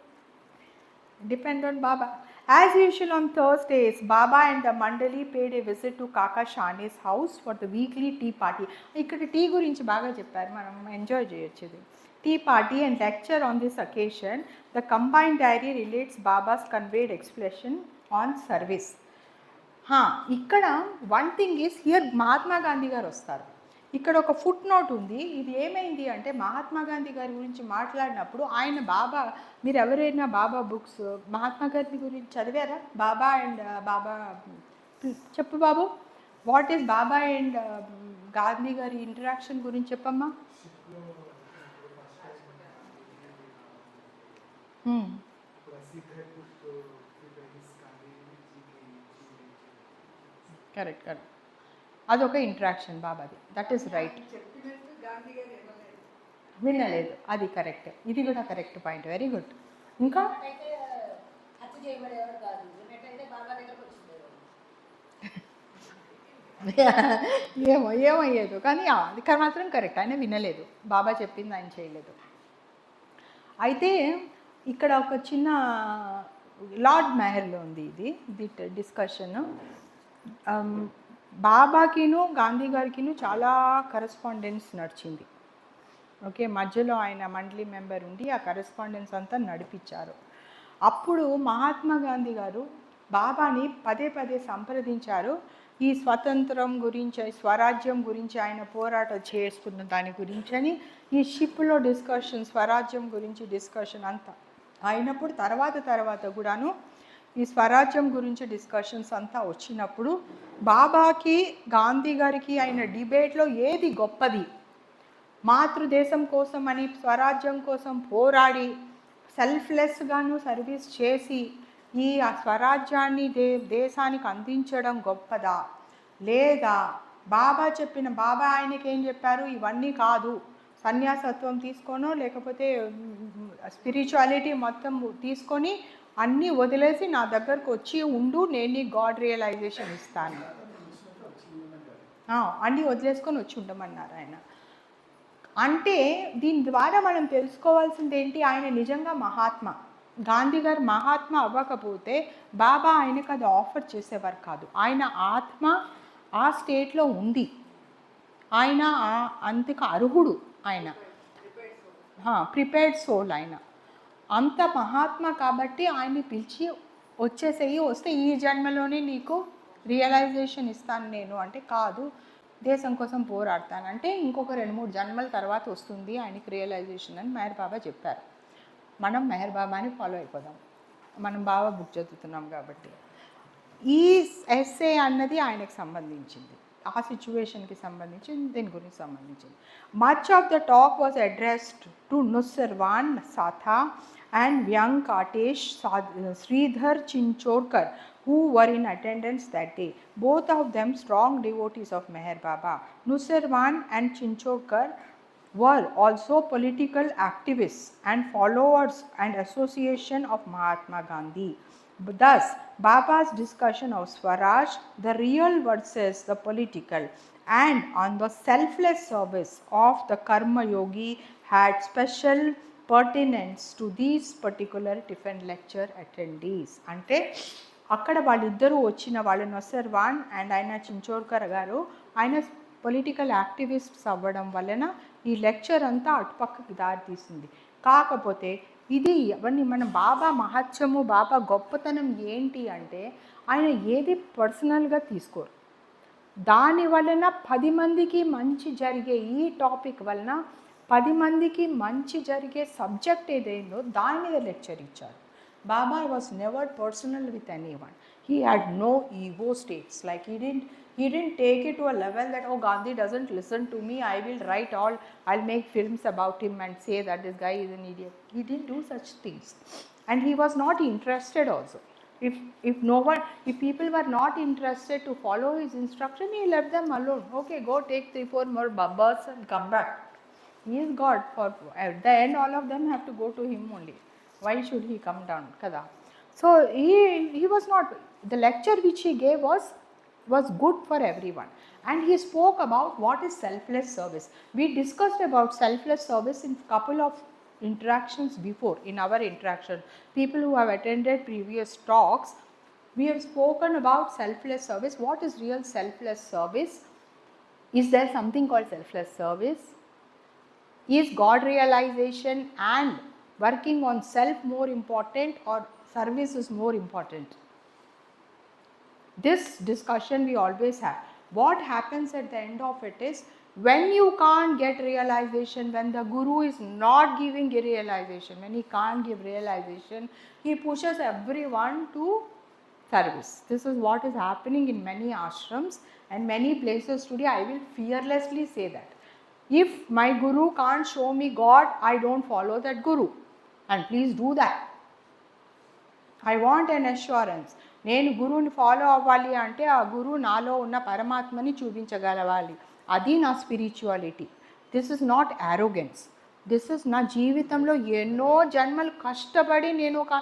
Speaker 1: Depend on Baba. As usual on Thursdays, Baba and the Mandali paid a visit to Kaka Shane's house for the weekly tea party. ikkada tea gurinchi baga chepparu, manam enjoy cheyochu. Tea party and lecture on this occasion. The combined diary relates Baba's conveyed expression on service. ikkada one thing is here Mahatma Gandhi garu vastaru. ఇక్కడ ఒక foot note ఉంది. ఇది ఏమైంది అంటే మహాత్మా గాంధీ గారి గురించి మాట్లాడినప్పుడు ఆయన బాబా, మీరు ఎవరైనా బాబా బుక్స్ మహాత్మా గాంధీ గురించి చదివారా? బాబా అండ్ బాబా చెప్పు బాబు, what is Baba and Gandhi గారి ఇంటరాక్షన్ గురించి చెప్పమ్మా. కరెక్ట్ కరెక్ట్, అదొక ఇంట్రాక్షన్ బాబాది. That is right. వినలేదు, అది కరెక్ట్. ఇది కూడా కరెక్ట్ పాయింట్. Very good. ఇంకా ఏమయ్యేదో కానీ అది మాత్రం కరెక్ట్. ఆయన వినలేదు, బాబా చెప్పింది ఆయన చేయలేదు. అయితే ఇక్కడ ఒక చిన్న లార్డ్ మెహర్లో ఉంది ఇది డిస్కషన్. బాబాకిను గాంధీ గారికిను చాలా కరెస్పాండెన్స్ నడిచింది. ఓకే, మధ్యలో ఆయన మండలి మెంబర్ ఉండి ఆ కరెస్పాండెన్స్ అంతా నడిపించారు. అప్పుడు మహాత్మా గాంధీ గారు బాబాని పదే పదే సంప్రదించారు. ఈ స్వతంత్రం గురించి, స్వరాజ్యం గురించి ఆయన పోరాటం చేస్తున్న దాని గురించి అని ఈ షిప్లో డిస్కషన్, స్వరాజ్యం గురించి డిస్కషన్ అంతా అయినప్పుడు తర్వాత కూడాను ఈ స్వరాజ్యం గురించి డిస్కషన్స్ అంతా వచ్చినప్పుడు బాబాకి గాంధీ గారికి అయిన డిబేట్లో ఏది గొప్పది, మాతృదేశం కోసం అని స్వరాజ్యం కోసం పోరాడి సెల్ఫ్లెస్గాను సర్వీస్ చేసి ఈ స్వరాజ్యాన్ని దేశానికి అందించడం గొప్పదా, లేదా బాబా ఆయనకి ఏం చెప్పారు, ఇవన్నీ కాదు, సన్యాసత్వం తీసుకోనో లేకపోతే స్పిరిచువాలిటీ మొత్తం తీసుకొని అన్నీ వదిలేసి నా దగ్గరకు వచ్చి ఉండు, నేను నీ గాడ్ రియలైజేషన్ ఇస్తాను, అన్నీ వదిలేసుకొని వచ్చి ఉండమన్నారు ఆయన. అంటే దీని ద్వారా మనం తెలుసుకోవాల్సింది ఏంటి, ఆయన నిజంగా మహాత్మా. గాంధీ గారు మహాత్మా అవ్వకపోతే బాబా ఆయనకు అది ఆఫర్ చేసేవారు కాదు. ఆయన ఆత్మ ఆ స్టేట్లో ఉంది, ఆయన అంతకు అర్హుడు, ఆయన ప్రిపేర్డ్ సోల్, ఆయన అంత మహాత్మా కాబట్టి ఆయన్ని పిలిచి వచ్చేసేయి, వస్తే ఈ జన్మలోనే నీకు రియలైజేషన్ ఇస్తాను నేను అంటే, కాదు దేశం కోసం పోరాడతానంటే ఇంకొక 2-3 జన్మల తర్వాత వస్తుంది ఆయనకి రియలైజేషన్ అని మెహర్ బాబా చెప్పారు. మనం మెహర్ బాబాని ఫాలో అయిపోదాం, మనం బాబా బుక్ చదువుతున్నాం కాబట్టి. ఈ ఎస్సే అన్నది ఆయనకు సంబంధించింది, ఆ సిచ్యువేషన్కి సంబంధించింది, దీని గురించి సంబంధించింది. Much of the talk was addressed to Nusserwan Satha and Vyankatesh Sridhar Chinchorkar, who were in attendance that day. Both of them strong devotees of Meher Baba. Nusserwan and Chinchorkar were also political activists and followers and association of Mahatma Gandhi. Thus, Baba's discussion of Swaraj, the real versus the political, and on the selfless service of the Karma Yogi had special pertinence to these particular tiffin lecture attendees. అంటే అక్కడ వాళ్ళిద్దరూ వచ్చిన వాళ్ళు నొసర్వాన్ and ఆయన చించోర్కర్ గారు, ఆయన political activists అవ్వడం వలన ఈ లెక్చర్ అంతా అటుపక్కకి దారి తీసింది. కాకపోతే ఇది అవన్నీ మన బాబా మహత్యము, బాబా గొప్పతనం ఏంటి అంటే ఆయన ఏది పర్సనల్గా తీసుకోరు. దాని వలన 10 మందికి మంచి జరిగే ఈ టాపిక్ వలన 10 మందికి మంచి జరిగే సబ్జెక్ట్ ఏదైందో దాని మీద లెక్చర్ ఇచ్చారు. Baba was never personal with anyone. He had no ego states. Like he didn't take it to a level that, oh, Gandhi doesn't listen to me, I will write all, I'll make films about him and say that this guy is an idiot. He didn't do such things. And he was not interested also. If people were not interested to follow his instruction, he left them alone. Okay, go take 3-4 more babbas and come back. He is God. For at the end all of them have to go to him only. Why should he come down, kada? So he was not, the lecture which he gave was good for everyone, and he spoke about what is selfless service. We discussed about selfless service in couple of interactions before. In our interaction, people who have attended previous talks, we have spoken about selfless service. What is real selfless service? Is there something called selfless service? Is God realization and working on self more important, or service is more important? This discussion we always have. What happens at the end of it is, when you can't get realization, when the guru is not giving a realization, when he can't give realization, he pushes everyone to service. This is what is happening in many ashrams and many places today. I will fearlessly say that. If my guru can't show me God, I don't follow that guru. And please do that. I want an assurance. నేను గురువుని follow అవ్వాలి అంటే ఆ గురువు నాలో ఉన్న పరమాత్మని చూపించగలవాలి. అది నా spirituality. This is not arrogance. This is నా జీవితంలో ఎన్నో జన్మలు కష్టపడి నేను ఒక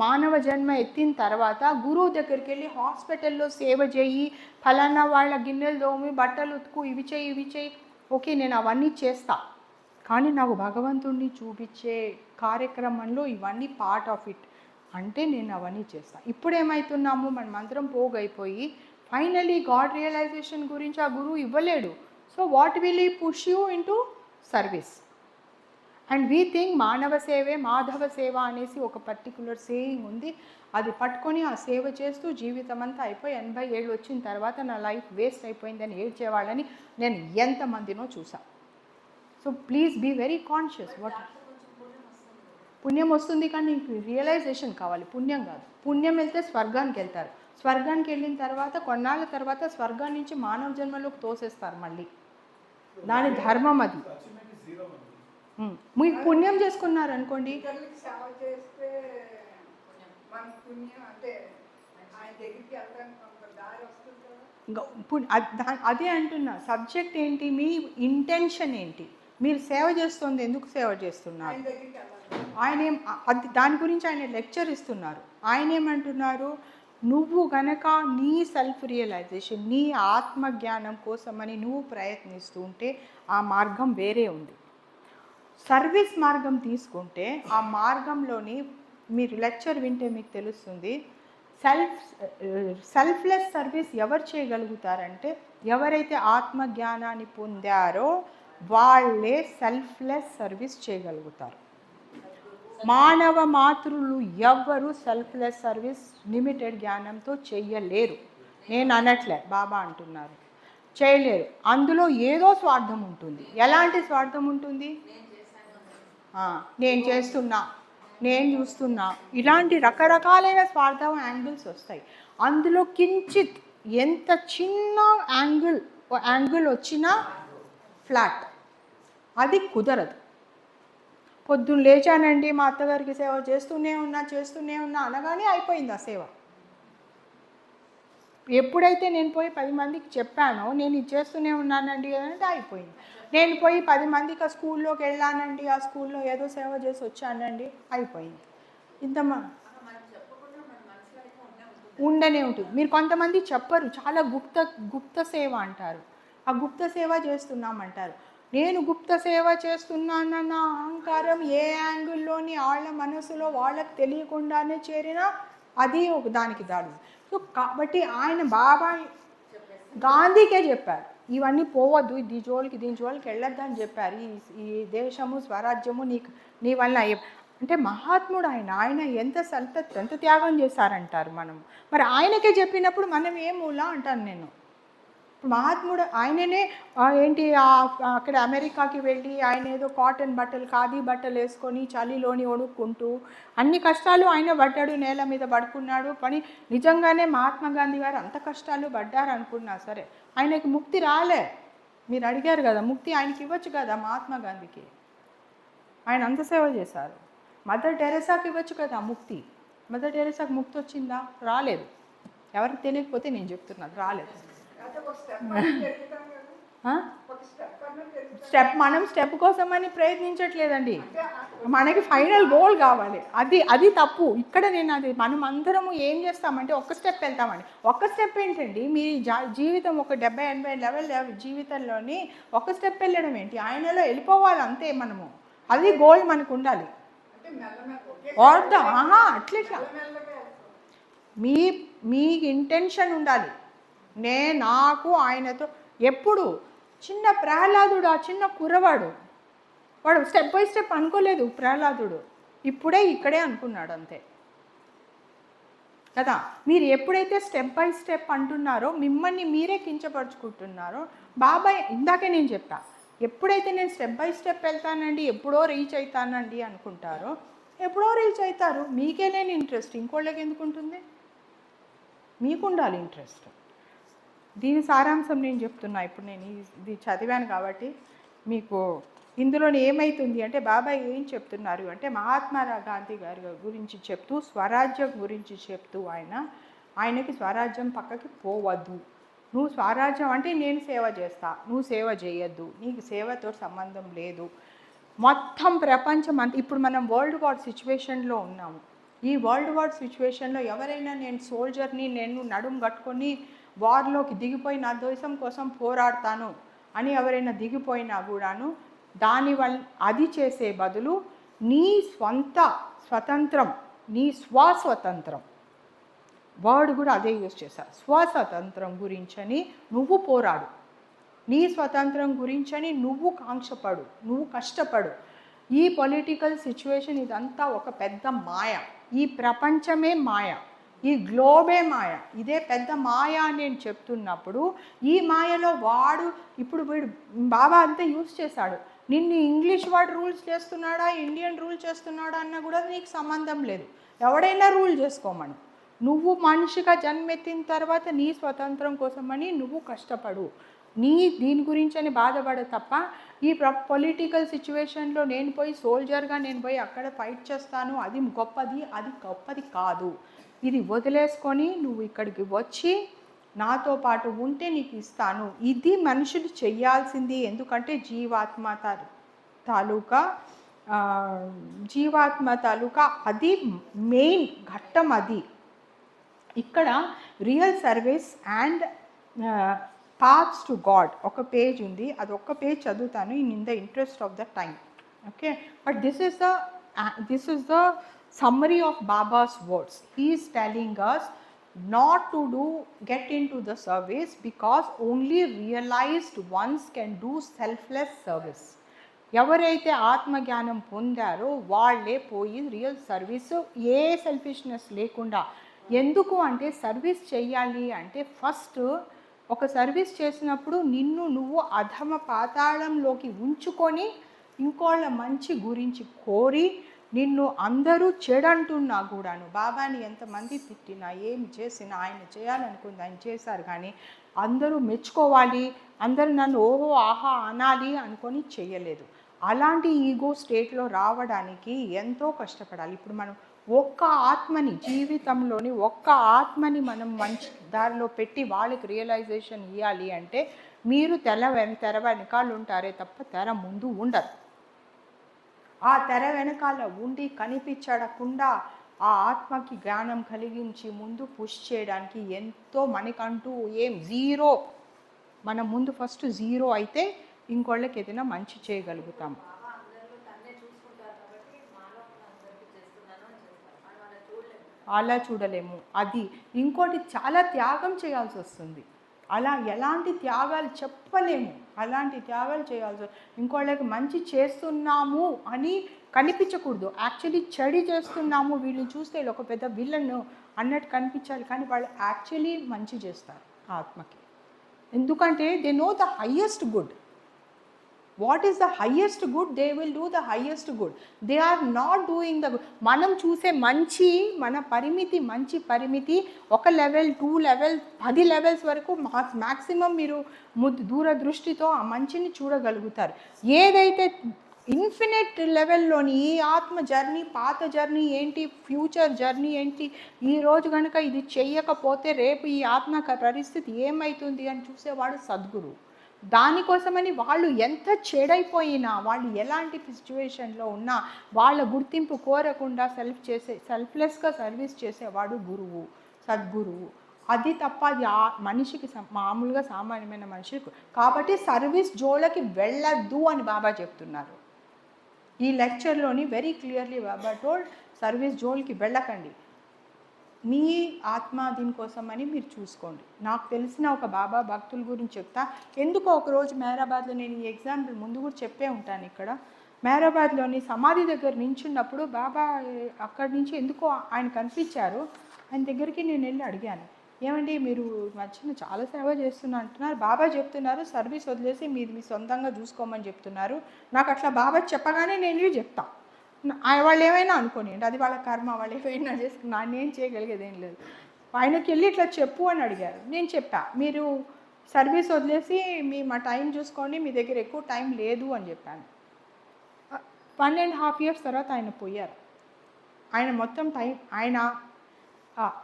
Speaker 1: మానవ జన్మ ఎత్తిన తర్వాత గురువు దగ్గరికి వెళ్ళి హాస్పిటల్లో సేవ చేయి, ఫలానా వాళ్ళ గిన్నెలు దోమి, బట్టలు ఉతుకు, ఇవి చేయి ఓకే, నేను అవన్నీ చేస్తా. కానీ నాకు భగవంతుడిని చూపించే కార్యక్రమంలో ఇవన్నీ పార్ట్ ఆఫ్ ఇట్ అంటే నేను అవన్నీ చేస్తాను. ఇప్పుడు ఏమవుతున్నాము, మనమందరం పోగైపోయి ఫైనలీ గాడ్ రియలైజేషన్ గురించి ఆ గురువు ఇవ్వలేడు. సో వాట్ విల్ ఈ push you into service? And we think మానవ సేవే మాధవ సేవ అనేసి ఒక పర్టికులర్ సేయింగ్ ఉంది. అది పట్టుకొని ఆ సేవ చేస్తూ జీవితం అంతా అయిపోయి 80 ఏళ్ళు వచ్చిన తర్వాత నా లైఫ్ వేస్ట్ అయిపోయిందని ఏడ్చేవాళ్ళని నేను ఎంతమందినో చూసా. So please be very conscious. What పుణ్యం వస్తుంది, కానీ నీకు రియలైజేషన్ కావాలి, పుణ్యం కాదు. పుణ్యం వెళ్తే స్వర్గానికి వెళ్తారు. స్వర్గానికి వెళ్ళిన తర్వాత కొన్నాళ్ళ తర్వాత స్వర్గాన్ని నుంచి మానవ జన్మలోకి తోసేస్తారు మళ్ళీ. దాని ధర్మం అది. మీకు పుణ్యం చేసుకున్నారు అనుకోండి, అదే అంటున్నా. సబ్జెక్ట్ ఏంటి, మీ ఇంటెన్షన్ ఏంటి, మీరు సేవ చేస్తుంది ఎందుకు సేవ చేస్తున్నారు? ఆయన అది దాని గురించి ఆయన లెక్చర్ ఇస్తున్నారు. ఆయన ఏమంటున్నారు, నువ్వు గనక నీ సెల్ఫ్ రియలైజేషన్, నీ ఆత్మజ్ఞానం కోసమని నువ్వు ప్రయత్నిస్తూ ఉంటే ఆ మార్గం వేరే ఉంది. సర్వీస్ మార్గం తీసుకుంటే ఆ మార్గంలోని మీరు లెక్చర్ వింటే మీకు తెలుస్తుంది. సెల్ఫ్లెస్ సర్వీస్ ఎవరు చేయగలుగుతారంటే, ఎవరైతే ఆత్మజ్ఞానాన్ని పొందారో వాళ్ళే సెల్ఫ్లెస్ సర్వీస్ చేయగలుగుతారు. మానవ మాతృలు ఎవ్వరూ సెల్ఫ్లెస్ సర్వీస్ లిమిటెడ్ జ్ఞానంతో చెయ్యలేరు. నేను అనట్లే, బాబా అంటున్నారు, చేయలేరు. అందులో ఏదో స్వార్థం ఉంటుంది. ఎలాంటి స్వార్థం ఉంటుంది? నేను చేస్తున్నా, నేను చూస్తున్నా, ఇలాంటి రకరకాలైన స్వార్థం యాంగిల్స్ వస్తాయి. అందులో కించిత్ ఎంత చిన్న యాంగిల్ వచ్చినా ఫ్లాట్, అది కుదరదు. పొద్దున్న లేచానండి, మా అత్తగారికి సేవ చేస్తూనే ఉన్నా అనగానే అయిపోయింది ఆ సేవ. ఎప్పుడైతే నేను పోయి 10 మందికి చెప్పానో నేను ఇది చేస్తూనే ఉన్నానండి అంటే అయిపోయింది. నేను పోయి 10 మందికి ఆ స్కూల్లోకి వెళ్ళానండి, ఆ స్కూల్లో ఏదో సేవ చేసి వచ్చానండి, అయిపోయింది. ఉండనే ఉంటుంది. మీరు కొంతమంది చెప్పరు, చాలా గుప్త సేవ అంటారు. ఆ గుప్త సేవ చేస్తున్నామంటారు. నేను గుప్త సేవ చేస్తున్నానన్న అహంకారం ఏ యాంగిల్లోని వాళ్ళ మనసులో వాళ్ళకి తెలియకుండానే చేరినా అది ఒక దానికి దాడి. సో కాబట్టి ఆయన బాబా గాంధీకే చెప్పారు, ఇవన్నీ పోవద్దు, దీని జోలికి వెళ్ళొద్దు అని చెప్పారు. ఈ దేశము స్వరాజ్యము నీ వల్ల అంటే మహాత్ముడు ఆయన ఎంత త్యాగం చేశారంటారు మనం. మరి ఆయనకే చెప్పినప్పుడు మనం ఏ మూల అంటాను నేను. మహాత్ముడు ఆయననే ఏంటి అక్కడ అమెరికాకి వెళ్ళి ఆయన ఏదో కాటన్ బట్టలు, ఖాదీ బట్టలు వేసుకొని చలిలోని వణుక్కుంటూ అన్ని కష్టాలు ఆయన పడ్డాడు, నేల మీద పడుకున్నాడు. పని నిజంగానే మహాత్మా గాంధీ గారు అంత కష్టాలు పడ్డారు అనుకున్నా సరే ఆయనకి ముక్తి రాలే. మీరు అడిగారు కదా, ముక్తి ఆయనకి ఇవ్వచ్చు కదా మహాత్మా గాంధీకి, ఆయన అంత సేవ చేశారు. మదర్ టెరెసాకి ఇవ్వచ్చు కదా ముక్తి, మదర్ టెరెసాకి ముక్తి వచ్చిందా? రాలేదు. ఎవరికి తెలియకపోతే నేను చెప్తున్నాను, రాలేదు. మనం స్టెప్ కోసమని ప్రయత్నించట్లేదండి, మనకి ఫైనల్ గోల్ కావాలి. అది తప్పు. ఇక్కడ నేను అది మనం అందరము ఏం చేస్తామంటే ఒక్క స్టెప్ వెళ్తామండి. ఒక్క స్టెప్ ఏంటండి, మీ జీవితం ఒక 70-80 లెవెల్ జీవితంలోని ఒక స్టెప్ వెళ్ళడం ఏంటి? ఆయనలో వెళ్ళిపోవాలి అంతే మనము. అది గోల్ మనకు ఉండాలి. అట్లా మీ ఇంటెన్షన్ ఉండాలి. నాకు ఆయనతో ఎప్పుడు చిన్న ప్రహ్లాదుడు, ఆ చిన్న కుర్రవాడు, వాడు స్టెప్ బై స్టెప్ అనుకోలేదు ప్రహ్లాదుడు, ఇక్కడే అనుకున్నాడు అంతే కదా. మీరు ఎప్పుడైతే స్టెప్ బై స్టెప్ అంటున్నారో మిమ్మల్ని మీరే కించపరుచుకుంటున్నారో. బాబాయ్ ఇందాకే నేను చెప్పా, ఎప్పుడైతే నేను స్టెప్ బై స్టెప్ వెళ్తానండి, ఎప్పుడో రీచ్ అవుతానండి అనుకుంటారో ఎప్పుడో రీచ్ అవుతారు. మీకే లేని ఇంట్రెస్ట్ ఇంకోళ్ళకి ఎందుకు ఉంటుంది? మీకు ఉండాలి ఇంట్రెస్ట్. దీని సారాంశం నేను చెప్తున్నా. ఇప్పుడు నేను ఇది చదివాను కాబట్టి మీకు ఇందులో ఏమవుతుంది అంటే, బాబాయ్ ఏం చెప్తున్నారు అంటే, మహాత్మా గాంధీ గారి గురించి చెప్తూ స్వరాజ్యం గురించి చెప్తూ ఆయనకి స్వరాజ్యం పక్కకి పోవద్దు, నువ్వు స్వరాజ్యం అంటే నేను సేవ చేస్తా, నువ్వు సేవ చేయొద్దు, నీకు సేవతో సంబంధం లేదు. మొత్తం ప్రపంచం అంతా ఇప్పుడు మనం వరల్డ్ వార్ సిచ్యువేషన్లో ఉన్నాము. ఈ వరల్డ్ వార్ సిచ్యువేషన్లో ఎవరైనా నేను సోల్జర్ని, నేను నడుము కట్టుకొని వార్లోకి దిగిపోయి నా దేశం కోసం పోరాడతాను అని ఎవరైనా దిగిపోయినా కూడాను దానివల్ల అది చేసే బదులు నీ స్వతంత్రం, నీ స్వతంత్రం, వర్డ్ కూడా అదే యూజ్ చేశారు, స్వతంత్రం గురించని నువ్వు పోరాడు, నీ స్వతంత్రం గురించని నువ్వు కాంక్షపడు, నువ్వు కష్టపడు. ఈ పొలిటికల్ సిచ్యువేషన్ ఇదంతా ఒక పెద్ద మాయ, ఈ ప్రపంచమే మాయ, ఈ గ్లోబే మాయ, ఇదే పెద్ద మాయ అని నేను చెప్తున్నప్పుడు ఈ మాయలో వాడు ఇప్పుడు వీడు బాబా అంతా యూజ్ చేశాడు. నిన్ను ఇంగ్లీష్ వాడు రూల్స్ చేస్తున్నాడా, ఇండియన్ రూల్ చేస్తున్నాడా అన్నా కూడా నీకు సంబంధం లేదు. ఎవడైనా రూల్ చేసుకోమను. నువ్వు మనిషిగా జన్మెత్తిన తర్వాత నీ స్వతంత్రం కోసమని నువ్వు కష్టపడు, దీని గురించి అని బాధపడ తప్ప ఈ పొలిటికల్ సిచ్యువేషన్లో నేను పోయి సోల్జర్గా నేను పోయి అక్కడ ఫైట్ చేస్తాను అది గొప్పది కాదు. ఇది వదిలేసుకొని నువ్వు ఇక్కడికి వచ్చి నాతో పాటు ఉంటే నీకు ఇస్తాను. ఇది మనుషులు చెయ్యాల్సింది. ఎందుకంటే జీవాత్మ తాలూకా అది మెయిన్ ఘట్టం. అది ఇక్కడ real service and paths to God ఒక పేజ్ ఉంది, అది ఒక్క పేజ్ చదువుతాను in the interest of the time. Okay, but this is the summary of Baba's words. He is telling us not to get into the service because only realized ones can do selfless service. ఎవరైతే ఆత్మజ్ఞానం పొందారో వాళ్ళే పోయి real service, ఏ selfishness లేకుండా. ఎందుకు అంటే service చేయాలి అంటే ఫస్ట్ ఒక సర్వీస్ చేసినప్పుడు నిన్ను నువ్వు అధమ పాతాళంలోకి ఉంచుకొని ఇంకోళ్ళ మంచి గురించి కోరి, నిన్ను అందరూ చెడంటున్నా కూడాను, బాబాని ఎంతమంది తిట్టినా ఏమి చేసినా ఆయన చేయాలనుకుంది ఆయన చేశారు, కానీ అందరూ మెచ్చుకోవాలి, అందరూ నన్ను ఓహో ఆహా అనాలి అనుకొని చేయలేదు. అలాంటి ఈగో స్టేట్లో రావడానికి ఎంతో కష్టపడాలి. ఇప్పుడు మనం ఒక్క ఆత్మని, జీవితంలోని ఒక్క ఆత్మని మనం మంచి దారిలో పెట్టి వాళ్ళకి రియలైజేషన్ ఇవ్వాలి అంటే మీరు తెర వెనకాల ఉంటారే తప్ప తెర ముందు ఉండరు. ఆ తెర వెనకాల ఉండి కనిపించకుండా ఆ ఆత్మకి జ్ఞానం కలిగించి ముందు పుష్ చేయడానికి ఎంతో మనకంటూ జీరో, మనం ముందు ఫస్ట్ జీరో అయితే ఇంకోళ్ళకి ఏదైనా మంచి చేయగలుగుతాం. అలా చూడలేము. అది ఇంకోటి చాలా త్యాగం చేయాల్సి వస్తుంది. అలా ఎలాంటి త్యాగాలు చెప్పలేము, అలాంటి త్యాగాలు చేయాల్సి. ఇంకోళ్ళకి మంచి చేస్తున్నాము అని కనిపించకూడదు, యాక్చువల్లీ చెడు చేస్తున్నాము వీళ్ళని చూస్తే ఒక పెద్ద విలన్ అన్నట్టు కనిపించాలి, కానీ వాళ్ళు యాక్చువల్లీ మంచి చేస్తారు ఆత్మకి. ఎందుకంటే they know the highest good. What is the highest good? They will do the highest good. They are not doing the good. మనం చూసే మంచి, మన మంచి పరిమితి 1 లెవెల్, 2 లెవెల్, 10 లెవెల్స్ వరకు మ్యాక్సిమం మీరు దూరదృష్టితో ఆ మంచిని చూడగలుగుతారు. ఏదైతే ఇన్ఫినిట్ లెవెల్లోని ఈ ఆత్మ జర్నీ, పాత జర్నీ ఏంటి, ఫ్యూచర్ జర్నీ ఏంటి, ఈరోజు కనుక ఇది చెయ్యకపోతే రేపు ఈ ఆత్మ పరిస్థితి ఏమవుతుంది అని చూసేవాడు సద్గురు. దానికోసమని వాళ్ళు ఎంత చెడైపోయినా, వాళ్ళు ఎలాంటి సిచ్యువేషన్లో ఉన్నా వాళ్ళ గుర్తింపు కోరకుండా సెల్ఫ్లెస్గా సర్వీస్ చేసేవాడు గురువు, సద్గురువు. అది తప్ప అది మనిషికి మామూలుగా సామాన్యమైన మనిషికి. కాబట్టి సర్వీస్ జోలకి వెళ్ళద్దు అని బాబా చెప్తున్నారు. ఈ లెక్చర్లోని వెరీ క్లియర్లీ బాబా టోల్డ్, సర్వీస్ జోల్కి వెళ్ళకండి, మీ ఆత్మ దీనికోసమని మీరు చూసుకోండి. నాకు తెలిసిన ఒక బాబా భక్తుల గురించి చెప్తా. ఎందుకో ఒకరోజు మెహరాబాద్లో, నేను ఈ ఎగ్జాంపుల్ ముందు కూడా చెప్పే ఉంటాను, ఇక్కడ మెహరాబాద్లోని సమాధి దగ్గర నించున్నప్పుడు బాబా అక్కడి నుంచి ఎందుకో ఆయన కనిపించారు. ఆయన దగ్గరికి నేను వెళ్ళి అడిగాను, ఏమండి మీరు మధ్యన చాలా సేవ చేస్తున్నా అంటున్నారు, బాబా చెప్తున్నారు సర్వీస్ వదిలేసి మీరు మీ సొంతంగా చూసుకోమని చెప్తున్నారు. నాకు అట్లా బాబా చెప్పగానే నేను చెప్తా, వాళ్ళు ఏమైనా అనుకోనియండి, అది వాళ్ళ కర్మ, వాళ్ళు ఏమైనా చేసుకున్నా నేను చేయగలిగేది ఏం లేదు. ఆయనకి వెళ్ళి ఇట్లా చెప్పు అని అడిగారు. నేను చెప్పా, మీరు సర్వీస్ వదిలేసి మా టైం చూసుకోండి, మీ దగ్గర ఎక్కువ టైం లేదు అని చెప్పాను. 1.5 years తర్వాత ఆయన పోయారు. ఆయన మొత్తం టైం, ఆయన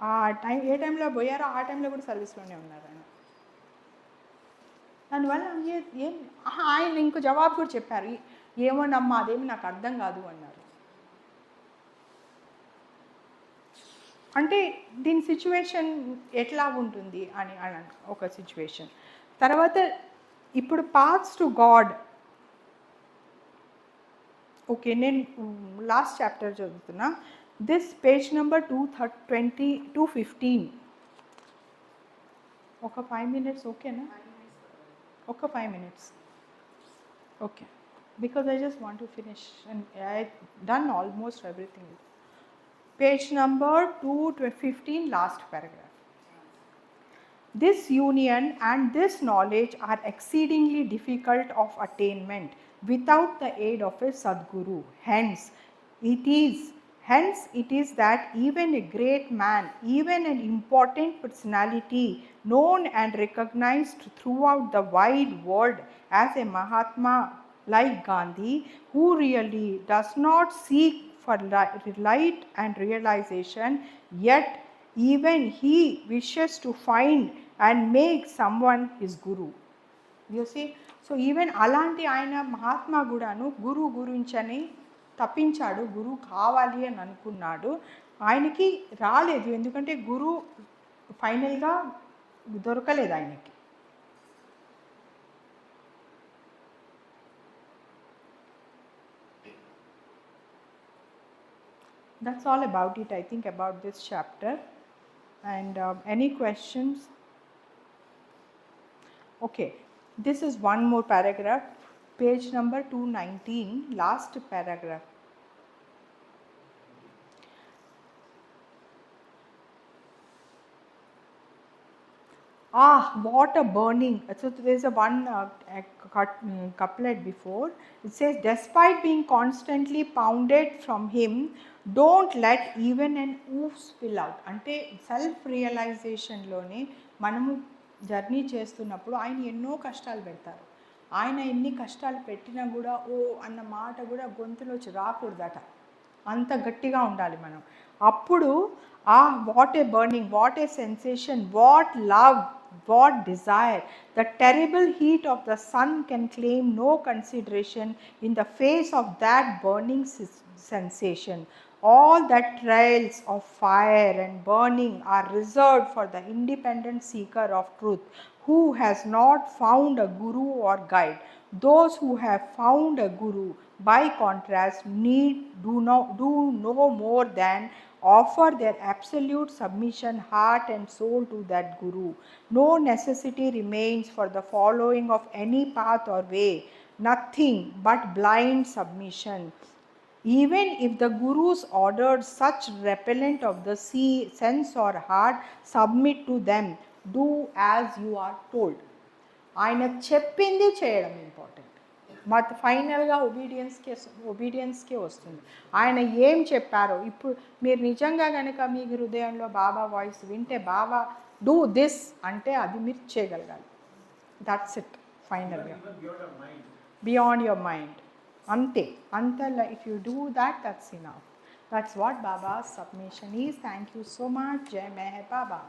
Speaker 1: ఆ టైం ఏ టైంలో పోయారో ఆ టైంలో కూడా సర్వీస్లోనే ఉన్నారు ఆయన. దానివల్ల ఆయన ఇంకో జవాబు కూడా చెప్పారు, ఏమోనమ్మా అదేమి నాకు అర్థం కాదు అన్నారు. అంటే దీని సిచ్యువేషన్ ఎట్లా ఉంటుంది అని ఒక సిచ్యువేషన్. తర్వాత ఇప్పుడు పాత్స్ టు గాడ్, ఓకే, నేను లాస్ట్ చాప్టర్ చదువుతున్నా. This page number 215. ఒక 5 minutes ఓకేనా? ఒక 5 minutes. Okay, because I just want to finish and I done almost everything. Page number 215, last paragraph. This union and this knowledge are exceedingly difficult of attainment without the aid of a Sadguru. Hence it is that even a great man, even an important personality known and recognized throughout the wide world as a Mahatma like Gandhi, who really does not seek for light and realization, yet even he wishes to find and make someone his guru. You see, so even అలాంటి ఆయన మహాత్మా కూడాను గురువు గురించని తప్పించాడు, గురువు కావాలి అని అనుకున్నాడు. ఆయనకి రాలేదు, ఎందుకంటే గురువు ఫైనల్గా దొరకలేదు ఆయనకి. That's all about it, I think, about this chapter. And any questions? Okay, this is one more paragraph, page number 219, last paragraph. What a burning. So there is a one couplet before. It says, despite being constantly pounded from him, don't let even an oof spill out. అంటే self రియలైజేషన్లోనే మనము journey చేస్తున్నప్పుడు ఆయన ఎన్నో కష్టాలు పెడతారు. ఆయన ఎన్ని కష్టాలు పెట్టినా కూడా ఓ అన్న మాట కూడా గొంతులోంచి రాకూడదట, అంత గట్టిగా ఉండాలి మనం. అప్పుడు what a burning, what a sensation, what love, what desire. The terrible heat of the sun can claim no consideration in the face of that burning sensation. All the trails of fire and burning are reserved for the independent seeker of truth, who has not found a guru or guide. Those who have found a guru, by contrast, do no more than offer their absolute submission, heart and soul to that guru. No necessity remains for the following of any path or way, nothing but blind submission. Even if the gurus ordered such repellent of the sense or heart, submit to them, do as you are told. ఆయన చెప్పింది చేయడం important. మత ఫైనల్గా ఒబీడియన్స్కే వస్తుంది. ఆయన ఏం చెప్పారో, ఇప్పుడు మీరు నిజంగా కనుక మీ హృదయంలో బాబా వాయిస్ వింటే, బాబా డూ దిస్ అంటే అది మీరు చేయగలగాలి. దట్స్ ఇట్ ఫైనల్గా, బియాండ్ యువర్ మైండ్. అంతే, if you do that, that's enough. That's what Baba's submission is. Thank you so much. Jai Meher Baba.